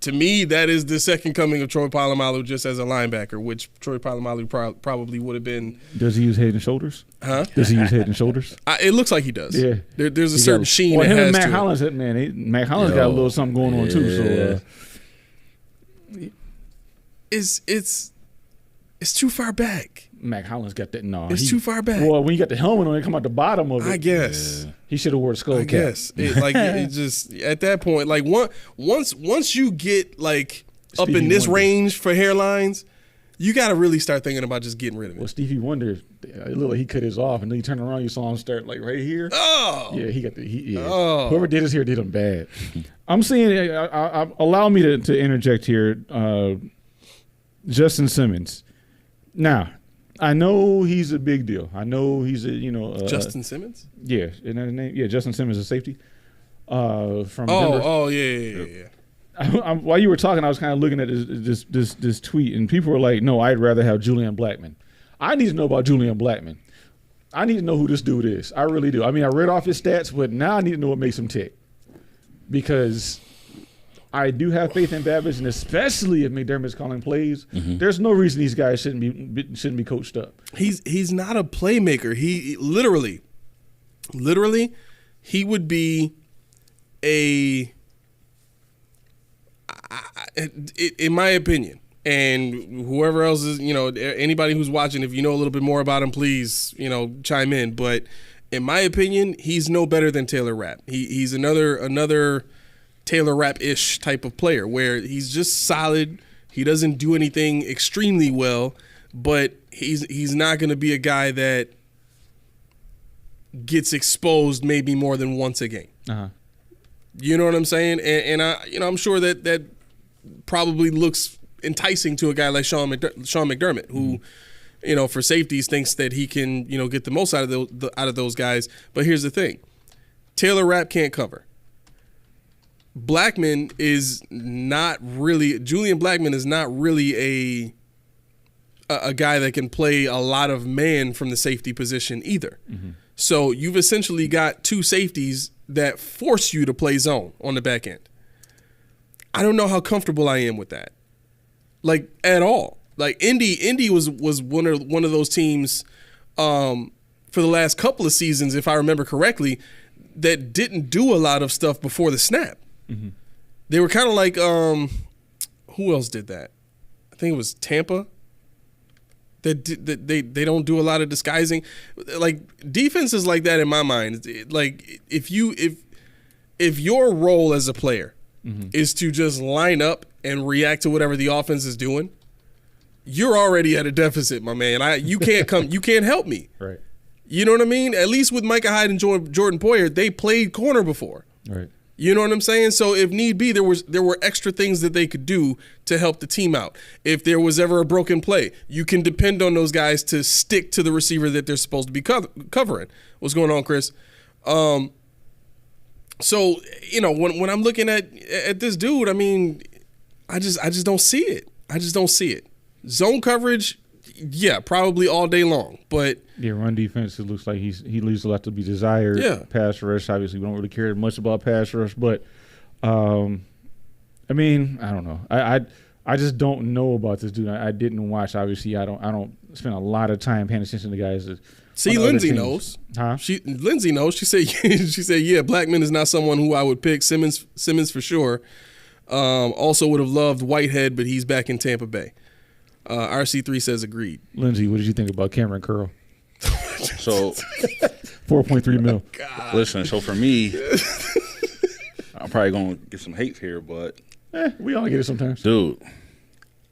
To me, that is the second coming of Troy Polamalu just as a linebacker, which Troy Polamalu probably would have been. Does he use Head and Shoulders? Huh? Does he use Head and Shoulders? It looks like he does. Yeah. There's a certain sheen Well, that him has and to Matt it. Hollins, Matt Hollins got a little something going on too. So it's too far back. Mac Hollins got that. No, It's too far back. Well, when you got the helmet on, it come out the bottom of it. I guess. He should have wore a skull I cap. guess. It just at that point, like once you get like up Stevie in this Wonder. range for hairlines, you got to really start thinking about just getting rid of Well, it. Stevie Wonder, it looked like he cut his off, and then you turn around, you saw him start like right here. Oh, Yeah, he got the. Yeah. Oh. Whoever did his hair did him bad. I'm saying, allow me to interject here. Justin Simmons. Now, I know he's a big deal. I know he's a Justin Simmons. Yeah, isn't that his name? Yeah, Justin Simmons, a safety. From Denver. Oh, yeah. While you were talking, I was kind of looking at this tweet, and people were like, "No, I'd rather have Julian Blackmon." I need to know about Julian Blackmon. I need to know who this dude is. I really do. I mean, I read off his stats, but now I need to know what makes him tick, because I do have faith in Babbage, and especially if McDermott's calling plays, there's no reason these guys shouldn't be coached up. He's not a playmaker. He literally, he would be a. In my opinion, and whoever else is, anybody who's watching, if you know a little bit more about him, please, chime in. But in my opinion, he's no better than Taylor Rapp. He's another Taylor Rapp-ish type of player where he's just solid. He doesn't do anything extremely well, but he's not going to be a guy that gets exposed maybe more than once a game. Uh-huh. You know what I'm saying? And I'm sure that probably looks enticing to a guy like Sean McDermott, who, for safeties thinks that he can, get the most out of those guys. But here's the thing: Taylor Rapp can't cover. Julian Blackmon is not really a guy that can play a lot of man from the safety position either. Mm-hmm. So you've essentially got two safeties that force you to play zone on the back end. I don't know how comfortable I am with that, like at all. Like Indy was one of those teams for the last couple of seasons, if I remember correctly, that didn't do a lot of stuff before the snap. Mm-hmm. They were kind of like who else did that? I think it was Tampa. They don't do a lot of disguising. Like defenses like that in my mind. Like if your role as a player is to just line up and react to whatever the offense is doing, you're already at a deficit, my man. You can't help me. Right. You know what I mean? At least with Micah Hyde and Jordan Poyer, they played corner before. Right. You know what I'm saying? So if need be, there were extra things that they could do to help the team out. If there was ever a broken play, you can depend on those guys to stick to the receiver that they're supposed to be covering. What's going on, Chris? So when I'm looking at this dude, I mean, I just don't see it. I just don't see it. Zone coverage, yeah, probably all day long, but yeah, run defense. It looks like he leaves a lot to be desired. Yeah. Pass rush, obviously, we don't really care much about pass rush, but I mean, I don't know. I just don't know about this dude. I didn't watch. Obviously, I don't spend a lot of time paying attention to guys. See, Lindsay knows. Huh? Lindsay knows. She said, yeah, Blackmon is not someone who I would pick. Simmons for sure. Also would have loved Whitehead, but he's back in Tampa Bay. RC3 says agreed. Lindsay, what did you think about Cameron Curl? So 4.3 mil. Listen, so for me, I'm probably gonna get some hate here, but We all get it sometimes. dude,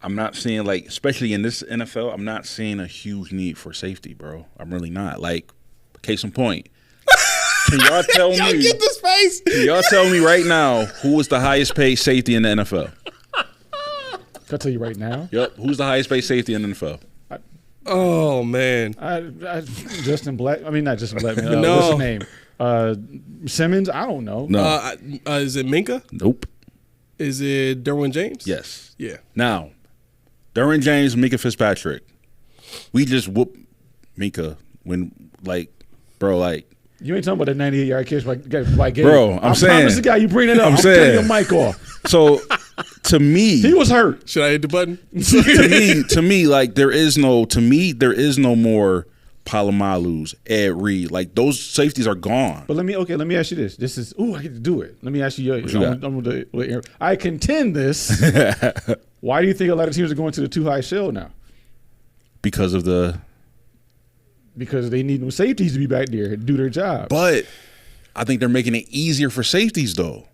I'm not seeing, like, especially in this NFL, I'm not seeing a huge need for safety, bro. I'm really not. Like, case in point. Can y'all tell me? Y'all get this face. Can y'all tell me right now who is the highest paid safety in the NFL? I'll tell you right now. Yep. Who's the highest paid safety in the NFL? Oh man. Justin Black. I mean, not Justin Blackmon. No. What's his name? Simmons. I don't know. No. Is it Minka? Nope. Is it Derwin James? Yes. Yeah. Now, Derwin James, Minka Fitzpatrick. We just whoop Minka when, like, bro, like. You ain't talking about that 98-yard catch by Gabe. Bro, I'm saying. I promise the guy you bring it up. I'm saying. turning your mic off. So, to me. He was hurt. Should I hit the button? to me, like, there is no more Palomalus, Ed Reed. Like, those safeties are gone. But let me ask you this. This is I get to do it. Let me ask you. I contend this. Why do you think a lot of teams are going to the 2-high shell now? Because they need them safeties to be back there and do their job. But I think they're making it easier for safeties, though.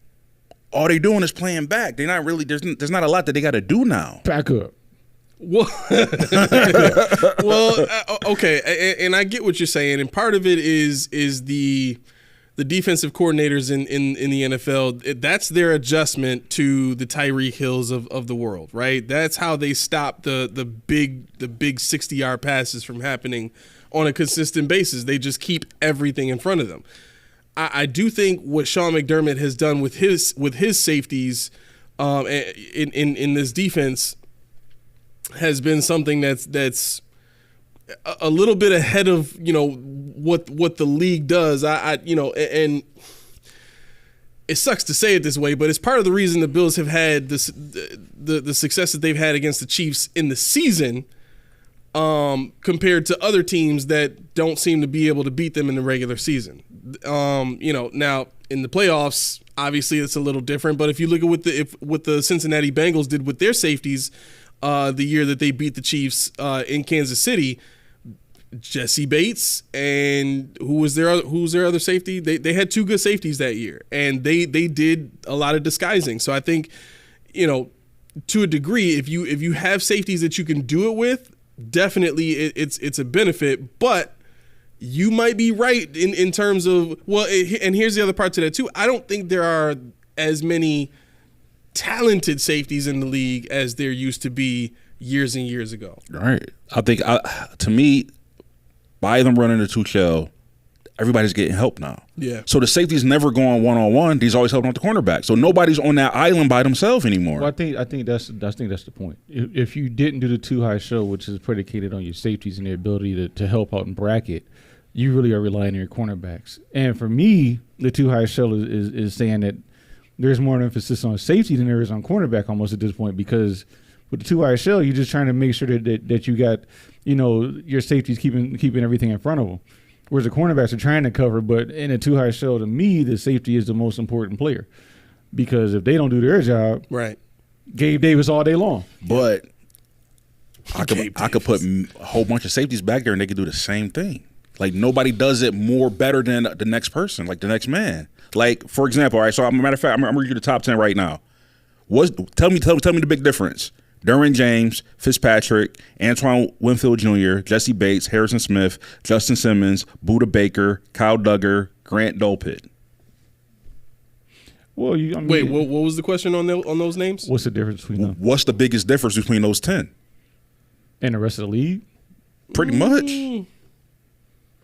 All they're doing is playing back. They're not really. There's not a lot that they got to do now. Back up. Well, okay, and I get what you're saying, and part of it is the defensive coordinators in the NFL. That's their adjustment to the Tyreek Hills of the world, right? That's how they stop the big 60-yard passes from happening on a consistent basis. They just keep everything in front of them. I do think what Sean McDermott has done with his safeties in this defense has been something that's a little bit ahead of what the league does. And it sucks to say it this way, but it's part of the reason the Bills have had the success that they've had against the Chiefs in the season, compared to other teams that don't seem to be able to beat them in the regular season. Now in the playoffs, obviously it's a little different. But if you look at what the Cincinnati Bengals did with their safeties, the year that they beat the Chiefs in Kansas City, Jesse Bates and who's their other safety? They had two good safeties that year, and they did a lot of disguising. So I think, to a degree, if you have safeties that you can do it with, definitely it's a benefit. But you might be right in terms of, and here's the other part to that too. I don't think there are as many talented safeties in the league as there used to be years and years ago. Right. I think, to me, by them running the 2-shell, everybody's getting help now. Yeah. So the safety's never going one-on-one. He's always helping out the cornerback. So nobody's on that island by themselves anymore. Well, I think that's the point. If you didn't do the 2-high shell, which is predicated on your safeties and their ability to help out and bracket, you really are relying on your cornerbacks. And for me, the 2-high shell is saying that there's more emphasis on safety than there is on cornerback almost at this point, because with the 2-high shell, you're just trying to make sure that you got, your safeties keeping everything in front of them. Whereas the cornerbacks are trying to cover, but in a 2-high shell, to me, the safety is the most important player, because if they don't do their job, right, Gabe Davis all day long. But I could put a whole bunch of safeties back there and they could do the same thing. Like, nobody does it more better than the next person, like the next man. Like, for example, all right, so, matter of fact, I'm reading you the top 10 right now. Tell me the big difference. Derwin James, Fitzpatrick, Antoine Winfield Jr., Jesse Bates, Harrison Smith, Justin Simmons, Budda Baker, Kyle Duggar, Grant Dolpit. Well, wait, what was the question on those names? What's the difference between them? What's the biggest difference between those 10? And the rest of the league? Pretty much.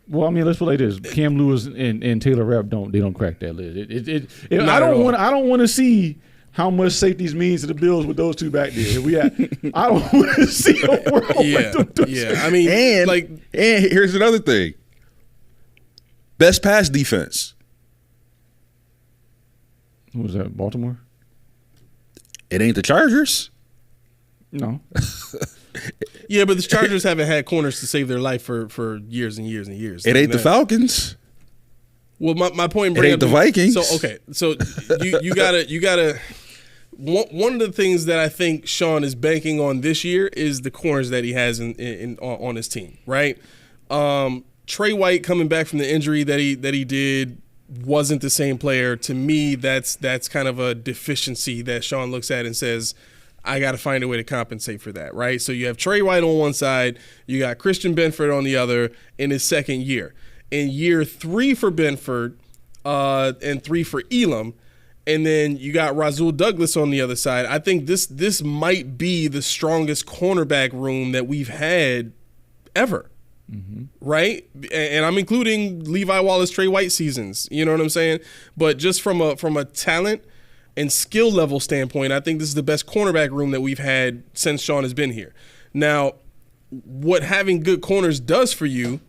Well, let's put it like this: Cam Lewis and Taylor Rapp don't crack that list. I don't want to see how much safeties means to the Bills with those two back there. I don't want to see a world. Yeah. And here's another thing: best pass defense. What was that? Baltimore? It ain't the Chargers. No. Yeah, but the Chargers haven't had corners to save their life for years and years and years. It ain't the Falcons. Well, my point. It ain't the Vikings. So okay, so you gotta. One of the things that I think Sean is banking on this year is the corners that he has on his team. Right, Trey White coming back from the injury that he did wasn't the same player. To me, that's kind of a deficiency that Sean looks at and says, I got to find a way to compensate for that, right? So you have Trey White on one side, you got Christian Benford on the other in his second year. In year 3 for Benford and 3 for Elam, and then you got Rasul Douglas on the other side. I think this might be the strongest cornerback room that we've had ever, right? And I'm including Levi Wallace, Trey White seasons. You know what I'm saying? But just from a talent and skill level standpoint, I think this is the best cornerback room that we've had since Sean has been here. Now, what having good corners does for you,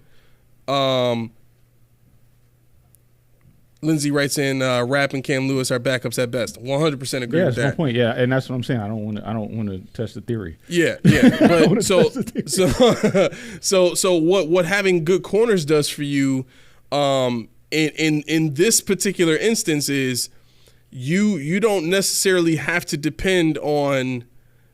Lindsay writes in, Rapp and Cam Lewis are backups at best. 100% agree Yeah, with that's my that. point. Yeah, and that's what I'm saying. I don't want to test the theory. Yeah. But so what having good corners does for you, in this particular instance is you don't necessarily have to depend on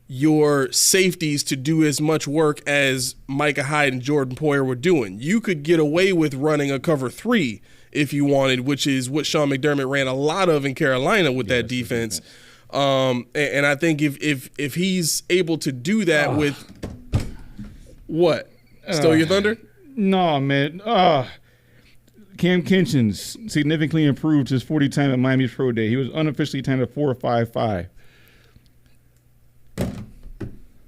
your safeties to do as much work as Micah Hyde and Jordan Poyer were doing. You could get away with running a cover 3 if you wanted, which is what Sean McDermott ran a lot of in Carolina with that defense. And I think if he's able to do that with what? Stole your thunder? No, man. Cam Kinchins significantly improved his 40 time at Miami's Pro Day. He was unofficially timed at 4.55.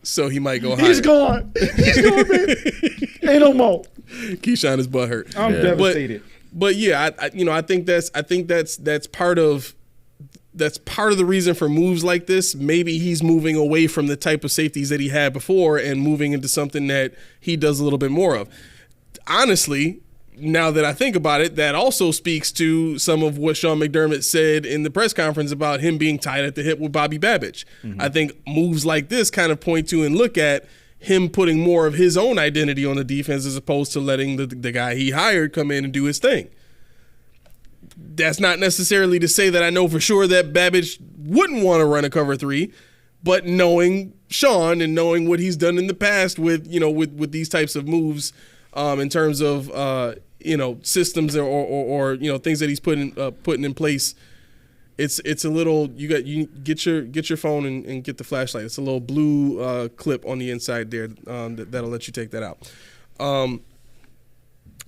So he might go higher. He's gone. He's gone, baby. Ain't no more. Keyshawn is butthurt. I'm devastated. But yeah, I think that's part of the reason for moves like this. Maybe he's moving away from the type of safeties that he had before and moving into something that he does a little bit more of. Honestly, now that I think about it, that also speaks to some of what Sean McDermott said in the press conference about him being tied at the hip with Bobby Babbage. Mm-hmm. I think moves like this kind of point to and look at him putting more of his own identity on the defense as opposed to letting the guy he hired come in and do his thing. That's not necessarily to say that I know for sure that Babbage wouldn't want to run a cover 3, but knowing Sean and knowing what he's done in the past with these types of moves, in terms of systems or things that he's putting in place, it's a little you get your phone and get the flashlight. It's a little blue clip on the inside there that'll let you take that out.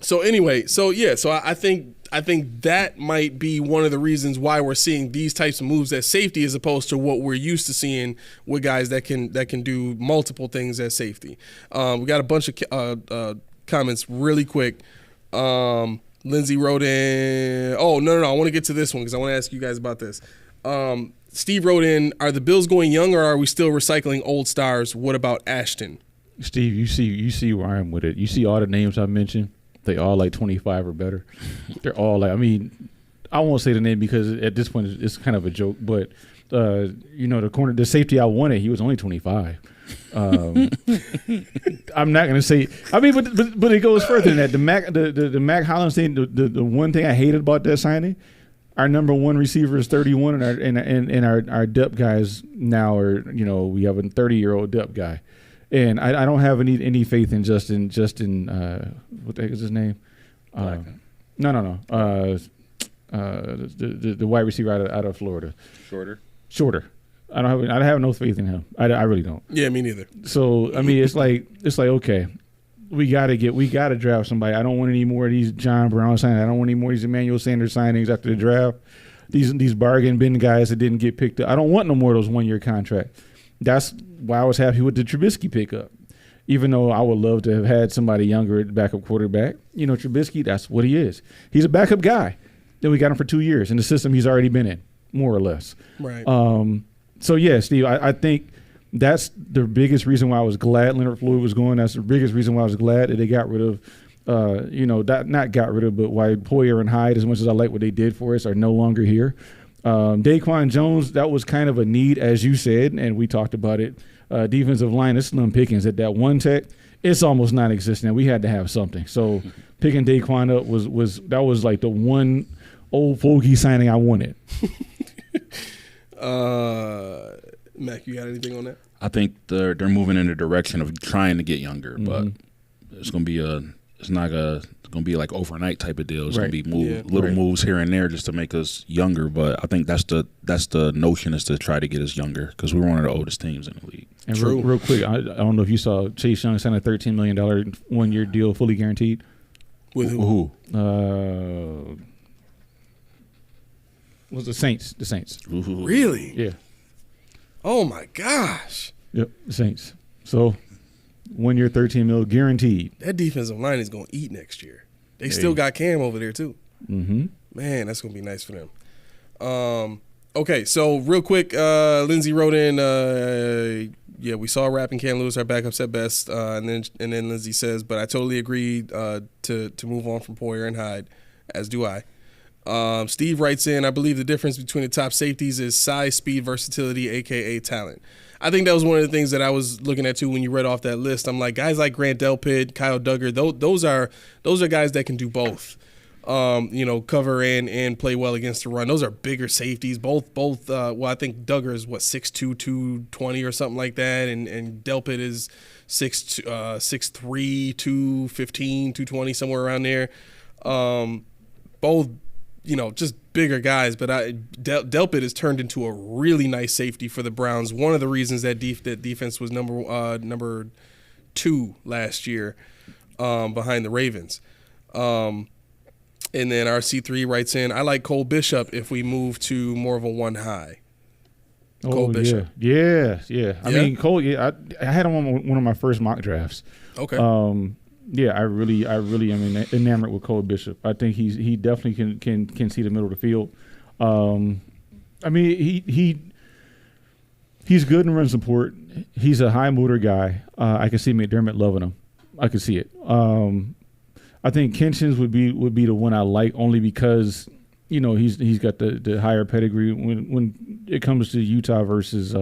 So I think that might be one of the reasons why we're seeing these types of moves at safety as opposed to what we're used to seeing with guys that can do multiple things at safety. We got a bunch of comments really quick. Lindsay wrote in. Oh, no. I want to get to this one because I want to ask you guys about this. Steve wrote in, are the Bills going young or are we still recycling old stars? What about Ashton? Steve, you see where I am with it. You see all the names I mentioned. They all like 25 or better. They're all like, I mean, I won't say the name because at this point it's kind of a joke, but the safety I wanted, he was only 25. I'm not going to say. I mean, but it goes further than that. The Mac Hollins thing. The one thing I hated about that signing, our number one receiver is 31, and our depth guys now are we have a 30-year-old depth guy, and I don't have any faith in Justin. What the heck is his name? No. The wide receiver out of Florida. Shorter. I have no faith in him. I really don't. Yeah, me neither. So I mean, it's like okay, we gotta draft somebody. I don't want any more of these John Brown signings. I don't want any more of these Emmanuel Sanders signings after the draft. These bargain bin guys that didn't get picked up. I don't want no more of those 1-year contracts. That's why I was happy with the Trubisky pickup. Even though I would love to have had somebody younger at backup quarterback. Trubisky, that's what he is. He's a backup guy. Then we got him for 2 years in the system he's already been in, more or less. Right. So, yeah, Steve, I think that's the biggest reason why I was glad Leonard Floyd was going. That's the biggest reason why I was glad that they got rid of, not got rid of, but why Poyer and Hyde, as much as I like what they did for us, are no longer here. Daquan Jones, that was kind of a need, as you said, and we talked about it. Defensive line is slim pickings at that one tech. It's almost non-existent. We had to have something. So picking Daquan up was like the one old fogey signing I wanted. Mac, you got anything on that? I think they're moving in the direction of trying to get younger, but it's gonna be like overnight type of deal. It's gonna be moves here and there just to make us younger. But I think that's the notion, is to try to get us younger because we're one of the oldest teams in the league. And real quick, I don't know if you saw Chase Young signed a $13 million 1-year deal, fully guaranteed. With who? Was the Saints. Ooh. Really? Yeah. Oh my gosh. Yep, the Saints. So 1 year, $13 million guaranteed. That defensive line is going to eat next year. They still got Cam over there too. Mm-hmm. Man, that's going to be nice for them. Okay, so real quick, Lindsay wrote in, we saw Rapp and Cam Lewis are backups at best, and then Lindsay says, but I totally agree to move on from Poyer and Hyde, as do I. Steve writes in, I believe the difference between the top safeties is size, speed, versatility, a.k.a. talent. I think that was one of the things that I was looking at, too, when you read off that list. I'm like, guys like Grant Delpit, Kyle Duggar, those are guys that can do both. Cover and play well against the run. Those are bigger safeties. Both. I think Duggar is 6'2", 220 or something like that, and Delpit is 6'3", 215, 220, somewhere around there. Both, just bigger guys. But Delpit has turned into a really nice safety for the Browns. One of the reasons that defense was number 2 last year, behind the Ravens. And then RC3 writes in, I like Cole Bishop if we move to more of a 1 high. Cole Bishop. Yeah. I mean, Cole, I had him on one of my first mock drafts. Okay. I really am enamored with Cole Bishop. I think he definitely can see the middle of the field. He's good in run support. He's a high motor guy. I can see McDermott loving him. I can see it. I think Kenshin's would be the one I like only because he's got the higher pedigree when it comes to Utah versus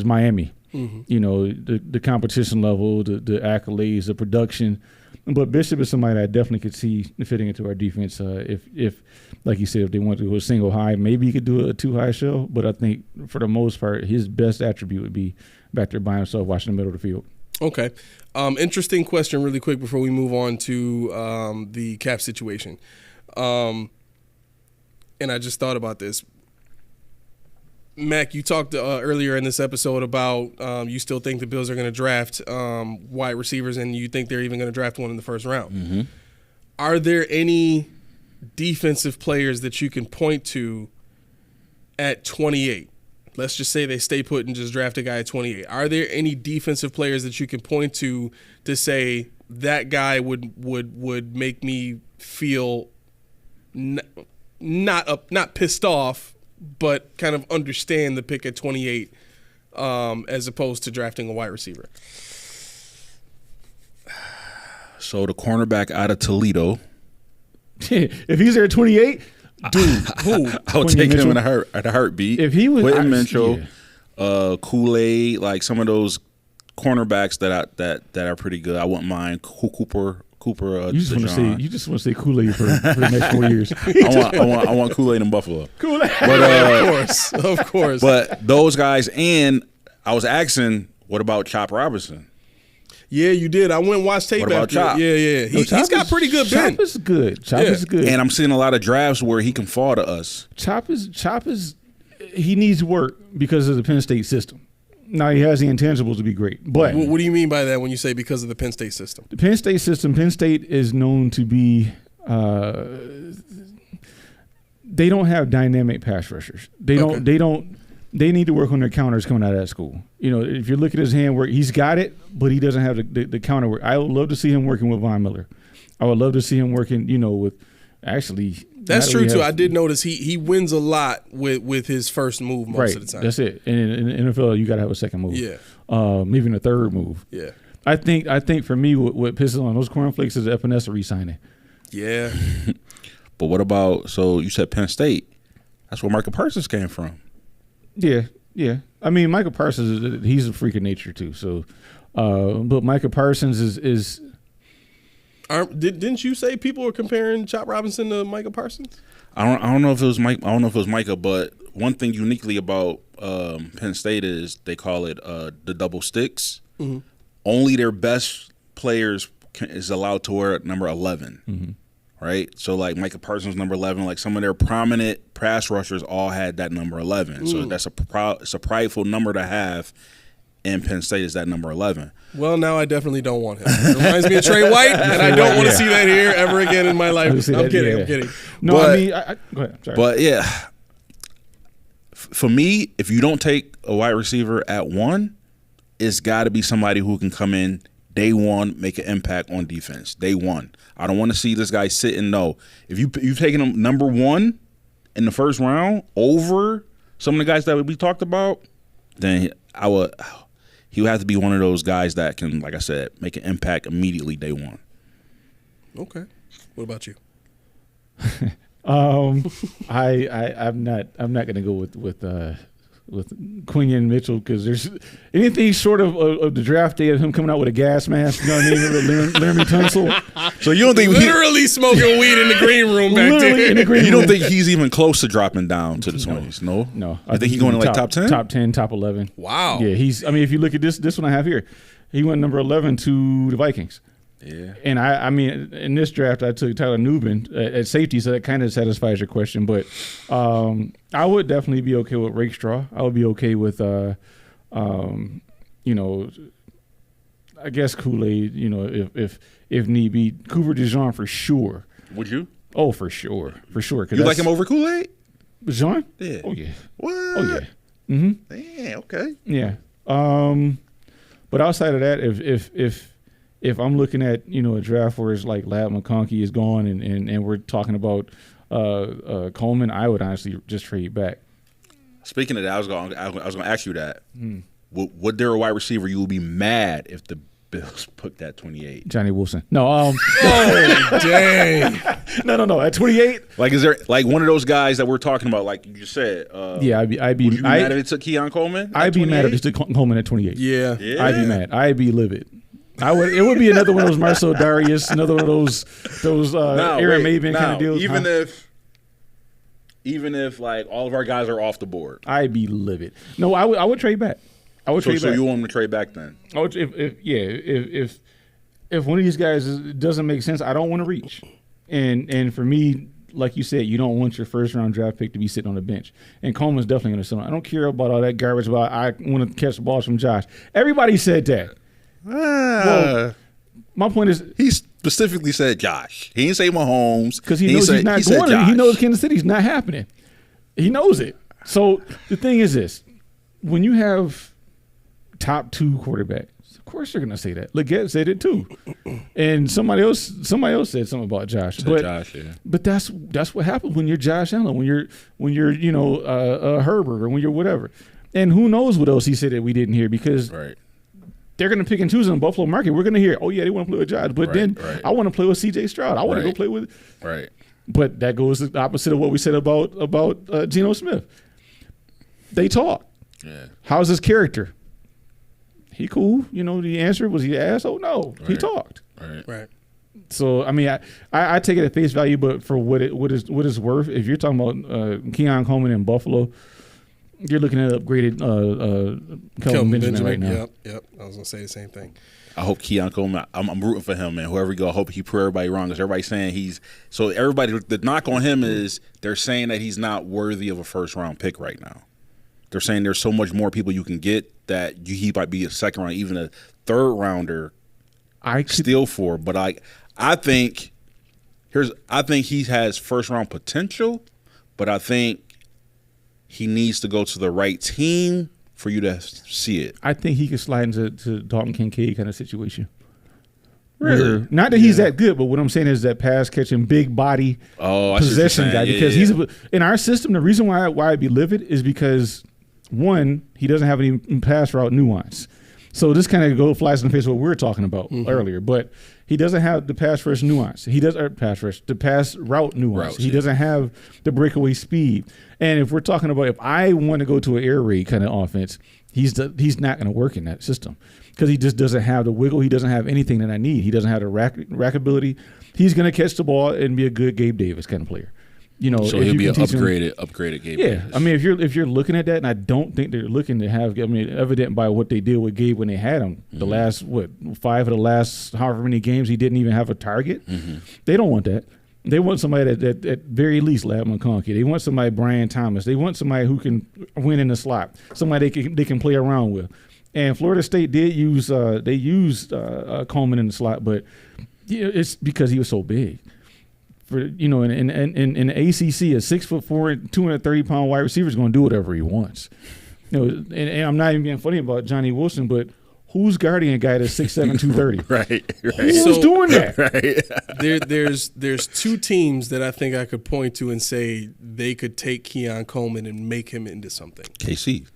Miami. Mm-hmm. The competition level, the accolades, the production. But Bishop is somebody that I definitely could see fitting into our defense. If like you said, if they want to do a single high, maybe he could do a 2 high shell. But I think for the most part, his best attribute would be back there by himself, watching the middle of the field. Okay. Interesting question really quick before we move on to the cap situation. And I just thought about this. Mac, you talked earlier in this episode about you still think the Bills are going to draft wide receivers and you think they're even going to draft one in the first round. Mm-hmm. Are there any defensive players that you can point to at 28? Let's just say they stay put and just draft a guy at 28. Are there any defensive players that you can point to say that guy would make me feel not pissed off, but kind of understand the pick at 28 as opposed to drafting a wide receiver? So the cornerback out of Toledo. If he's there at 28. Dude, who? I'll take him in a heartbeat. If he was Quentin Mitchell, Kool-Aid, like some of those cornerbacks that are pretty good. I wouldn't mind Cooper. You just want to say Kool-Aid for the next 4 years. I want Kool-Aid in Buffalo. Kool-Aid, of course. But those guys, and I was asking, what about Chop Robinson? Yeah, you did. I went and watched tape after. Chop? Yeah. He's got pretty good bend. Chop is good. Chop is good. And I'm seeing a lot of drafts where he can fall to us. Chop is he needs work because of the Penn State system. Now he has the intangibles to be great. But what do you mean by that when you say because of the Penn State system? The Penn State system, Penn State is known to be they don't have dynamic pass rushers. They need to work on their counters coming out of that school. If you look at his hand work, he's got it, but he doesn't have the counter work. I would love to see him working with Von Miller. I would love to see him working, with actually. That's true too. I did notice he wins a lot with his first move most of the time. That's it. And in the NFL, you got to have a second move. Yeah. Even a third move. Yeah. I think for me, what pisses on those cornflakes is Epinesa re-signing. Yeah. But what about? So you said Penn State. That's where Michael Parsons came from. Yeah. I mean, Michael Parsons, he's a freak of nature too. So, but Michael Parsons is. Didn't you say people were comparing Chop Robinson to Michael Parsons? I don't know if it was Mike. I don't know if it was Micah, but one thing uniquely about Penn State is they call it the double sticks. Mm-hmm. Only their best players is allowed to wear number 11. Mm-hmm. Right, so like Micah Parsons number 11, like some of their prominent pass rushers all had that number 11. So that's it's a prideful number to have. In Penn State is that number 11. Well, now I definitely don't want him. It reminds me of Trey White, and I don't want to see that here ever again in my life. I'm kidding. No, but, I mean, go ahead. Sorry. But yeah, for me, if you don't take a wide receiver at 1, it's got to be somebody who can come in day 1, make an impact on defense. Day 1. I don't want to see this guy sit and no. If you've taken him number 1 in the first round over some of the guys that we talked about, then he would have to be one of those guys that can, like I said, make an impact immediately day 1. Okay. What about you? I'm not going to go with Quinion Mitchell because there's anything short of the draft day of him coming out with a gas mask. You know what I mean? Laramie Tunsil. So you don't think literally smoking weed in the green room back there? In the green you room. don't think he's even close to dropping down to the 20s? No. I think he's going to like top 10. Top 10, top 11. Wow. Yeah, I mean, if you look at this one I have here, he went number 11 to the Vikings. Yeah. And I mean, in this draft, I took Tyler Nubin at safety, so that kind of satisfies your question. But I would definitely be okay with Rakestraw. I would be okay with, I guess Kool-Aid. If need be, Cooper DeJean for sure. Would you? Oh, for sure. You like him over Kool-Aid? DeJean? Yeah. Oh yeah. What? Oh yeah. Mm-hmm. Yeah. Okay. Yeah. But outside of that, if I'm looking at a draft where it's like Lab McConkey is gone and we're talking about Coleman, I would honestly just trade back. Speaking of that, I was going to ask you that. Would there a wide receiver you would be mad if the Bills put that 28? Johnny Wilson. No. Oh dang. No. At 28. Like, is there like one of those guys that we're talking about? Like you just said. Yeah, I'd be. Would you be mad if it took Keon Coleman? I'd be mad if it took Coleman at 28. Yeah. I'd be mad. I'd be livid. It would be another one of those Marcel Darius, another one of those Aaron Maven kind of deals. Even if like all of our guys are off the board, I'd be livid. No, I would trade back. So you want him to trade back then? I would, if one of these guys doesn't make sense, I don't want to reach. And for me, like you said, you don't want your first round draft pick to be sitting on the bench. And Coleman's definitely going to sit on. I don't care about all that garbage about I want to catch the balls from Josh. Everybody said that. Well, my point is, he specifically said Josh. He didn't say Mahomes because he knows he's not going to. He knows Kansas City's not happening. He knows it. So the thing is this: when you have top 2 quarterbacks, of course you're going to say that. Leggett said it too, and somebody else said something about Josh. But that's what happens when you're Josh Allen, when you're Herbert, or when you're whatever. And who knows what else he said that we didn't hear because. Right. They're going to pick and choose in the Buffalo market. We're going to hear, oh, yeah, they want to play with Josh. But I want to play with C.J. Stroud. I want to go play with – Right. But that goes the opposite of what we said about Geno Smith. They talk. Yeah. How's his character? He cool. The answer, was he an asshole? No. He talked. Right. So, I mean, I take it at face value, but for what it's worth, if you're talking about Keon Coleman in Buffalo – you're looking at upgraded Kelvin Benjamin right now. Yep. I was gonna say the same thing. I hope Keon Coleman. I'm rooting for him, man. Whoever he go, I hope he prove everybody wrong. Because everybody's saying the knock on him is they're saying that he's not worthy of a first round pick right now. They're saying there's so much more people you can get that he might be a second round, even a third rounder. Steal for, but I think he has first round potential, but I think he needs to go to the right team for you to see it. I think he could slide into Dalton Kincaid kind of situation. Really? Not that he's that good, but what I'm saying is that pass catching, big body possession guy. Because he's in our system. The reason why I'd be livid is because one, he doesn't have any pass route nuance. So this kind of flies in the face of what we were talking about earlier. But he doesn't have the pass rush nuance. The pass route nuance. He doesn't have the breakaway speed. And if we're talking about if I want to go to an air raid kind of offense, he's not going to work in that system because he just doesn't have the wiggle. He doesn't have anything that I need. He doesn't have the rack ability. He's going to catch the ball and be a good Gabe Davis kind of player. So he'll be an upgraded Gabe Davis. I mean, if you're looking at that, and I don't think they're looking to have. I mean, evident by what they did with Gabe when they had him. The last 5 of the last however many games he didn't even have a target. They don't want that. They want somebody that at very least Lab McConkey. They want somebody Brian Thomas. They want somebody who can win in the slot. Somebody they can play around with. And Florida State did use Coleman in the slot, but it's because he was so big. For in the ACC, a 6'4", 230-pound wide receiver is going to do whatever he wants. And I'm not even being funny about Johnny Wilson, but who's guarding a guy that's 6'7", 230? Right. Who's doing that? Right. There's 2 teams that I think I could point to and say they could take Keon Coleman and make him into something. KC.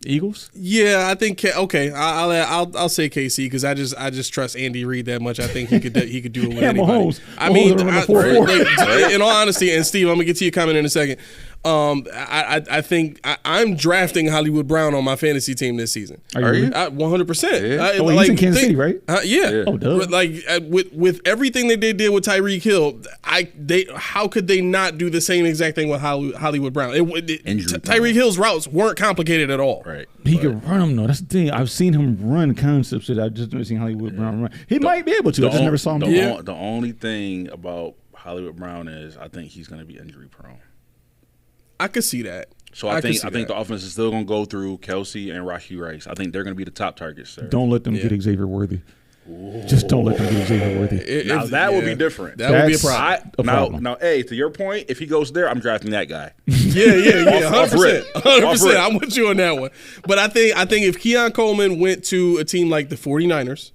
Eagles? Yeah, I think okay. I'll say KC because I just trust Andy Reid that much. I think he could do it with Yeah, anybody. Mahomes. I mean, Mahomes are running a 4-4. in all honesty, and Steve, I'm gonna get to your comment in a second. I think I'm drafting Hollywood Brown on my fantasy team this season. Are you? 100%. Yeah. Oh, he's in Kansas City, right? Yeah. Oh, duh. But with everything that they did with Tyreek Hill, how could they not do the same exact thing with Hollywood Brown? Tyreek Hill's routes weren't complicated at all. Right. He could run them though. That's the thing. I've seen him run concepts that I just never seen Hollywood Brown run. He might be able to. I just never saw him. The only thing about Hollywood Brown is I think he's going to be injury prone. I could see that. So I think the offense is still going to go through Kelsey and Rashee Rice. I think they're going to be the top targets there. Don't let them get Xavier Worthy. Just don't let them get Xavier Worthy. Now that would be different. That would be a problem. Now, hey, to your point, if he goes there, I'm drafting that guy. Yeah, 100%. 100%. Off I'm with you on that one. But I think if Keon Coleman went to a team like the 49ers,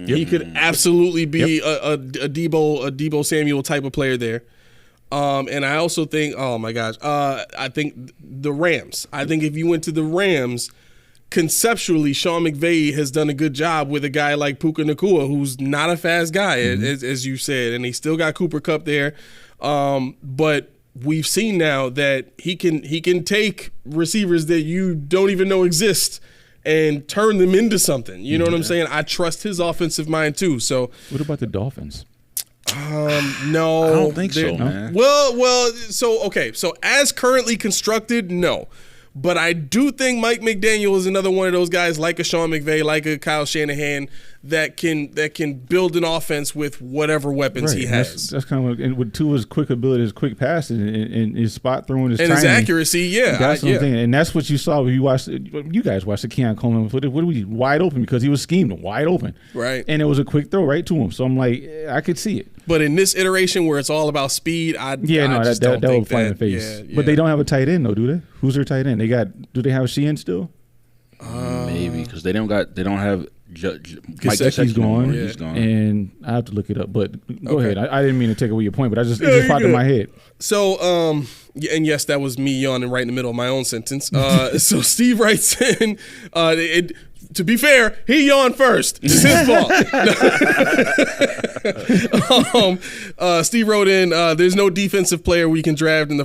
he could absolutely be a Debo Samuel type of player there. And I also think, oh my gosh, I think the Rams. I think if you went to the Rams, conceptually, Sean McVay has done a good job with a guy like Puka Nacua, who's not a fast guy, as you said, and he still got Cooper Kupp there. But we've seen now that he can take receivers that you don't even know exist and turn them into something. You know what I'm saying? I trust his offensive mind too. So what about the Dolphins? No, I don't think so, man. Well, so as currently constructed, no. But I do think Mike McDaniel is another one of those guys like a Sean McVay, like a Kyle Shanahan, that can build an offense with whatever weapons he has. That's kind of with Tua's quick ability, his quick passing, and his spot throwing, his and timing, his accuracy. Yeah, that's what I'm thinking. And that's what you saw when you guys watched the Keon Coleman. What were we wide open because he was schemed wide open, right? And it was a quick throw right to him. So I'm like, I could see it. But in this iteration where it's all about speed, that will fly in the face. Yeah. But they don't have a tight end though, do they? Who's their tight end? Do they have Sheehan still? Maybe because they don't have. Mike Gesicki's gone, He's gone, and I have to look it up. But go ahead. I didn't mean to take away your point, but it just popped in my head. So, and yes, that was me yawning right in the middle of my own sentence. So Steve writes in, to be fair, he yawned first. It's his fault. Steve wrote in, there's no defensive player we can draft in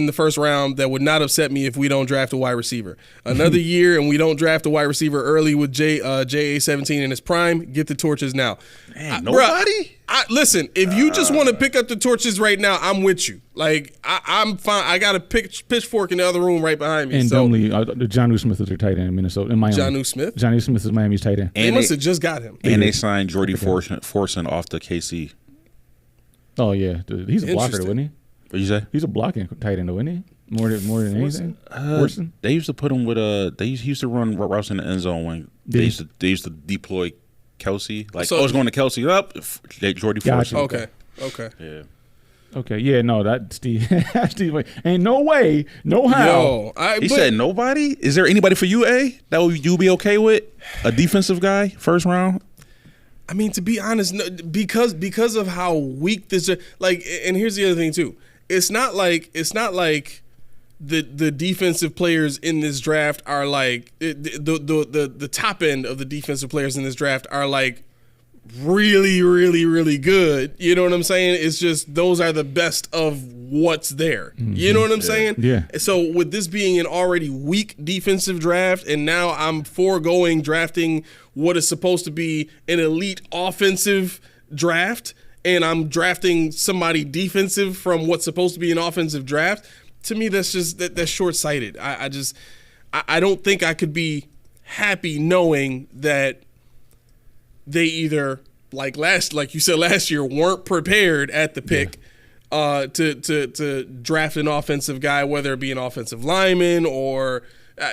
the first round that would not upset me if we don't draft a wide receiver. Another year and we don't draft a wide receiver early with JA-17 in his prime. Get the torches now. Man, nobody? Listen, if you just want to pick up the torches right now, I'm with you. Like, I'm fine. I got a pitchfork in the other room right behind me. And dumbly, Jonnu Smith is their tight end in Minnesota, in Miami. Jonnu Smith? Jonnu Smith is Miami's tight end. And they must have just got him. And they signed Jordy Forson off the KC. Oh, yeah. He's a blocker, wasn't he? What you say? He's a blocking tight end, though, isn't he? More than anything. Forson? They used to put him with he used to run routes in the end zone when they used to deploy Kelsey. Like, it's going to Kelsey up. Jordy Forson. Okay. Yeah. Okay. Yeah. No, that Steve. Ain't no way, no how. He said nobody. Is there anybody for you, A? That you be okay with? A defensive guy, first round. I mean, to be honest, no, because of how weak this and here's the other thing too. It's not like the defensive players in this draft are like the top end of the defensive players in this draft are like really, really, really good. You know what I'm saying? It's just those are the best of what's there. You know what I'm saying? Yeah. So with this being an already weak defensive draft, and now I'm foregoing drafting what is supposed to be an elite offensive draft, and I'm drafting somebody defensive from what's supposed to be an offensive draft. To me, that's just that's short-sighted. I don't think I could be happy knowing that they either like you said last year weren't prepared at the pick to draft an offensive guy, whether it be an offensive lineman or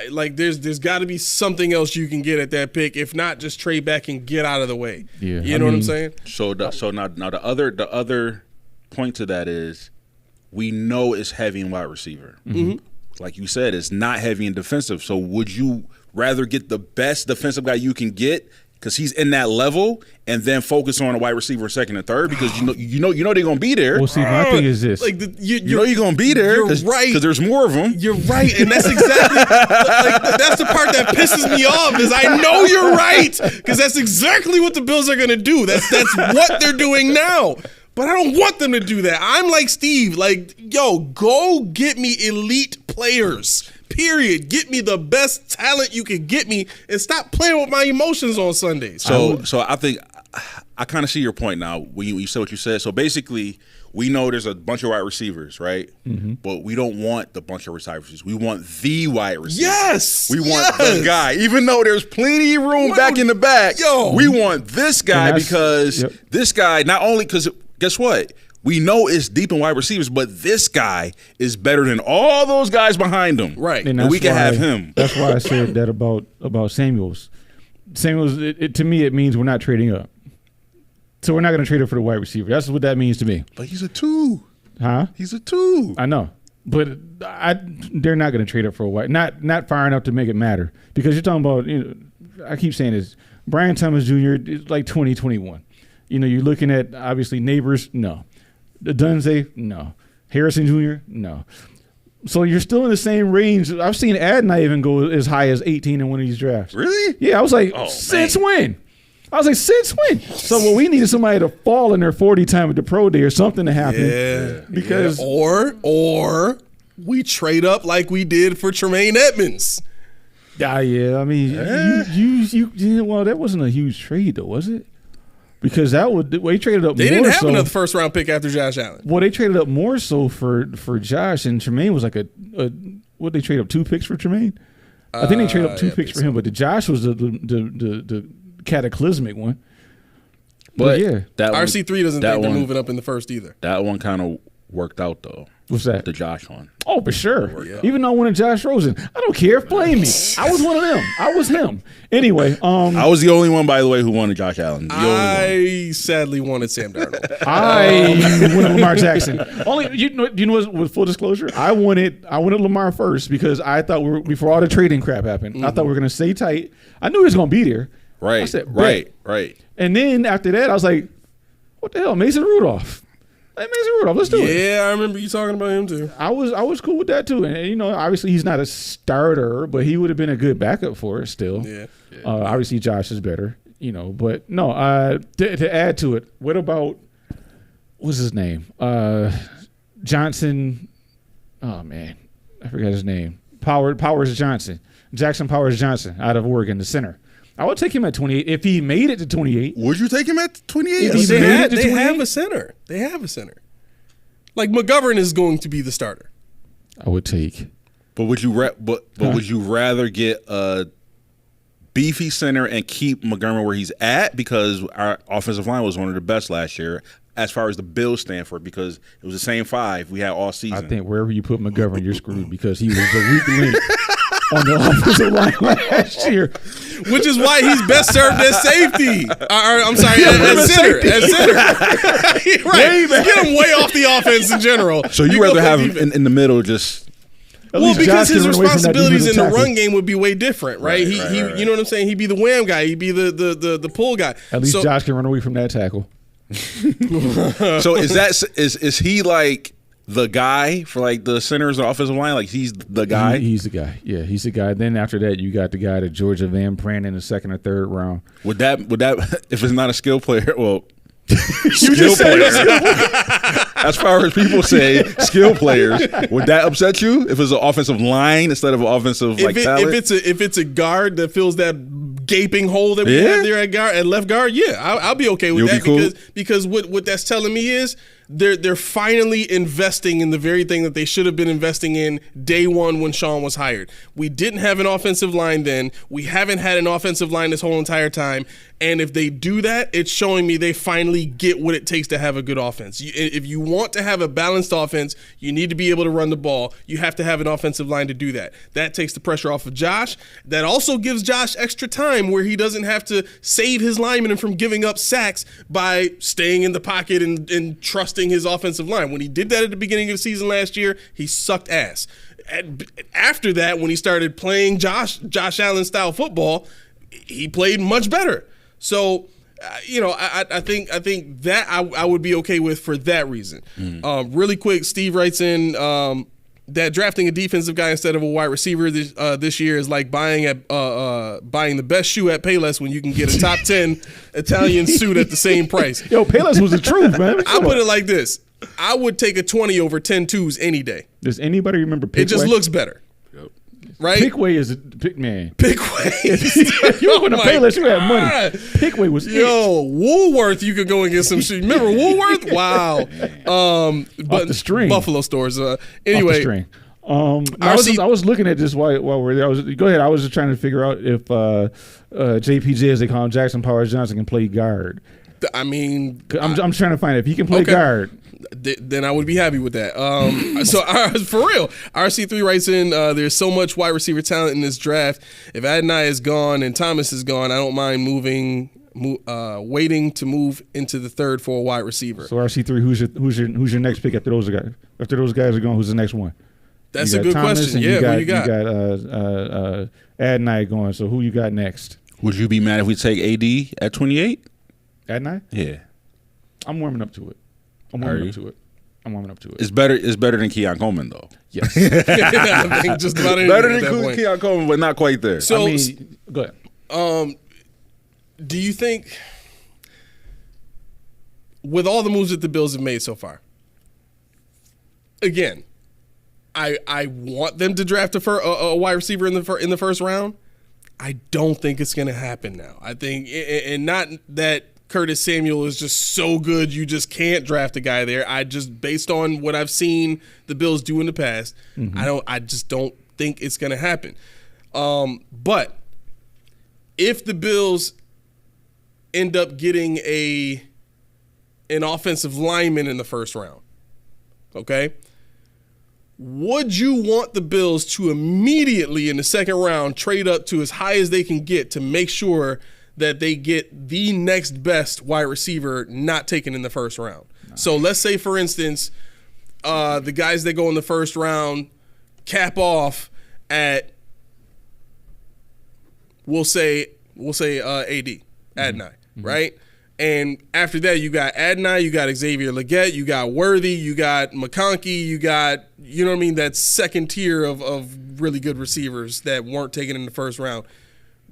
there's got to be something else you can get at that pick. If not, just trade back and get out of the way. Yeah, you know what I'm saying? So now the other point to that is we know it's heavy in wide receiver. Mm-hmm. Like you said, it's not heavy in defensive. So would you rather get the best defensive guy you can get because he's in that level, and then focus on a wide receiver second and third because you know they're gonna be there. Well, see, my thing is this: like you know you're gonna be there. You're right, because there's more of them. You're right, and that's exactly that's the part that pisses me off. Is I know you're right because that's exactly what the Bills are gonna do. That's what they're doing now. But I don't want them to do that. I'm like Steve, like, yo, go get me elite players. Period. Get me the best talent you can get me, and stop playing with my emotions on Sundays. So I think I kind of see your point now when you said what you said. So basically, we know there's a bunch of wide receivers, right? Mm-hmm. But we don't want the bunch of receivers. We want the wide receiver. Yes. We want the guy. Even though there's plenty of room back in the back, we want this guy because this guy, not only because guess what? We know it's deep in wide receivers, but this guy is better than all those guys behind him. Right. And we can have him. That's why I said that about Samuels. Samuels, to me, it means we're not trading up. So we're not going to trade up for the wide receiver. That's what that means to me. But he's a 2. Huh? He's a 2. I know. But they're not going to trade up for a wide. Not far enough to make it matter. Because you're talking about, I keep saying this, Brian Thomas Jr. is like 2021. You're looking at, obviously, Neighbors, no. Dunze, no. Harrison Jr., no. So you're still in the same range. I've seen Adonai even go as high as 18 in one of these drafts. Really? Yeah, I was like, since when? Since when? So what we need is somebody to fall in their 40 time at the pro day or something to happen. Yeah. Because or we trade up like we did for Tremaine Edmonds. Yeah. I mean, well, that wasn't a huge trade though, was it? Because they traded up. They more didn't have so. another first round pick after Josh Allen. Well, they traded up more so for Josh, and Tremaine was like what they trade up 2 picks for Tremaine? I think they traded up 2 picks for him, but the Josh was the cataclysmic one. But yeah, that RC3 doesn't think they're moving up in the first either. That one kind of worked out though. What's that? The Josh one. Oh, for sure. Yeah. Even though I wanted Josh Rosen, I don't care. Blame me. I was one of them. I was him. Anyway, I was the only one, by the way, who wanted Josh Allen. I sadly wanted Sam Darnold. I wanted Lamar Jackson. Only you know what? With full disclosure, I wanted Lamar first because I thought before all the trading crap happened, I thought we were going to stay tight. I knew he was going to be there. Right. I said, right. And then after that, I was like, what the hell, Mason Rudolph. Hey, Mason Rudolph, let's do it. Yeah, I remember you talking about him too. I was cool with that too, and obviously he's not a starter, but he would have been a good backup for it still. Yeah. Obviously Josh is better, but no. To add to it, what about what's his name? Johnson. Oh man, I forgot his name. Powers Johnson, Jackson Powers Johnson, out of Oregon, the center. I would take him at 28 if he made it to 28. Would you take him at 28? They have a center. They have a center. Like McGovern is going to be the starter. I would take. But would you would you rather get a beefy center and keep McGovern where he's at because our offensive line was one of the best last year as far as the Bills stand for it because it was the same 5 we had all season. I think wherever you put McGovern, you're screwed because he was a weak link on the offensive line last year. Which is why he's best served as safety. I'm sorry, as center. Right. Get him way off the offense in general. So you rather have him in the middle just... Well, because his responsibilities in the run game would be way different, right? He you know what I'm saying? He'd be the wham guy. He'd be the pull guy. At least Josh can run away from that tackle. So is he like the guy for like the centers and offensive line? Like he's the guy? He's the guy. Yeah, he's the guy. Then after that, you got the guy that Georgia Van Pran in the 2nd or 3rd round. Would that if it's not a skill player? Well, skill player. As far as people say, skill players. Would that upset you if it's an offensive line instead of an offensive talent? If it's a guard that fills that gaping hole that we have there at left guard, I'll be okay with that because what that's telling me is they're finally investing in the very thing that they should have been investing in day one when Sean was hired. We didn't have an offensive line then. We haven't had an offensive line this whole entire time. And if they do that, it's showing me they finally get what it takes to have a good offense. If you want to have a balanced offense, you need to be able to run the ball. You have to have an offensive line to do that. That takes the pressure off of Josh. That also gives Josh extra time where he doesn't have to save his linemen from giving up sacks by staying in the pocket and trusting his offensive line. When he did that at the beginning of the season last year, he sucked ass. After that, when he started playing Josh Allen style football, he played much better. So, I think that I would be okay with for that reason. Really quick, Steve writes in that drafting a defensive guy instead of a wide receiver this year is like buying the best shoe at Payless when you can get a top 10 Italian suit at the same price. Yo, Payless was the truth, man. I put it like this. I would take a 20 over 10 twos any day. Does anybody remember Pickway? It just looks better. Right? Pickway is a pick man. Pickway. You went to Payless, you had money. Pickway was Woolworth, you could go and get some shoes. Remember Woolworth? Wow. But the string. Buffalo stores. Anyway. Off the string. I was looking at this while we're there. Go ahead. I was just trying to figure out if JPJ, as they call him, Jackson Powers Johnson, can play guard. I mean, I'm trying to find if he can play guard. Then I would be happy with that. So for real, RC3 writes in, there's so much wide receiver talent in this draft. If Adonai is gone and Thomas is gone, I don't mind waiting to move into the third for a wide receiver. So RC3, who's your next pick after those guys? After those guys are gone, who's the next one? That's a good Thomas question. Yeah, who you got? You got Adonai going. So who you got next? Would you be mad if we take AD at 28? Adonai? Yeah. I'm warming up to it. I'm warming up to it. It's better than Keon Coleman, though. Yes. I think just about anything Better at than that point. Keon Coleman, but not quite there. So, go ahead. do you think, with all the moves that the Bills have made so far, again, I want them to draft a wide receiver in the first round. I don't think it's going to happen now. I think, and not that Curtis Samuel is just so good you just can't draft a guy there. I just, based on what I've seen the Bills do in the past, I just don't think it's going to happen. But if the Bills end up getting an offensive lineman in the first round, okay, would you want the Bills to immediately in the second round trade up to as high as they can get to make sure that they get the next best wide receiver not taken in the first round? So let's say, for instance, the guys that go in the first round cap off at, we'll say Adonai, right? And after that, you got Adonai, you got Xavier Legette, you got Worthy, you got McConkey, you got, you know what I mean, that second tier of really good receivers that weren't taken in the first round.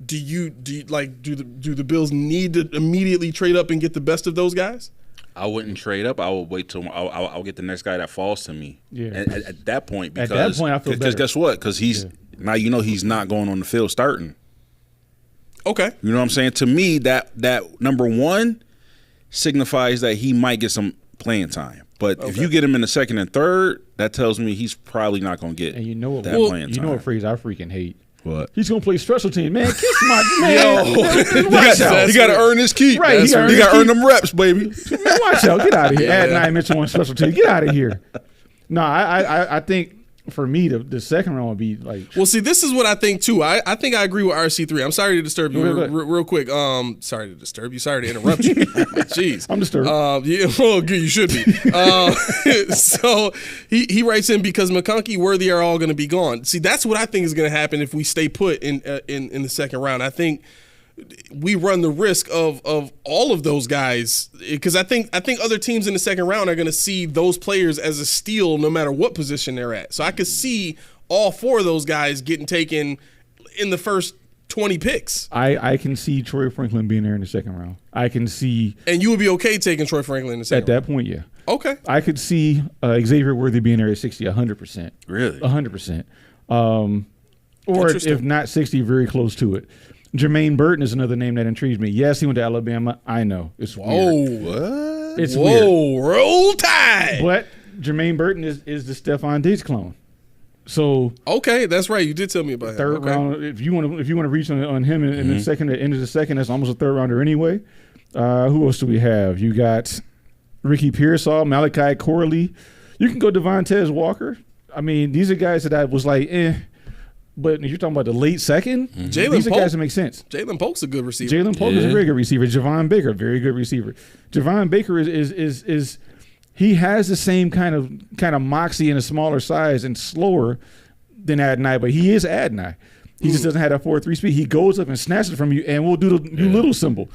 Do the Bills need to immediately trade up and get the best of those guys? I wouldn't trade up. I would wait till I'll get the next guy that falls to me. Yeah. At that point, because at that point, I feel better. Because guess what? Because now he's not going on the field starting. Okay. You know what I'm saying? To me, that number one signifies that he might get some playing time. But if you get him in the second and third, that tells me he's probably not going to get and you know what, that playing time. You know what phrase I freaking hate? What? He's going to play special team. Man, kiss my man. He got to earn his keep. Right, he got to earn them reps, baby. Man, watch out. Get out of here. Adonai mentioned one special team. Get out of here. No, I think for me, the second round would be like. Well, see, this is what I think too. I think I agree with RC3. I'm sorry to disturb you real quick. Sorry to disturb you. Sorry to interrupt you. Jeez, I'm disturbed. Yeah, well, good, you should be. So he writes in, because McConkey, Worthy are all going to be gone. See, that's what I think is going to happen if we stay put in the second round. I think we run the risk of all of those guys, because I think other teams in the second round are going to see those players as a steal no matter what position they're at. So I could see all four of those guys getting taken in the first 20 picks. I can see Troy Franklin being there in the second round. I can see. And you would be okay taking Troy Franklin in the second round? At that point, yeah. Okay. I could see Xavier Worthy being there at 60, 100%. Really? 100%. Or if not 60, very close to it. Jermaine Burton is another name that intrigues me. Yes, he went to Alabama. I know. It's weird. What? It's weird. Roll Tide. But Jermaine Burton is the Stephon Diggs clone. So okay, that's right. You did tell me about third him. round. If you want to reach on him in the second, at the end of the second, that's almost a third rounder anyway. Who else do we have? You got Ricky Pearsall, Malachi Corley. You can go Devontae Walker. I mean, these are guys that I was like, But you're talking about the late second. These are guys that make sense. Jalen Polk's a good receiver. Jalen Polk is a very good receiver. Javon Baker, very good receiver. Javon Baker is he has the same kind of moxie in a smaller size and slower than Adonai, but he is Adonai. He just doesn't have that 4.3 speed. He goes up and snatches it from you and will do the little symbol.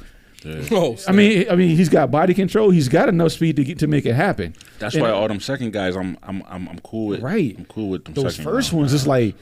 Oh, I mean, he's got body control. He's got enough speed to make it happen. That's And- why all them second guys, I'm cool with. Right. I'm cool with them. Those second first guys. ones, it's like,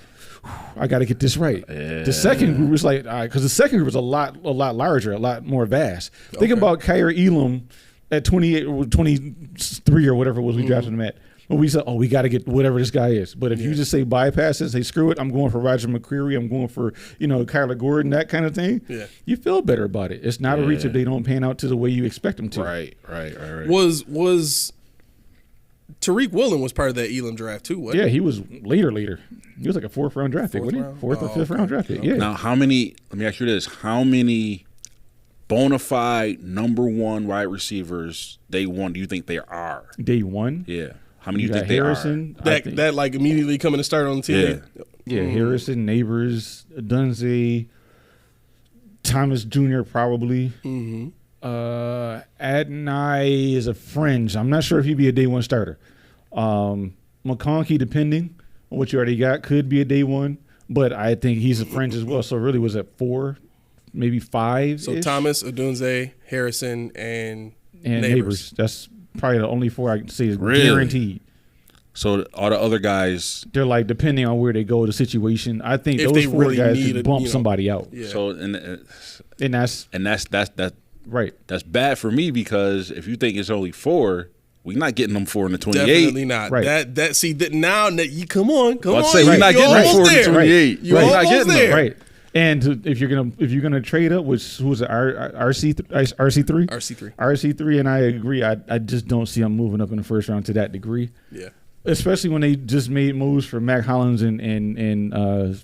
I got to get this right. The second group was like, because the second group was a lot larger, a lot more vast. Think about Kyrie Elam at 28 or 23 or whatever it was we drafted him at. But we said, we got to get whatever this guy is. But if you just say bypass it, say screw it, I'm going for Roger McCreary, I'm going for Kyler Gordon, that kind of thing. Yeah. You feel better about it. It's not a reach if they don't pan out to the way you expect them to. Right. was Tariq Woolen was part of that Elam draft too, wasn't Yeah, he was later. He was like a 4th round draft pick, wasn't he? round? 4th or 5th round draft pick. Yeah. Now, how many? Let me ask you this: how many bona fide number one wide receivers day one do you think there are? Day one. Yeah. How many You do you got think they Harrison. I that think. that like immediately coming to start on the team? Yeah, Harrison, Neighbors, Dunze, Thomas Jr. probably. Mm-hmm. Adonai is a fringe. I'm not sure if he'd be a day one starter. McConkey, depending on what you already got, could be a day one, but I think he's a fringe as well. So really, was at 4, maybe 5. So Thomas, Odunze, Harrison, and Neighbors. That's probably the only 4 I can see is Really? guaranteed. So all the other guys. They're like, depending on where they go, the situation. I think If those they 4 really guys need could a, bump somebody out. Yeah. So And that's right. that's bad for me because if you think it's only 4, we're not getting them 4 in the 28. Definitely not. Right. Now that you come on. I'd say we're not You're getting them almost 4 in the there. 28. You're We're not almost getting them. there. Right. And if you're gonna trade up, who was it? RC3. RC3, and I agree. I just don't see them moving up in the first round to that degree. Yeah. Especially when they just made moves for Mac Hollins and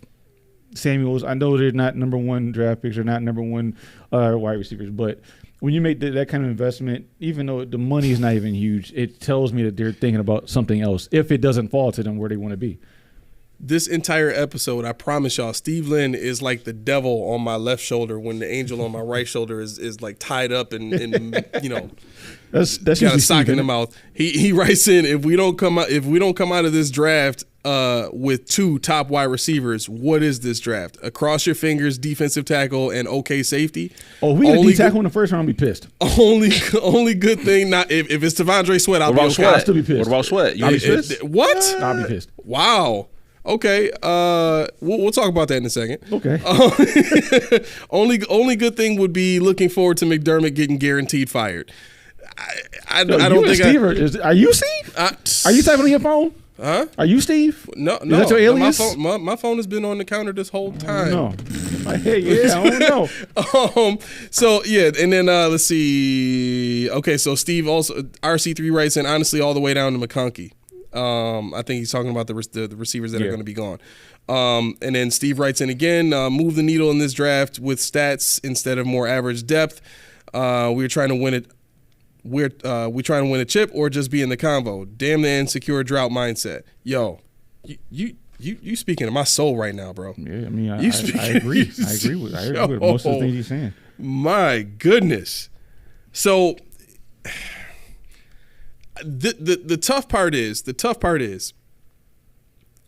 Samuels. I know they're not number 1 draft picks or not number 1 wide receivers, but when you make that kind of investment, even though the money is not even huge, it tells me that they're thinking about something else if it doesn't fall to them where they want to be. This entire episode, I promise y'all, Steve Lynn is like the devil on my left shoulder when the angel on my right shoulder is like tied up and That's got a usually sock Steve, in the mouth. He writes in, if we don't come out of this draft with 2 top wide receivers, what is this draft? Across your fingers, defensive tackle and okay safety. Oh, if we get a Only D tackle in the first round, I'll be pissed. Only good thing, not if it's Devondre Sweat, I'll What about be okay. Sweat? still be pissed. What about Sweat? You I'll be ain't pissed. pissed? What? I'll be pissed. Wow. Okay. We'll talk about that in a second. Okay. Only good thing would be looking forward to McDermott getting guaranteed fired. I So don't you and think Steve are you Steve? Are you typing on your phone? Huh? Are you Steve? No. Is that your alias? My phone has been on the counter this whole time. No. Hey, yeah, I don't know. So yeah, and then let's see. Okay, so Steve also RC3 writes in honestly all the way down to McConkey. I think he's talking about the receivers that are going to be gone. And then Steve writes in again, move the needle in this draft with stats instead of more average depth. We're trying to win it. We're trying to win a chip or just be in the convo. Damn the insecure drought mindset. Yo, you speaking to my soul right now, bro. Yeah, I mean, I speaking- agree. I agree with most of the things he's saying. My goodness. So the tough part is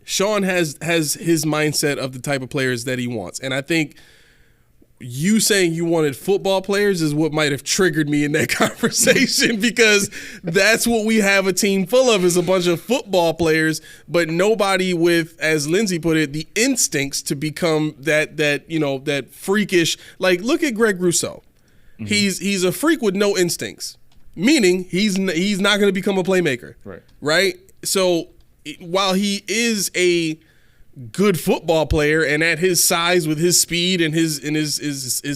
Sean has his mindset of the type of players that he wants. And I think you saying you wanted football players is what might have triggered me in that conversation because that's what we have a team full of is a bunch of football players, but nobody with, as Lindsay put it, the instincts to become that freakish. Like, look at Greg Rousseau. Mm-hmm. He's a freak with no instincts, meaning he's not going to become a playmaker. Right? So while he is a good football player and at his size with his speed and his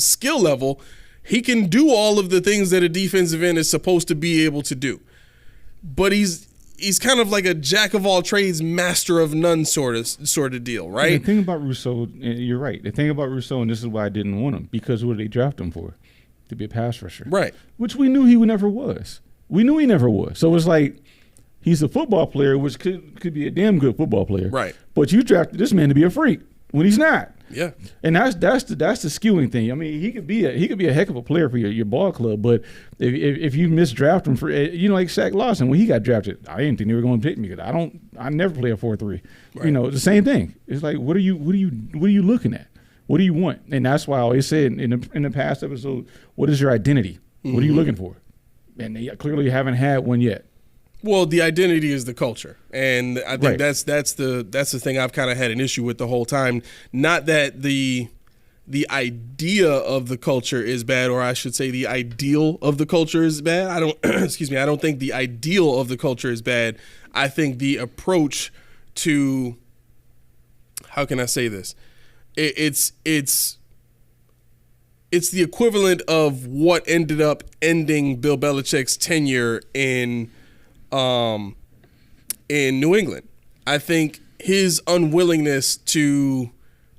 skill level, he can do all of the things that a defensive end is supposed to be able to do. But he's kind of like a jack of all trades, master of none sort of deal, right? And the thing about Rousseau, you're right. The thing about Rousseau, and this is why I didn't want him, because what did they draft him for? To be a pass rusher. Right. Which we knew he never was. We knew he never was. So it's like, he's a football player, which could be a damn good football player. Right. But you drafted this man to be a freak when he's not. Yeah. And that's the skewing thing. I mean, he could be a heck of a player for your ball club, but if you misdraft him for like Shaq Lawson when he got drafted, I didn't think they were going to pick me because I never play a 4-3. Right. The same thing. It's like what are you looking at? What do you want? And that's why I always said in the past episode, what is your identity? What are you looking for? And they clearly haven't had one yet. Well, the identity is the culture, and I think that's the thing I've kind of had an issue with the whole time. Not that the idea of the culture is bad, or I should say the ideal of the culture is bad. I don't excuse me. I don't think the ideal of the culture is bad. I think the approach to, how can I say this? It's the equivalent of what ended up ending Bill Belichick's tenure in New England. I think his unwillingness to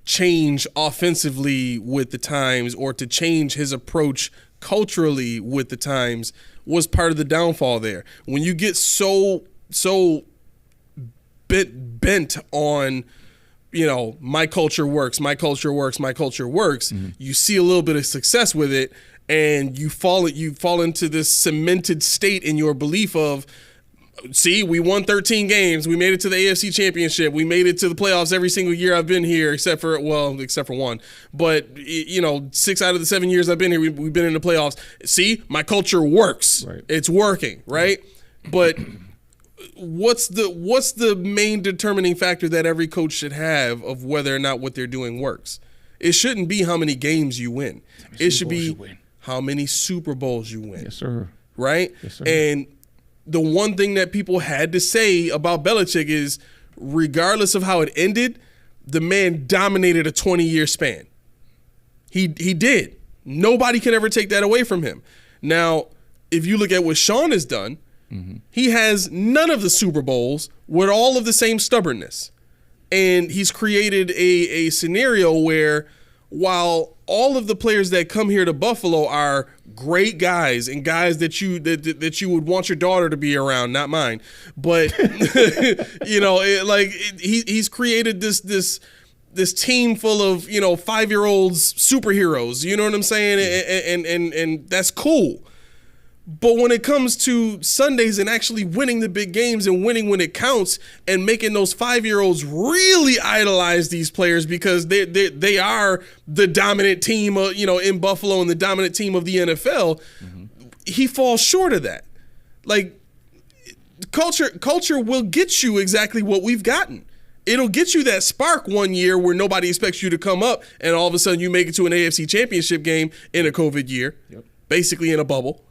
change offensively with the times, or to change his approach culturally with the times, was part of the downfall there. When you get so bent on, my culture works, you see a little bit of success with it, and you fall into this cemented state in your belief of, see, we won 13 games. We made it to the AFC Championship. We made it to the playoffs every single year I've been here, except for one. But, 6 out of the 7 years I've been here, we've been in the playoffs. See, my culture works. Right. It's working, right? But what's the main determining factor that every coach should have of whether or not what they're doing works? It shouldn't be how many games you win. It should be how many Super Bowls you win. Yes, sir. Right? Yes, sir. And the one thing that people had to say about Belichick is, regardless of how it ended, the man dominated a 20-year span. He did. Nobody can ever take that away from him. Now, if you look at what Sean has done, he has none of the Super Bowls with all of the same stubbornness. And he's created a scenario where, while all of the players that come here to Buffalo are great guys and guys that you would want your daughter to be around, not mine, but he's created this team full of 5-year-olds superheroes. You know what I'm saying? And that's cool. But when it comes to Sundays and actually winning the big games and winning when it counts, and making those 5-year-olds really idolize these players because they are the dominant team, in Buffalo, and the dominant team of the NFL, he falls short of that. Like, culture will get you exactly what we've gotten. It'll get you that spark one year where nobody expects you to come up, and all of a sudden you make it to an AFC Championship game in a COVID year, basically in a bubble.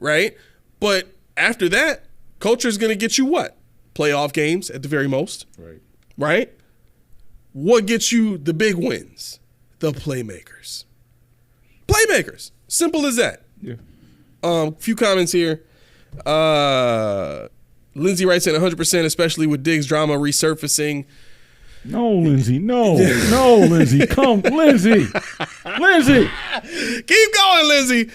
Right? But after that, culture is going to get you what? Playoff games at the very most. Right? What gets you the big wins? The playmakers. Simple as that. Yeah. Few comments here. Lindsay writes in 100%, especially with Diggs drama resurfacing. No, Lindsay. No, Lindsay. Come, Lindsay. Keep going, Lindsay.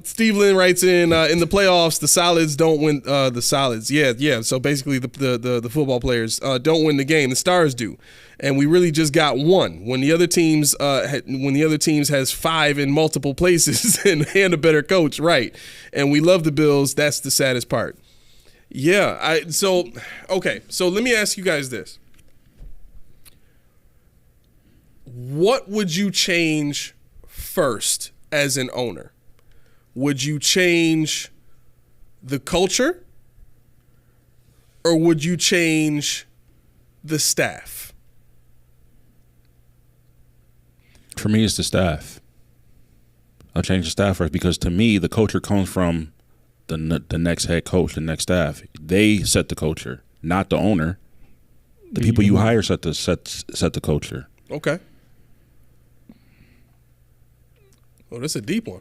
Steve Lynn writes in the playoffs, the solids don't win. The solids, yeah. So basically, the football players don't win the game. The stars do, and we really just got one. When the other teams has 5 in multiple places and a better coach, right? And we love the Bills. That's the saddest part. Yeah. So let me ask you guys this. What would you change first as an owner? Would you change the culture, or would you change the staff? For me, it's the staff. I'll change the staff first, because to me, the culture comes from the next head coach, the next staff. They set the culture, not the owner. The people you hire set the culture. Okay. Oh, that's a deep one.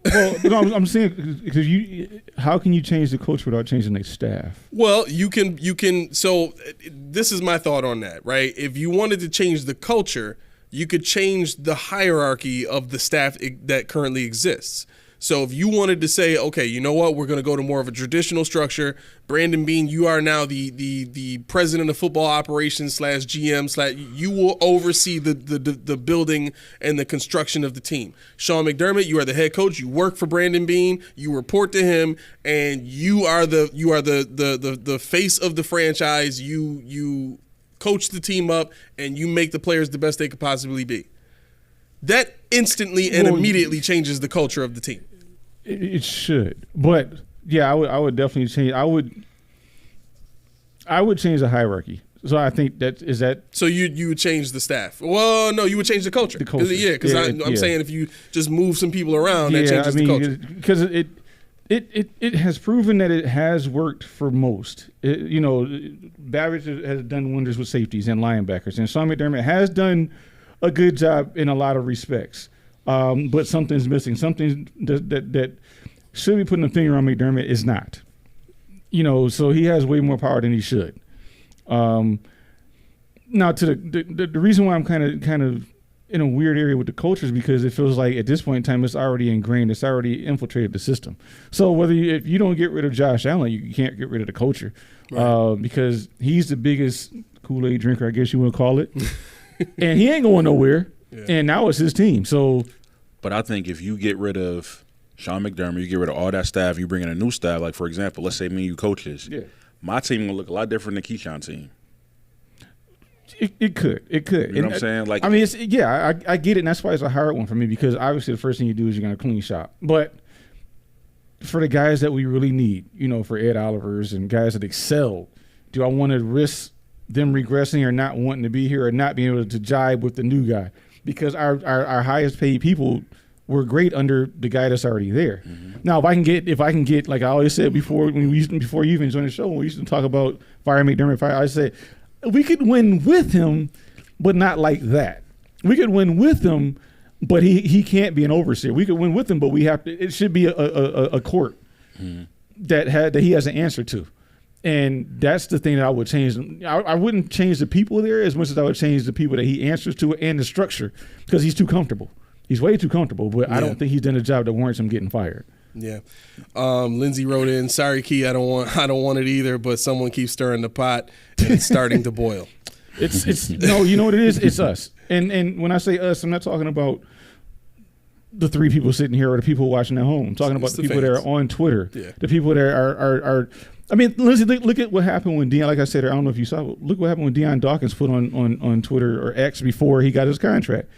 Well, no, I'm saying, because how can you change the culture without changing the staff? Well, you can. So this is my thought on that, right? If you wanted to change the culture, you could change the hierarchy of the staff that currently exists. So if you wanted to say, okay, you know what, we're going to go to more of a traditional structure. Brandon Beane, you are now the president of football operations / GM / you will oversee the building and the construction of the team. Sean McDermott, you are the head coach. You work for Brandon Beane. You report to him, and you are the face of the franchise. You coach the team up and you make the players the best they could possibly be. That instantly and immediately changes the culture of the team. It should, but yeah, I would definitely change. I would change the hierarchy. So I think that. So you would change the staff? Well, no, you would change the culture. The culture, because I'm saying if you just move some people around, that changes the culture. Because it has proven that it has worked for most. Babbage has done wonders with safeties and linebackers, and Sean McDermott has done a good job in a lot of respects. But something's missing. Something that should be putting a finger on McDermott is not. So he has way more power than he should. Now, to the reason why I'm kind of in a weird area with the culture is because it feels like at this point in time it's already ingrained, it's already infiltrated the system. So if you don't get rid of Josh Allen, you can't get rid of the culture, right. Because he's the biggest Kool-Aid drinker, I guess you want to call it, and he ain't going nowhere. Yeah. And now it's his team. So, but I think if you get rid of Sean McDermott, you get rid of all that staff, you bring in a new staff. Like for example, let's say me and you coaches. Yeah. My team will look a lot different than Keyshawn's team. It could. You know what I'm saying? Like, I mean, I get it, and that's why it's a hard one for me because obviously the first thing you do is you're going to clean shop. But for the guys that we really need, for Ed Olivers and guys that excel, do I want to risk them regressing or not wanting to be here or not being able to jibe with the new guy? Because our highest paid people were great under the guy that's already there. Mm-hmm. Now, if I can get, like I always said before you even joined the show, when we used to talk about fire McDermott, I said we could win with him, but not like that. We could win with him, but he can't be an overseer. We could win with him, but it should be a court that he has an answer to. And that's the thing that I would change. I wouldn't change the people there as much as I would change the people that he answers to and the structure because he's too comfortable. He's way too comfortable, but I don't think he's done a job that warrants him getting fired. Yeah. Lindsay wrote in, sorry, Key, I don't want it either, but someone keeps stirring the pot and it's starting to boil. It's no, you know what it is? It's us. And when I say us, I'm not talking about the three people sitting here or the people watching at home. I'm talking about the people fans. that are on Twitter, the people that are I mean, Lindsay, look at what happened when Deion, like I said, I don't know if you saw, look what happened when Deion Dawkins put on Twitter or X before he got his contract.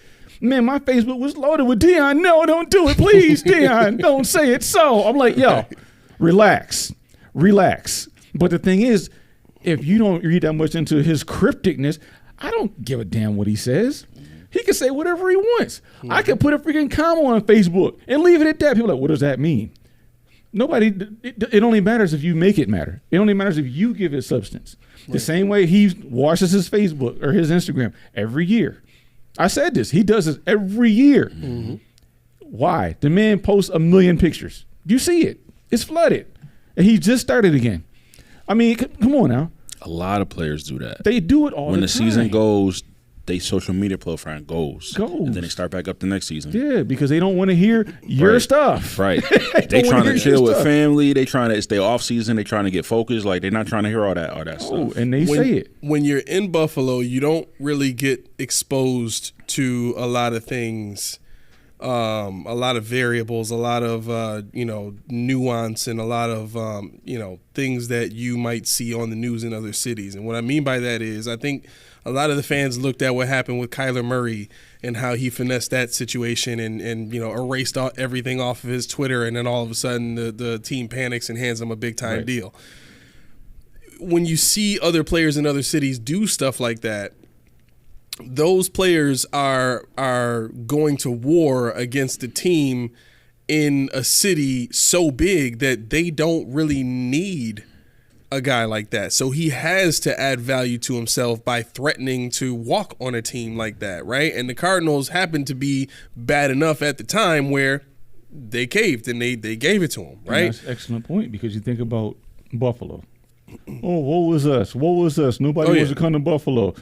Man, my Facebook was loaded with Deion. No, don't do it, please, Deion. Don't say it so. I'm like, yo, relax. But the thing is, if you don't read that much into his crypticness, I don't give a damn what he says. He can say whatever he wants. Mm-hmm. I can put a freaking comma on Facebook and leave it at that. People are like, what does that mean? Nobody, it only matters if you make it matter. It only matters if you give it substance. Right. The same way he washes his Facebook or his Instagram every year. I said this. He does this every year. Mm-hmm. Why? The man posts 1 million pictures. You see it. It's flooded. And he just started again. I mean, come on now. A lot of players do that. They do it all the time. When the season goes, they social media profile goes. And then they start back up the next season. Yeah, because they don't want to hear your stuff. Right. They trying to chill with family. They trying to stay off season. They trying to get focused. Like, they're not trying to hear all that stuff. And they say it. When you're in Buffalo, you don't really get exposed to a lot of things, a lot of variables, a lot of nuance, and a lot of things that you might see on the news in other cities. And what I mean by that is, I think a lot of the fans looked at what happened with Kyler Murray and how he finessed that situation and erased everything off of his Twitter, and then all of a sudden the team panics and hands him a big time deal. When you see other players in other cities do stuff like that, those players are going to war against the team in a city so big that they don't really need a guy like that. So he has to add value to himself by threatening to walk on a team like that, right? And the Cardinals happened to be bad enough at the time where they caved and they gave it to him, right? And that's an excellent point, because you think about Buffalo. Oh, woe was us. Woe was us. Nobody wants to come to Buffalo.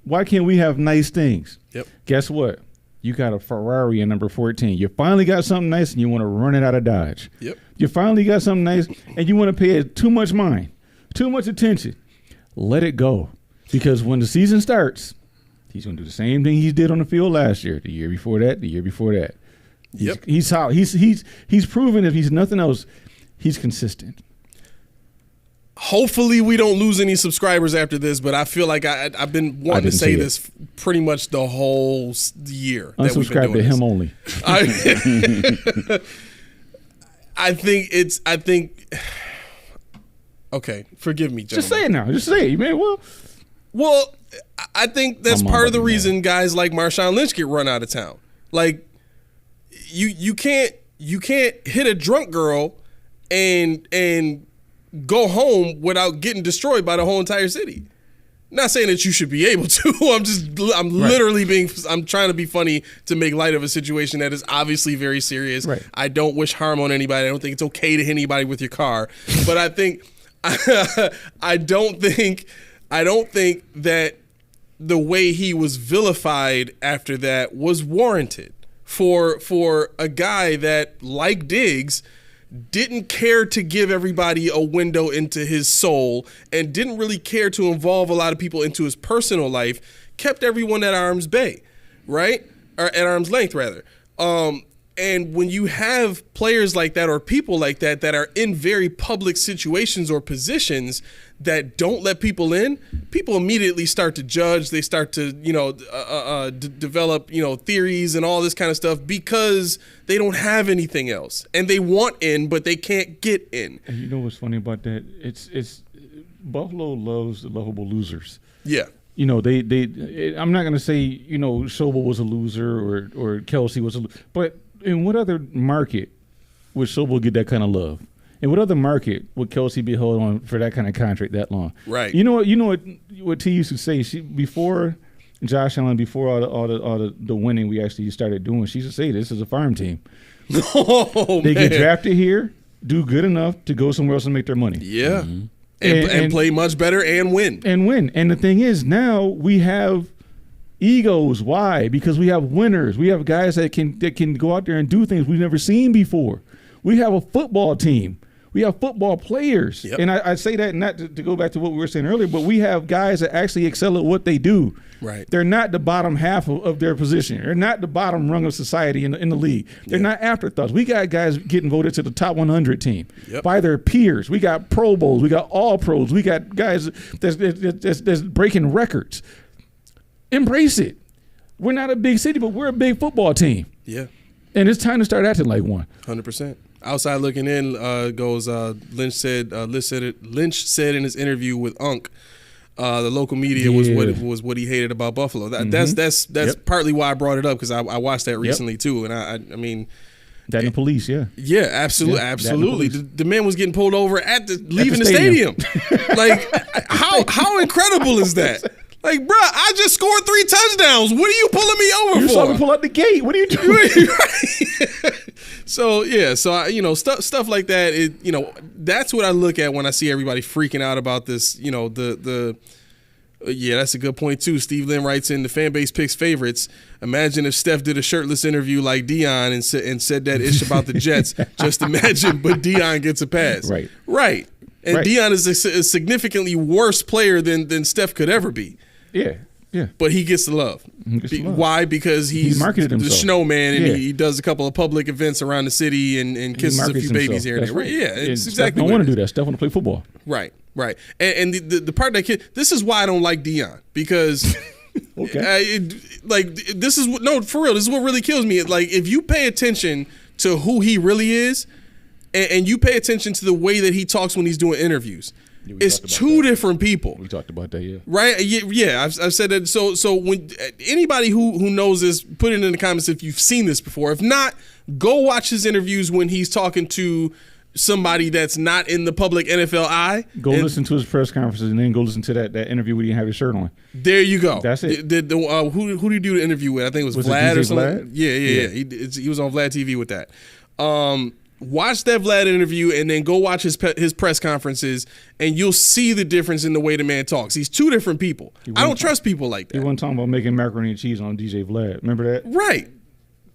Why can't we have nice things? Yep. Guess what? You got a Ferrari in number 14. You finally got something nice and you want to run it out of Dodge. Yep. You finally got something nice and you want to pay it too much mind, too much attention. Let it go. Because when the season starts, he's going to do the same thing he did on the field last year, the year before that, the year before that. He's proven, if he's nothing else, he's consistent. Hopefully we don't lose any subscribers after this, but I feel like I've been wanting to say this pretty much the whole year. Unsubscribe to him only. I think. Okay, forgive me, gentlemen. Just say it now. Just say it, man. Well, I think that's part of the reason guys like Marshawn Lynch get run out of town. Like, you can't hit a drunk girl and go home without getting destroyed by the whole entire city. Not saying that you should be able to. I'm literally I'm trying to be funny to make light of a situation that is obviously very serious. Right. I don't wish harm on anybody. I don't think it's okay to hit anybody with your car. But I think I don't think that the way he was vilified after that was warranted for a guy that, like Diggs, didn't care to give everybody a window into his soul and didn't really care to involve a lot of people into his personal life, kept everyone at arm's bay, right? Or at arm's length, rather. And when you have players like that or people like that that are in very public situations or positions that don't let people in, people immediately start to judge. They start to, develop, theories and all this kind of stuff because they don't have anything else. And they want in, but they can't get in. And you know what's funny about that? It's Buffalo loves the lovable losers. Yeah. I'm not going to say, Sobel was a loser or Kelsey was a loser. But in what other market would Sobel get that kind of love? In what other market would Kelsey be held on for that kind of contract that long? Right. You know what T used to say. Before Josh Allen, before all the winning we actually started doing, she used to say this is a farm team. They get drafted here, do good enough to go somewhere else and make their money. Yeah. Mm-hmm. And play much better and win. And the thing is, now we have egos. Why? Because we have winners. We have guys that can go out there and do things we've never seen before. We have a football team. We have football players. Yep. And I say that not to go back to what we were saying earlier, but we have guys that actually excel at what they do. Right. They're not the bottom half of their position. They're not the bottom rung of society in the league. They're not afterthoughts. We got guys getting voted to the top 100 team by their peers. We got Pro Bowls. We got All Pros. We got guys that's breaking records. Embrace it. We're not a big city, but we're a big football team. Yeah. And it's time to start acting like one. 100%. Outside looking in goes Lynch said in his interview with Unc, the local media was what he hated about Buffalo. That's partly why I brought it up, because I watched that recently too, and I mean that in the police, yeah, absolutely. The man was getting pulled over leaving the stadium. Like how incredible is that? Like, bro, I just scored 3 touchdowns. What are you pulling me over for? You saw me pull out the gate. What are you doing? So stuff like that. That's what I look at when I see everybody freaking out about this. That's a good point too. Steve Lynn writes in, the fan base picks favorites. Imagine if Steph did a shirtless interview like Deion and said that ish about the Jets. Just imagine, but Deion gets a pass. Right. And Deion is a significantly worse player than Steph could ever be. Yeah. But he gets the love. Why? Because he's marketed the himself. snowman, and he does a couple of public events around the city and kisses a few babies here and there. Right. Yeah, it's exactly. Steph don't want to do that. Steph want to play football. Right. And the part this is why I don't like Deion, because this is what really kills me. Like, if you pay attention to who he really is, and you pay attention to the way that he talks when he's doing interviews. It's two different people. We talked about that, yeah. Right? Yeah, I've said that. So when anybody who knows this, put it in the comments if you've seen this before. If not, go watch his interviews when he's talking to somebody that's not in the public NFL eye. Go listen to his press conferences, and then go listen to that interview where he didn't have his shirt on. There you go. That's it. Who did you do the interview with? I think it was Vlad or something. Vlad? Yeah. He was on Vlad TV with that. Watch that Vlad interview and then go watch his press conferences, and you'll see the difference in the way the man talks. He's two different people. I don't trust people like that. He wasn't talking about making macaroni and cheese on DJ Vlad. Remember that? Right.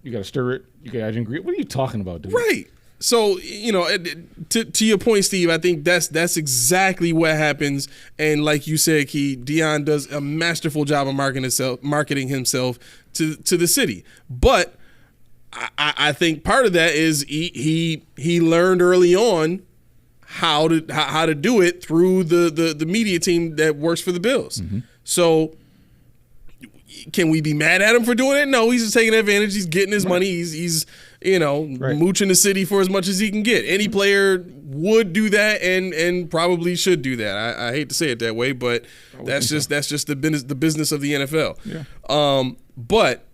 You got to stir it. You got to add ingredients. What are you talking about, dude? Right. So, to your point, Steve, I think that's exactly what happens. And like you said, Deion does a masterful job of marketing himself to the city. But I think part of that is he learned early on how to do it through the media team that works for the Bills. So can we be mad at him for doing it? No, he's just taking advantage. He's getting his money. He's mooching the city for as much as he can get. Any player would do that and probably should do that. I hate to say it that way, but that's just the business of the NFL. Yeah. But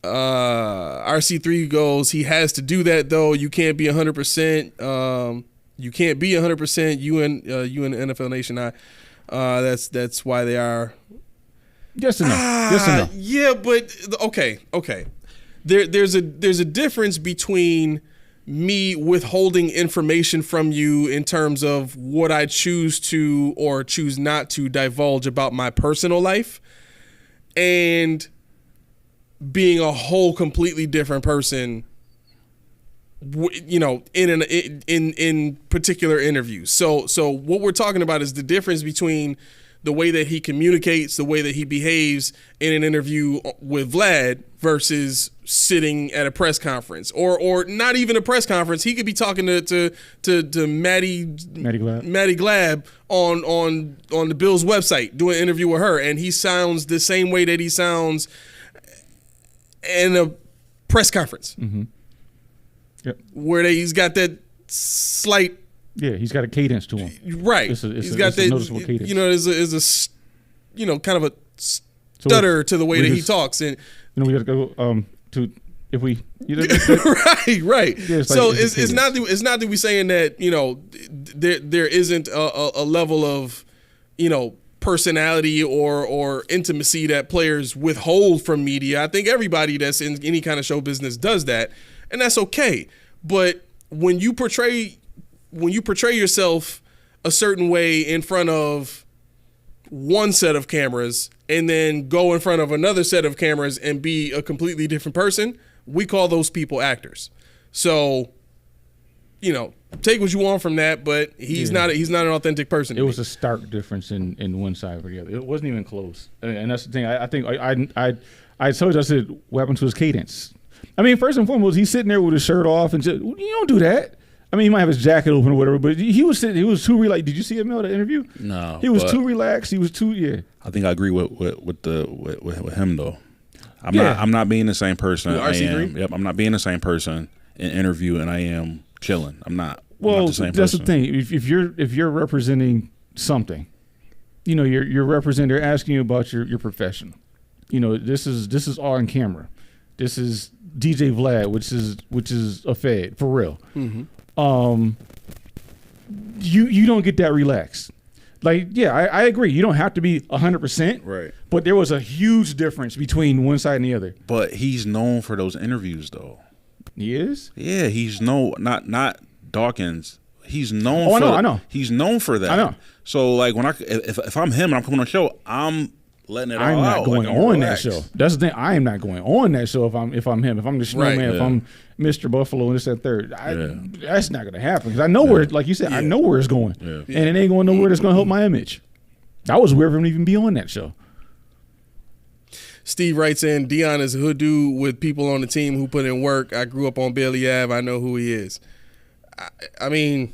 RC3 goes, he has to do that though. You can't be 100%. You can't be 100%. You and NFL Nation. That's why they are. Yes and no. Yes and no. Yeah, but okay. There's a difference between me withholding information from you in terms of what I choose to or choose not to divulge about my personal life, and being a whole completely different person, in particular interviews. So what we're talking about is the difference between the way that he communicates, the way that he behaves in an interview with Vlad versus sitting at a press conference or not even a press conference. He could be talking to Maddie Glab on the Bills website, doing an interview with her, and he sounds the same way that he sounds in a press conference. Yep. Where he's got that slight. Yeah, he's got a cadence to him. Right. He's got that noticeable cadence. There's a kind of a stutter to the way that he talks, and we got to go to if we right. Yeah, so it's not that we're saying that there isn't a level of personality or intimacy that players withhold from media. I think everybody that's in any kind of show business does that, and that's okay. But when you portray yourself a certain way in front of one set of cameras and then go in front of another set of cameras and be a completely different person, we call those people actors. So, take what you want from that, but he's not an authentic person. It was a stark difference in one side or the other. It wasn't even close. And that's the thing. I think I told you, I said, what happened to his cadence? I mean, first and foremost, he's sitting there with his shirt off and just, you don't do that. I mean, he might have his jacket open or whatever, but he was too relaxed. Did you see him in the interview? No. He was too relaxed. He was too, yeah. I think I agree with him though. I'm not being the same person. RC3? I'm not being the same person in interview, and I am chilling. I'm not. Well, I'm not the same that's person. the thing. If you're representing something, you're representing. They're asking you about your profession. This is all on camera. This is DJ Vlad, which is a fed for real. Mm-hmm. You don't get that relaxed. Like, yeah, I agree. You don't have to be 100%. Right. But there was a huge difference between one side and the other. But he's known for those interviews, though. He is? Yeah, he's not Dawkins. He's known. I know. He's known for that. I know. So like if I'm him and I'm coming on the show, I'm letting it all out. I'm not going on that relaxed. show. That's the thing. I am not going on that show if I'm him. If I'm the snowman, Right, if I'm Mr. Buffalo and this and third, that's not going to happen because I know where, like you said, I know where it's going, and it ain't going nowhere that's going to help my image. That was weird for him to even be on that show. Steve writes in, Deion is a hood dude with people on the team who put in work. I grew up on Bailey Ave. I know who he is. I mean,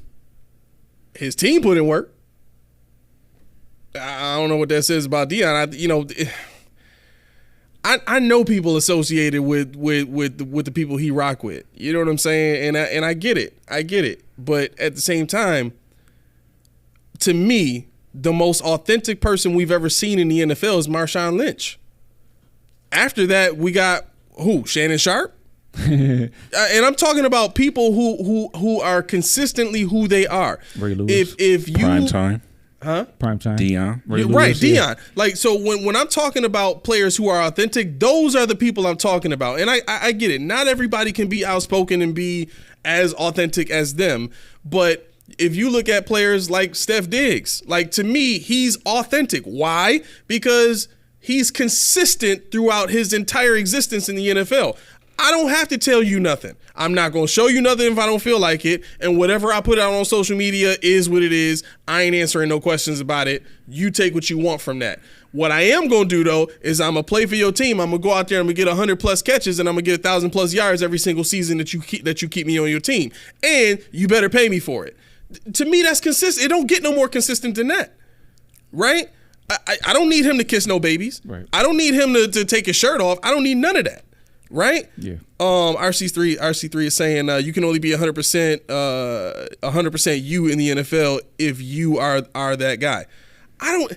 his team put in work. I don't know what that says about Deion. I know people associated with the people he rock with. You know what I'm saying? And I get it. But at the same time, to me, the most authentic person we've ever seen in the NFL is Marshawn Lynch. After that, we got who? Shannon Sharp? And I'm talking about people who are consistently who they are. Ray Lewis. If you Prime time. Huh? Prime time. Deion. Right, Deion. Like, so when I'm talking about players who are authentic, those are the people I'm talking about. And I get it. Not everybody can be outspoken and be as authentic as them. But if you look at players like Steph Diggs, like, to me, he's authentic. Why? Because he's consistent throughout his entire existence in the NFL. I don't have to tell you nothing. I'm not going to show you nothing if I don't feel like it. And whatever I put out on social media is what it is. I ain't answering no questions about it. You take what you want from that. What I am going to do, though, is I'm going to play for your team. I'm going to go out there and I'm going to get 100+ catches and I'm going to get 1,000+ yards every single season that you keep me on your team. And you better pay me for it. To me, that's consistent. It don't get no more consistent than that, right? I don't need him to kiss no babies. Right. I don't need him to take his shirt off. I don't need none of that, right? Yeah. RC3 is saying you can only be 100% you in the NFL if you are that guy. I don't.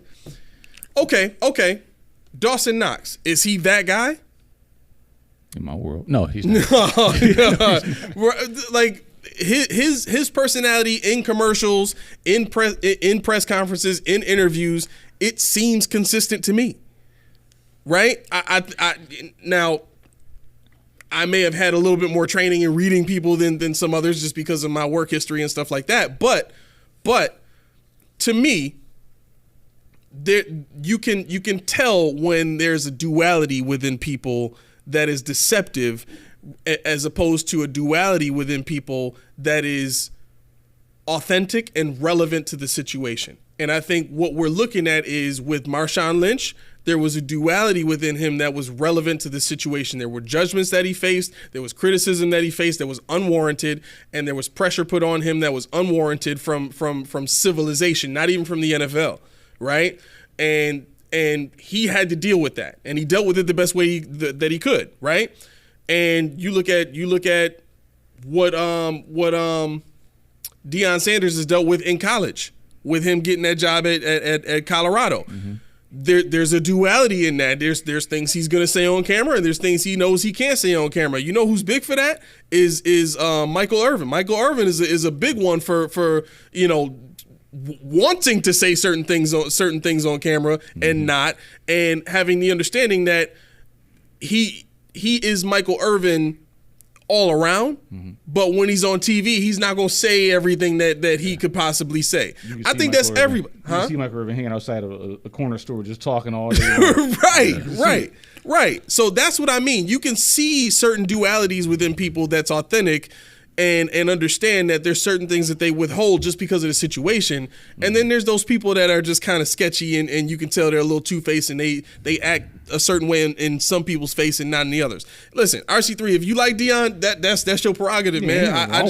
Okay. Dawson Knox, is he that guy? In my world, no, he's not. Like his personality in commercials, in press conferences, in interviews, it seems consistent to me, right? Now, I may have had a little bit more training in reading people than some others just because of my work history and stuff like that. But to me, there you can tell when there's a duality within people that is deceptive, as opposed to a duality within people that is authentic and relevant to the situation. And I think what we're looking at is with Marshawn Lynch, there was a duality within him that was relevant to the situation. There were judgments that he faced, there was criticism that he faced that was unwarranted, and there was pressure put on him that was unwarranted from civilization, not even from the NFL, right? And he had to deal with that, and he dealt with it the best way that he could, right? And you look at what Deion Sanders has dealt with in college, with him getting that job at Colorado. Mm-hmm. There's a duality in that. There's things he's gonna say on camera, and there's things he knows he can't say on camera. You know who's big for that is Michael Irvin. Michael Irvin is a big one for wanting to say certain things on camera and not, and having the understanding that he is Michael Irvin all around, but when he's on TV, he's not going to say everything that he could possibly say. I think that's everybody. You see Michael Irvin hanging outside of a corner store just talking all day. Right. So that's what I mean. You can see certain dualities within people that's authentic, and understand that there's certain things that they withhold just because of the situation. And then there's those people that are just kind of sketchy, and you can tell they're a little two-faced, and they act a certain way in some people's face and not in the others. Listen, RC3, if you like Deion, that's your prerogative, man. I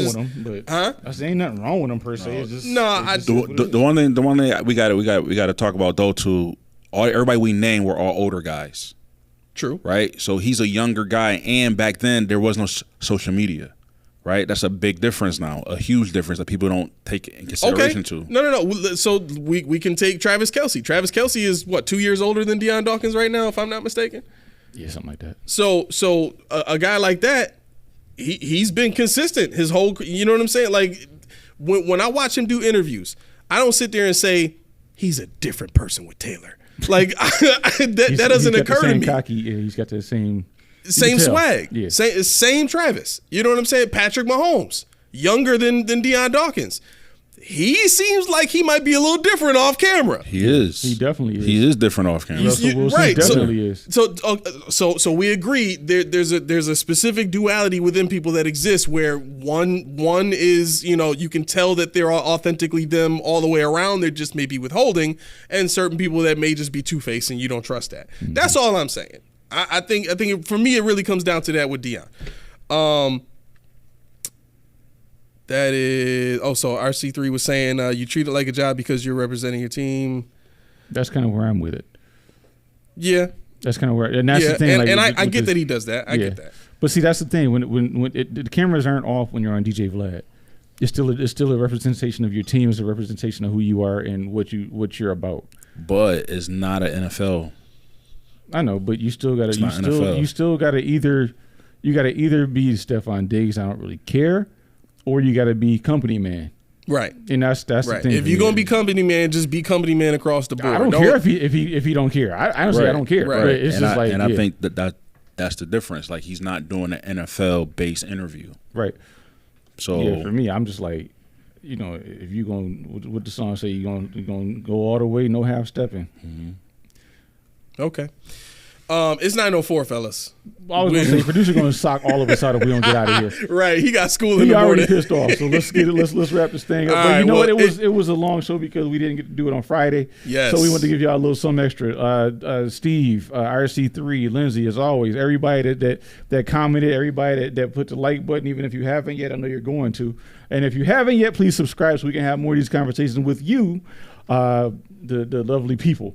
say ain't nothing wrong with him per se. It's just, the one thing we got to talk about though too. Everybody we named were all older guys. True. Right. So he's a younger guy, and back then there was no social media. Right, that's a big difference now, a huge difference that people don't take in consideration to. No. So we can take Travis Kelce. Travis Kelce is what, 2 years older than Deion Dawkins right now, if I'm not mistaken. Yeah, something like that. So a guy like that, he's been consistent his whole. You know what I'm saying? Like when I watch him do interviews, I don't sit there and say he's a different person with Taylor. Like that doesn't occur to me. He's got the same swag, yeah. Same Travis. You know what I'm saying? Patrick Mahomes, younger than Deion Dawkins. He seems like he might be a little different off camera. He is. He definitely is. He is different off camera. Russell Wilson definitely is. So we agree. There's a specific duality within people that exists where one is, you can tell that they're authentically them all the way around. They're just maybe withholding, and certain people that may just be two-faced and you don't trust that. Mm-hmm. That's all I'm saying. I think for me it really comes down to that with Deion. That is so RC3 was saying you treat it like a job because you're representing your team. That's kind of where I'm with it. Yeah, that's kind of where, and that's the thing. I get that he does that. I get that. But see, that's the thing. When the cameras aren't off when you're on DJ Vlad, it's still a representation of your team. It's a representation of who you are and what you're about. But it's not an NFL. I know, but you still gotta either be Stephon Diggs, I don't really care, or you gotta be company man. Right. And that's right. The thing. If you're gonna be company man, just be company man across the board. I don't care if he don't care. I honestly I don't care. Right. But it's I think that's the difference. Like he's not doing an NFL based interview. Right. So for me, I'm just like, if you going what the song say, you gonna go all the way, no half stepping. Okay. It's 9:04, fellas. I was going to say, producer going to sock all of us out if we don't get out of here. Right, he got school in He the already morning. pissed off. So let's get it. Let's wrap this thing up. All But right, you know well, what? It was a long show because we didn't get to do it on Friday. Yes. So we want to give y'all a little something extra. Steve, RC3, Lindsay, as always, everybody that commented, everybody that put the like button, even if you haven't yet, I know you're going to. And if you haven't yet, please subscribe so we can have more of these conversations with you, the lovely people.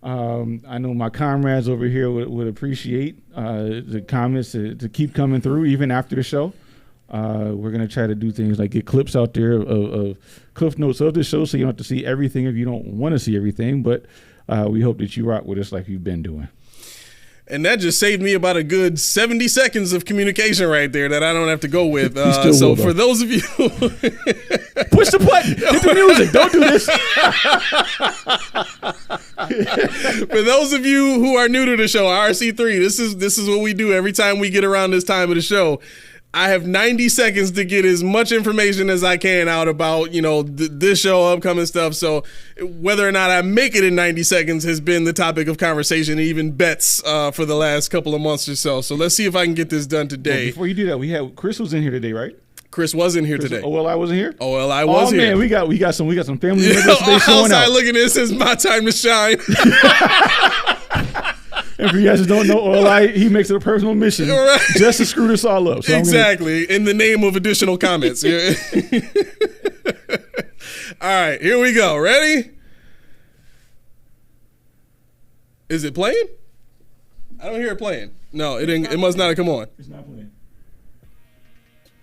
I know my comrades over here would appreciate the comments to keep coming through even after the show. We're going to try to do things like get clips out there of cliff notes of the show so you don't have to see everything if you don't want to see everything. But we hope that you rock with us like you've been doing. And that just saved me about a good 70 seconds of communication right there that I don't have to go with. So will, for those of you... Push the button. Hit the music. Don't do this. For those of you who are new to the show, RC3, this is what we do every time we get around this time of the show. I have 90 seconds to get as much information as I can out about, this show, upcoming stuff. So whether or not I make it in 90 seconds has been the topic of conversation, even bets for the last couple of months or so. So let's see if I can get this done today. Well, before you do that, Chris was in here today, right? Chris was in here today. OLI wasn't here? OLI was here. Oh man, we got some family members today showing outside out. looking at this, it's my time to shine. And for you guys who don't know, OLI, he makes it a personal mission just to screw this all up. So exactly, in the name of additional comments. All right, here we go. Ready? Is it playing? I don't hear it playing. No, it must not have come on. It's not playing.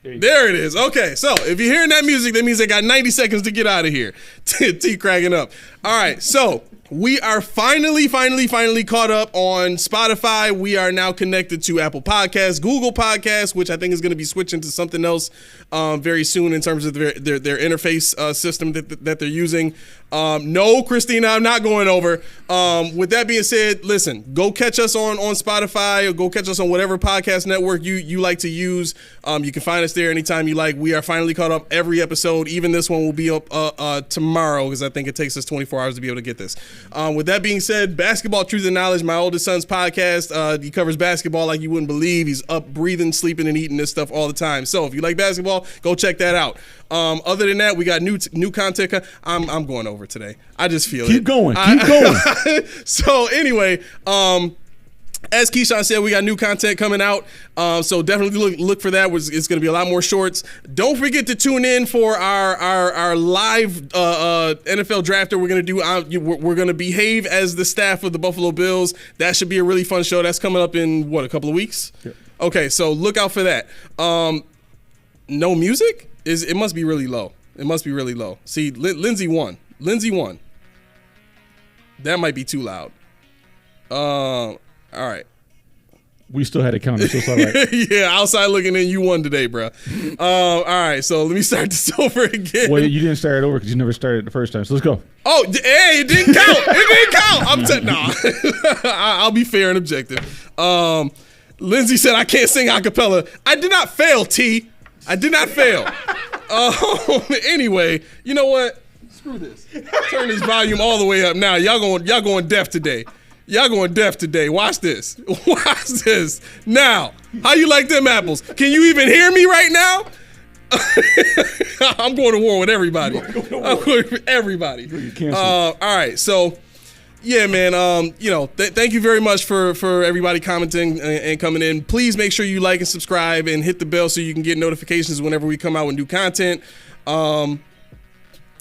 There it is. Okay, so if you're hearing that music, that means I got 90 seconds to get out of here. T cracking up. All right, so we are finally caught up on Spotify. We are now connected to Apple Podcasts, Google Podcasts, which I think is going to be switching to something else very soon in terms of their interface system that they're using. No, Christina, I'm not going over. With that being said, listen, go catch us on Spotify or go catch us on whatever podcast network you like to use. You can find us there anytime you like. We are finally caught up every episode. Even this one will be up tomorrow because I think it takes us 24 hours to be able to get this. With that being said, Basketball Truth and Knowledge, my oldest son's podcast. He covers basketball like you wouldn't believe. He's up, breathing, sleeping, and eating this stuff all the time. So if you like basketball, go check that out. Other than that, we got new content. I'm going over today. I just feel Keep going. So anyway, as Keyshawn said, we got new content coming out. So definitely look for that. It's going to be a lot more shorts. Don't forget to tune in for our live NFL draft that we're going to do. We're going to behave as the staff of the Buffalo Bills. That should be a really fun show. That's coming up in a couple of weeks? Yep. Okay, so look out for that. No music? It must be really low. It must be really low. See, Lindsay won. That might be too loud. All right. We still had it counted, so it's all right. Yeah, outside looking in, you won today, bro. All right, so let me start this over again. Well, you didn't start it over because you never started it the first time, so let's go. Oh, hey, it didn't count. It didn't count. I'll be fair and objective. Lindsay said I can't sing a cappella. I did not fail, T. I did not fail. Anyway, you know what? Screw this. Turn this volume all the way up now. Y'all going deaf today. Watch this. Now, how you like them apples? Can you even hear me right now? I'm going to war with everybody. All right, so yeah, man. Thank you very much for everybody commenting and coming in. Please make sure you like and subscribe and hit the bell so you can get notifications whenever we come out with new content.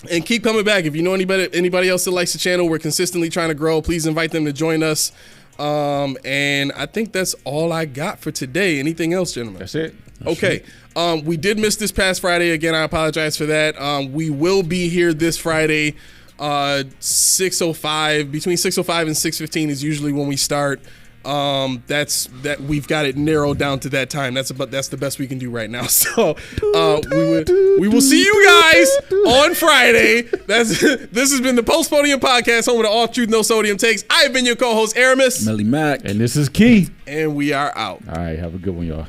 And keep coming back. If you know anybody else that likes the channel, we're consistently trying to grow. Please invite them to join us. And I think that's all I got for today. Anything else, gentlemen? That's it. Okay. We did miss this past Friday. Again, I apologize for that. We will be here this Friday, 6:05. Between 6:05 and 6:15 is usually when we start. We've got it narrowed down to that time. That's the best we can do right now. So we will see you guys on Friday. This has been the Post Podium Podcast, home of the All Truth No Sodium takes. I have been your co-host Aramis, Melly Mac, and this is Key, and we are out. All right, have a good one, y'all.